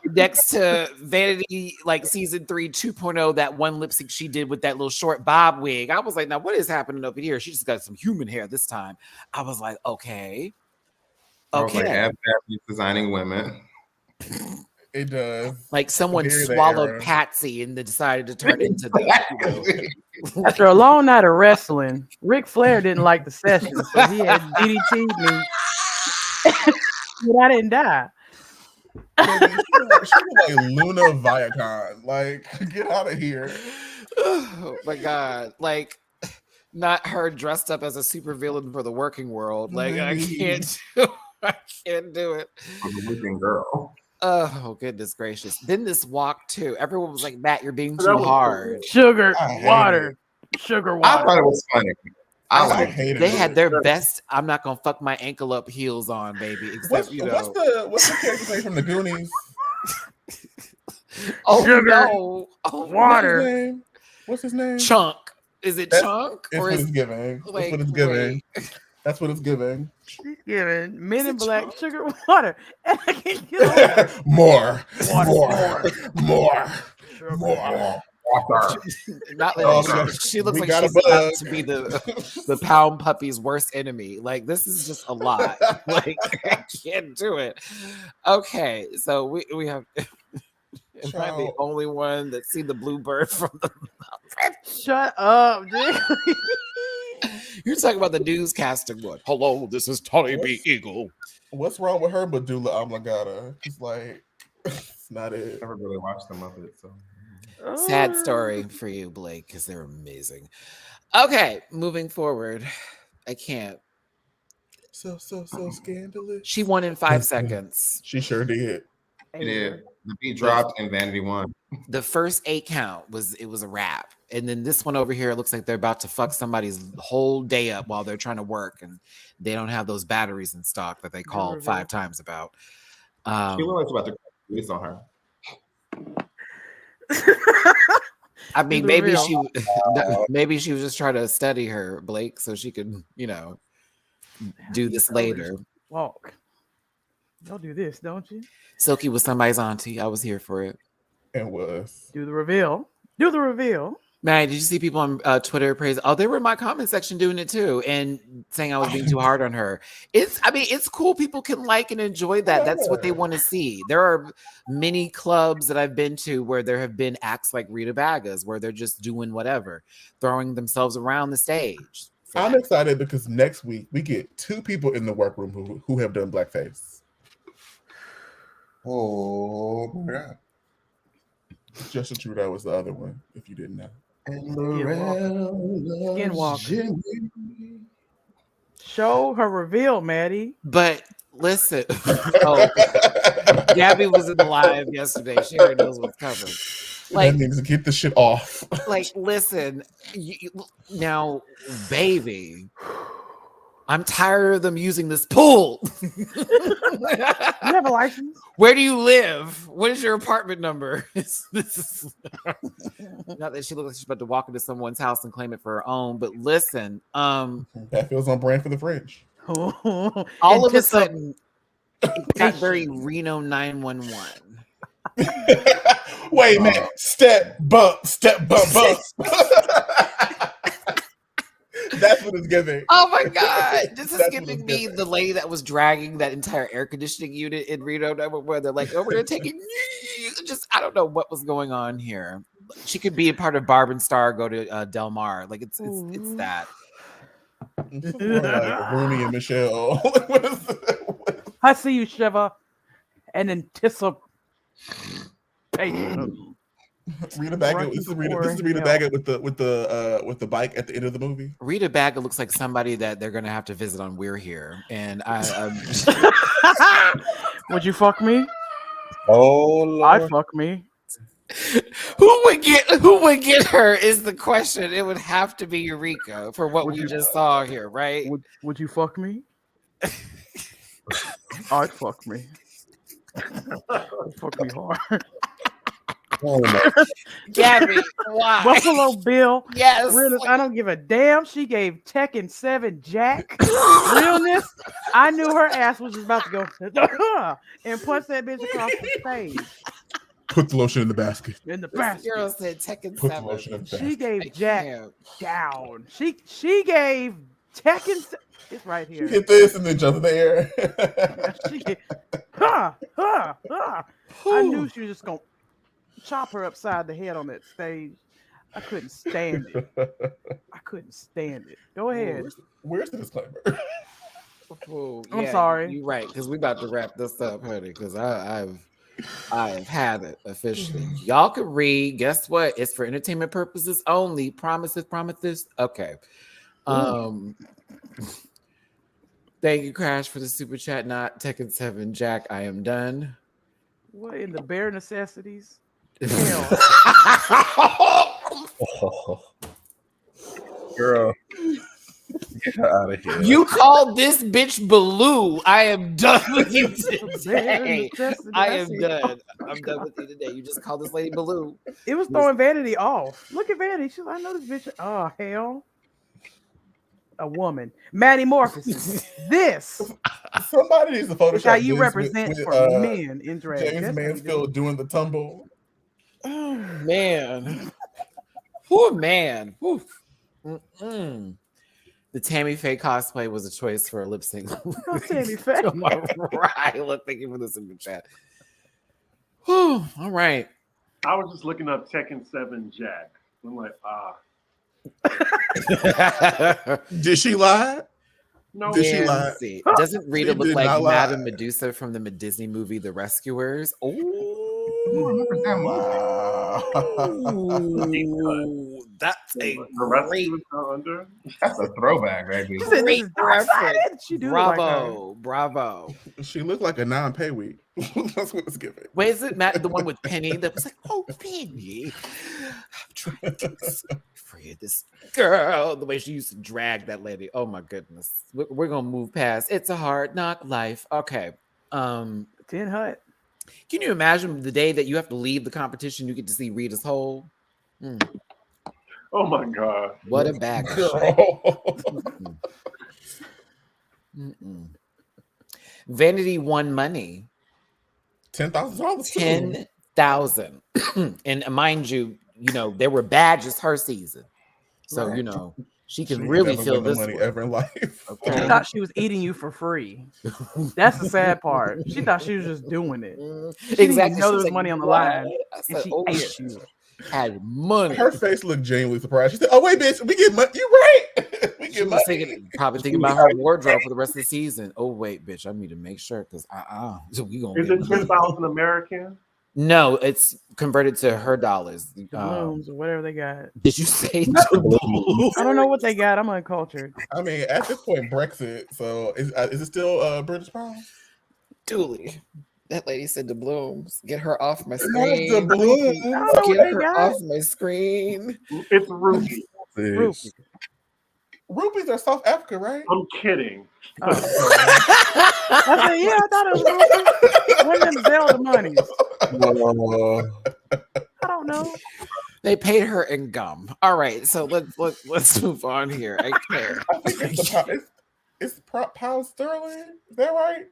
next to Vanity, like season 3 2.0, that one lip sync she did with that little short bob wig. I was like, now what is happening over here? She just got some human hair this time. I was like, okay. Like, designing women. It does. Like someone swallowed Patsy and they decided to turn into the. After a long night of wrestling, Ric Flair didn't like the session, so he had DDT'd me. But I didn't die. She was like Luna Viacom. Like, get out of here. Oh my God. Like, not her dressed up as a super villain for the working world. Like, I can't do it. I'm a working girl. Oh, goodness gracious. Then this walk too. Everyone was like, Matt, you're being too hard. Sugar water. I thought it was funny. I hated it. They had their best, I'm not gonna fuck my ankle up heels on, baby. Except, what's the character's name from the Goonies? Oh, Sugar, no. water. What's his name? Chunk. Is it Chunk? It's what it's giving. That's what it's giving. That's what it's giving. She's giving Men in Black sugar water. And I can't get more. Not like Oh, she looks we like got a she's about bug. to be the pound puppy's worst enemy. Like this is just a lot. Like I can't do it. Okay, so we have. Am I the only one that's seen the bluebird from the mountain? Shut up, dude. You're talking about the newscasting one. Hello, this is Tony B. Eagle. What's wrong with her Medulla oblongata? It's like it's not it. I never really watched the Muppets, so. Sad story for you, Blake, because they're amazing. Okay, moving forward. I can't. So scandalous. She won in 5 seconds. She sure did. It did. The beat dropped and Vanity won. The first 8 count was a wrap. And then this one over here looks like they're about to fuck somebody's whole day up while they're trying to work and they don't have those batteries in stock that they called 5 times about. She was about to release on her. I mean, maybe she was just trying to study her, Blake, so she could, do this later. Walk. Y'all do this, don't you? Silky was somebody's auntie. I was here for it. It was. Do the reveal. Do the reveal. Man, did you see people on Twitter praise? Oh, they were in my comment section doing it too, and saying I was being too hard on her. It's cool. People can like and enjoy that. That's what they want to see. There are many clubs that I've been to where there have been acts like Rita Baga's, where they're just doing whatever, throwing themselves around the stage. I'm excited because next week we get 2 people in the workroom who have done blackface. Oh my God. Justin Trudeau was the other one, if you didn't know. Skinwalker. Show her reveal, Maddie. But listen, Gabby was in the live yesterday. She already knows what's coming. Like, that means get the shit off. Like, listen, now, baby, I'm tired of them using this pool. You have a license? Where do you live? What is your apartment number? Not that she looks like she's about to walk into someone's house and claim it for her own, but listen, that feels on brand for the French. All of a sudden, it got very Reno 911. Wait a minute. Step, bump, bump. That's what it's giving. Oh my God. This is giving me the lady that was dragging that entire air conditioning unit in Reno, where they're like, oh, we're going to take it. Just, I don't know what was going on here. She could be a part of Barb and Star, go to Del Mar. Like, it's that. It's like Rooney and Michelle. What is it? I see you, Shiva. And anticipation. Rita Baga. This is Rita Baga with the bike at the end of the movie. Rita Baga looks like somebody that they're gonna have to visit on We're Here. And would you fuck me? Oh Lord. I'd fuck me. Who would get her is the question. It would have to be Eureka for what we just saw here, right? Would you fuck me? I'd fuck me. Fuck me hard. Oh my. Gabby, why? Buffalo Bill. Yes. Realness, I don't give a damn. She gave Tekken 7 Jack realness. I knew her ass was just about to go and punch that bitch across the stage. Put the lotion in the basket. In the This basket. girl said Tekken Put the lotion 7. in the basket. She gave I Jack can't. down. She gave Tekken. It's right here. Hit this and then jump in the air. She gave, I knew she was just gonna chop her upside the head on that stage. I couldn't stand it. Go ahead. Where's the disclaimer? Oh, I'm yeah, sorry. You're right, because we about to wrap this up, honey. Because I've had it officially. Y'all can read. Guess what? It's for entertainment purposes only. Promises. Okay. Thank you, Crash, for the super chat. Not Tekken 7 Jack. I am done. What in the bare necessities? Girl, get out of here. You called this bitch Baloo. I am done with you today. I am done. I'm done with you today. You just called this lady Baloo. It was throwing Vanity off. Look at Vanity. She's like, I know this bitch. Oh, hell. A woman. Matty Morpheus. This. Somebody needs to Photoshop how you this represent with, for men in drag. James That's what we Mansfield doing the tumble. Oh, man. Oh man. Whew. Mm-mm. The Tammy Faye cosplay was a choice for a lip sync. Oh, Tammy Faye. Right. Look, thank you for this in the chat. Whew. All right. I was just looking up Tekken 7 Jack. I'm like, Did she lie? no. Did she lie? Fancy. Doesn't Rita She look did like not lie. Madame Medusa from the Disney movie The Rescuers? Oh, that's a The rest great, of us under. That's a throwback, baby. She said, great "This is dark-sided." reference. She do look like her. Bravo. She looked like a non-pay week. That's what it's giving. Wait, is it Matt, the one with Penny that was like, oh, Penny, I'm trying to get this for you. This girl, the way she used to drag that lady. Oh my goodness. We're gonna move past. It's a hard knock life. Okay. Tin Hut. Can you imagine the day that you have to leave the competition, you get to see Rita's hole? Oh my God. What a bag. of shit. Girl. Mm-mm. Vanity won money. $10,000. 10,000. And mind you, there were badges her season. So, Right. she can She really never feel won the this money one. ever in life. She Okay. thought she was eating you for free. That's the sad part. She thought she was just doing it. She didn't even know She there was was money on the "What?" line, I and said, she oh, ate shit. you. Had money. Her face looked genuinely surprised. She said, "Oh wait, bitch, we get money. You right? We She get was money." probably thinking about her wardrobe for the rest of the season. Oh wait, bitch, I need to make sure because so we gonna Is get it 10,000 American? No, it's converted to her dollars. Doubloons or whatever they got. Did you say I don't know what they got. I'm uncultured. I mean, at this point, Brexit. So is it still British pound? Dooley? That lady said doubloons. Get her off my Not screen. I don't know what Get they her got. off my screen. It's rupee. Rupees. Rupees are South Africa, right? I'm kidding. I said, yeah, I thought it was rupees. When them Zelda monies? I don't know. They paid her in gum. All right, so let's move on here. I care. I think it's pound sterling. Is that right?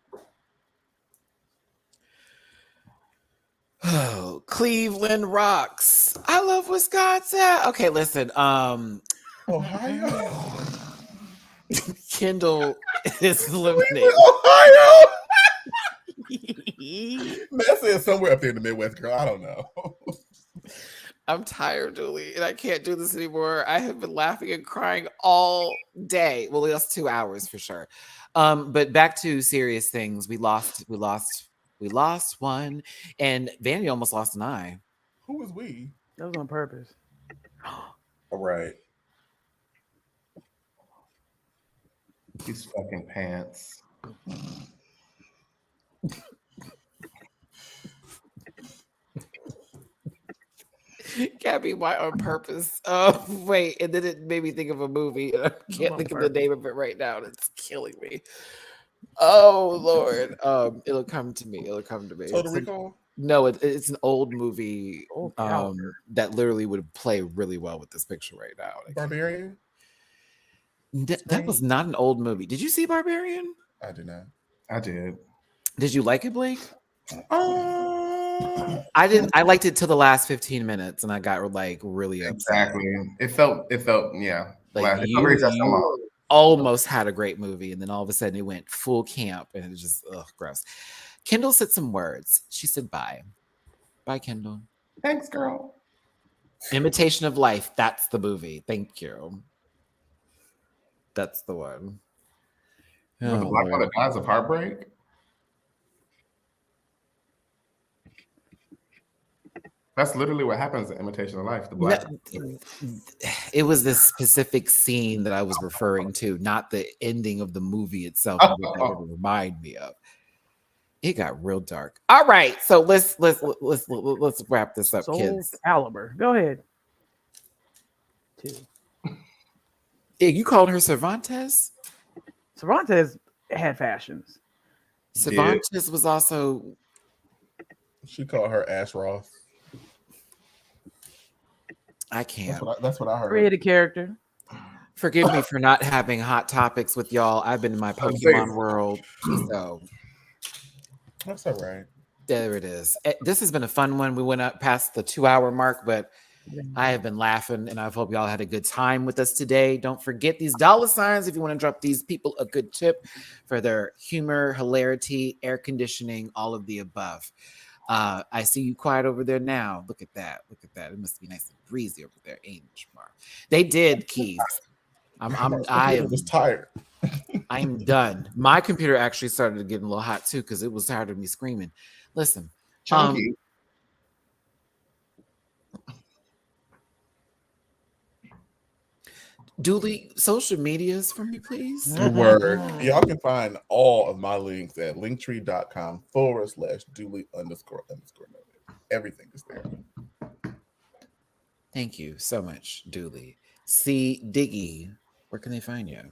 Oh, Cleveland rocks. I love Wisconsin. Okay, listen. Ohio. Kendall is eliminated. Ohio. That says somewhere up there in the Midwest, girl. I don't know. I'm tired, Julie, and I can't do this anymore. I have been laughing and crying all day. Well, that's 2 hours for sure. But back to serious things. We lost one, and Vanity almost lost an eye. Who was we? That was on purpose. All right. These fucking pants. Gabby, why on purpose? Oh, wait, and then it made me think of a movie. And I can't think of the name of it right now. And it's killing me. Oh Lord, it'll come to me. Total Recall. No, it's an old movie Old calendar. that literally would play really well with this picture right now. Barbarian. That was not an old movie. Did you see Barbarian? I did not. I did. Did you like it, Blake? I didn't. I liked it till the last 15 minutes, and I got like really upset. Exactly. It felt yeah. Like you almost had a great movie, and then all of a sudden it went full camp, and it was just gross. Kendall said some words. She said bye. Bye, Kendall. Thanks, girl. Imitation of Life. That's the movie. Thank you. That's the one. The black one that dies of heartbreak. That's literally what happens in Imitation of Life. The black. It was this specific scene that I was referring to, not the ending of the movie itself. What that would remind me of. It got real dark. All right, so let's wrap this up, Soul kids. Caliber. Go ahead. 2. Yeah, you called her Cervantes? Cervantes had fashions. Cervantes was also. She called her Ash Ross. I can't. That's what I heard. Created character. Forgive me for not having hot topics with y'all. I've been in my Pokemon world, so That's all right. there it is. This has been a fun one. We went up past the 2-hour mark, but I have been laughing, and I hope y'all had a good time with us today. Don't forget these $signs if you want to drop these people a good tip for their humor, hilarity, air conditioning, all of the above. I see you quiet over there now. Look at that. Look at that. It must be nice and breezy over there, ain't it, Jamar? They did, Keys. I was tired. I'm done. My computer actually started getting a little hot too because it was tired of me screaming. Listen, Chunky. Dooley, social medias for me, please. Word. Y'all can find all of my links at linktree.com/Dooley__. Everything is there. Thank you so much, Dooley. C. Diggy, where can they find you?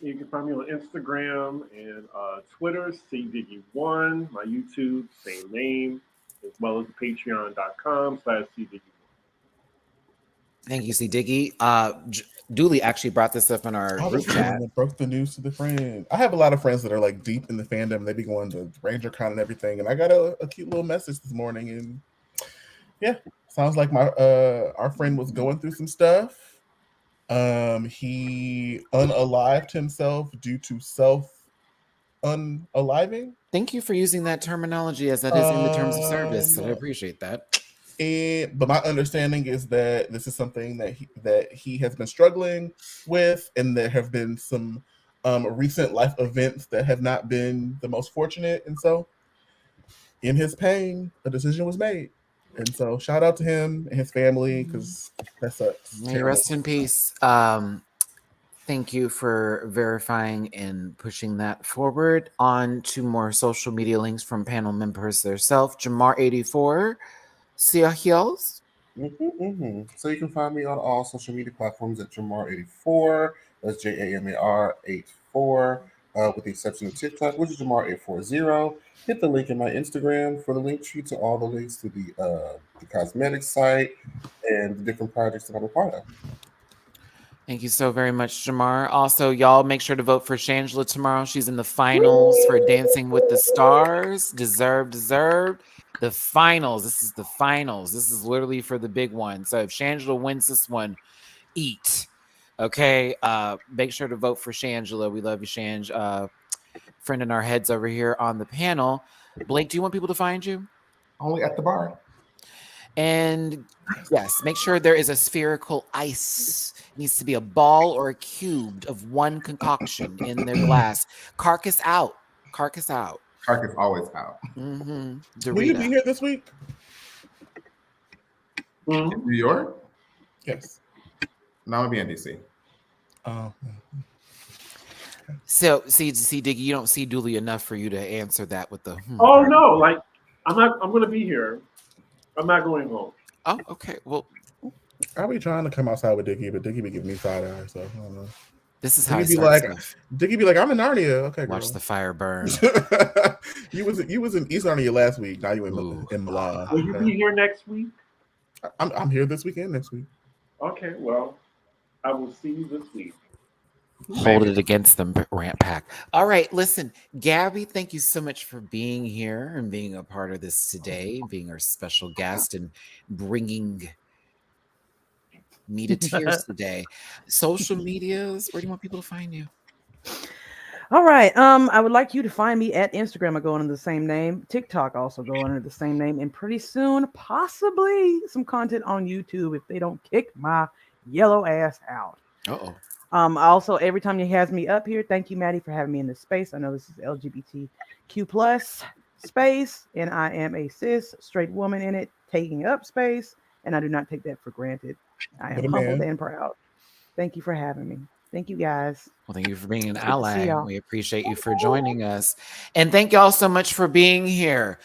You can find me on Instagram and Twitter, CDiggy1, my YouTube, same name, as well as patreon.com/CDiggy1. Thank you, C. Diggy. Dooley actually brought this up in our group chat. Broke the news to the friend. I have a lot of friends that are like deep in the fandom. They be going to RangerCon and everything. And I got a cute little message this morning. And yeah, sounds like our friend was going through some stuff. He unalived himself due to self-unaliving. Thank you for using that terminology as that is in the terms of service. I appreciate that. But my understanding is that this is something that he has been struggling with, and there have been some recent life events that have not been the most fortunate. And so, in his pain, a decision was made. And so, shout out to him and his family because that sucks. May you rest in peace. Thank you for verifying and pushing that forward. On to more social media links from panel members themselves. Jamar84. See ya, heels. So you can find me on all social media platforms at Jamar84. That's JAMAR84. With the exception of TikTok, which is Jamar840. Hit the link in my Instagram for the link tree to all the links to the cosmetics site and the different projects that I'm a part of. Thank you so very much, Jamar. Also, y'all make sure to vote for Shangela tomorrow. She's in the finals for Dancing with the Stars. Deserved. The finals. This is the finals. This is literally for the big one. So if Shangela wins this one, eat. Okay. Make sure to vote for Shangela. We love you, Shange. Friend in our heads over here on the panel. Blake, do you want people to find you? Only at the bar. And yes, make sure there is a spherical ice. It needs to be a ball or a cube of one concoction in their glass. Carcass out. Carcass always out. Mm-hmm. Will you be here this week? In New York? Yes. No, I'm gonna be in DC. Oh. So, see, Diggy, you don't see Dooley enough for you to answer that with the. Oh no! Like I'm gonna be here. I'm not going home. Oh, okay. Well, I'll be trying to come outside with Diggy, but Diggy be giving me side eye, so I don't know. this is how Diggy I be start like, stuff. Diggy be like, I'm in Narnia. Okay, Watch girl. the fire burn. you was in East Narnia last week. Now you in Milan. Will you be here next week? I'm here this weekend. Next week. Okay, well, I will see you this week. Hold it against them, Rant Pack. All right, listen, Gabby, thank you so much for being here and being a part of this today, being our special guest and bringing me to tears today. Social medias, where do you want people to find you? All right. I would like you to find me at Instagram. I go under the same name. TikTok also go under the same name. And pretty soon, possibly some content on YouTube if they don't kick my yellow ass out. Uh-oh. Also, every time you has me up here, thank you, Matty, for having me in this space. I know this is LGBTQ plus space, and I am a cis straight woman in it, taking up space, and I do not take that for granted. I am humbled and proud. Thank you for having me. Thank you, guys. Well, thank you for being an ally. We appreciate you for joining us. And thank y'all so much for being here.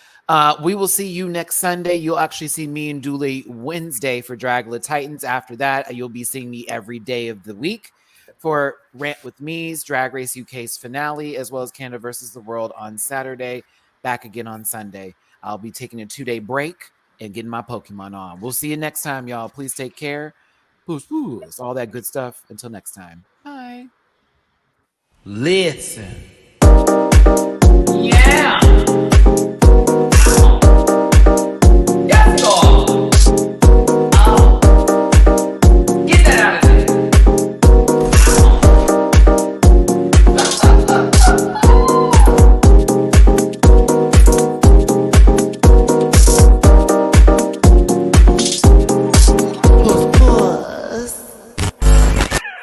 We will see you next Sunday. You'll actually see me and Dooley Wednesday for Dragula Titans. After that, you'll be seeing me every day of the week for Rant with Me's Drag Race UK's finale, as well as Canada versus the World on Saturday. Back again on Sunday. I'll be taking a 2-day break and getting my Pokemon on. We'll see you next time, y'all. Please take care. Poos, poos, all that good stuff. Until next time. Bye. Listen. Yeah.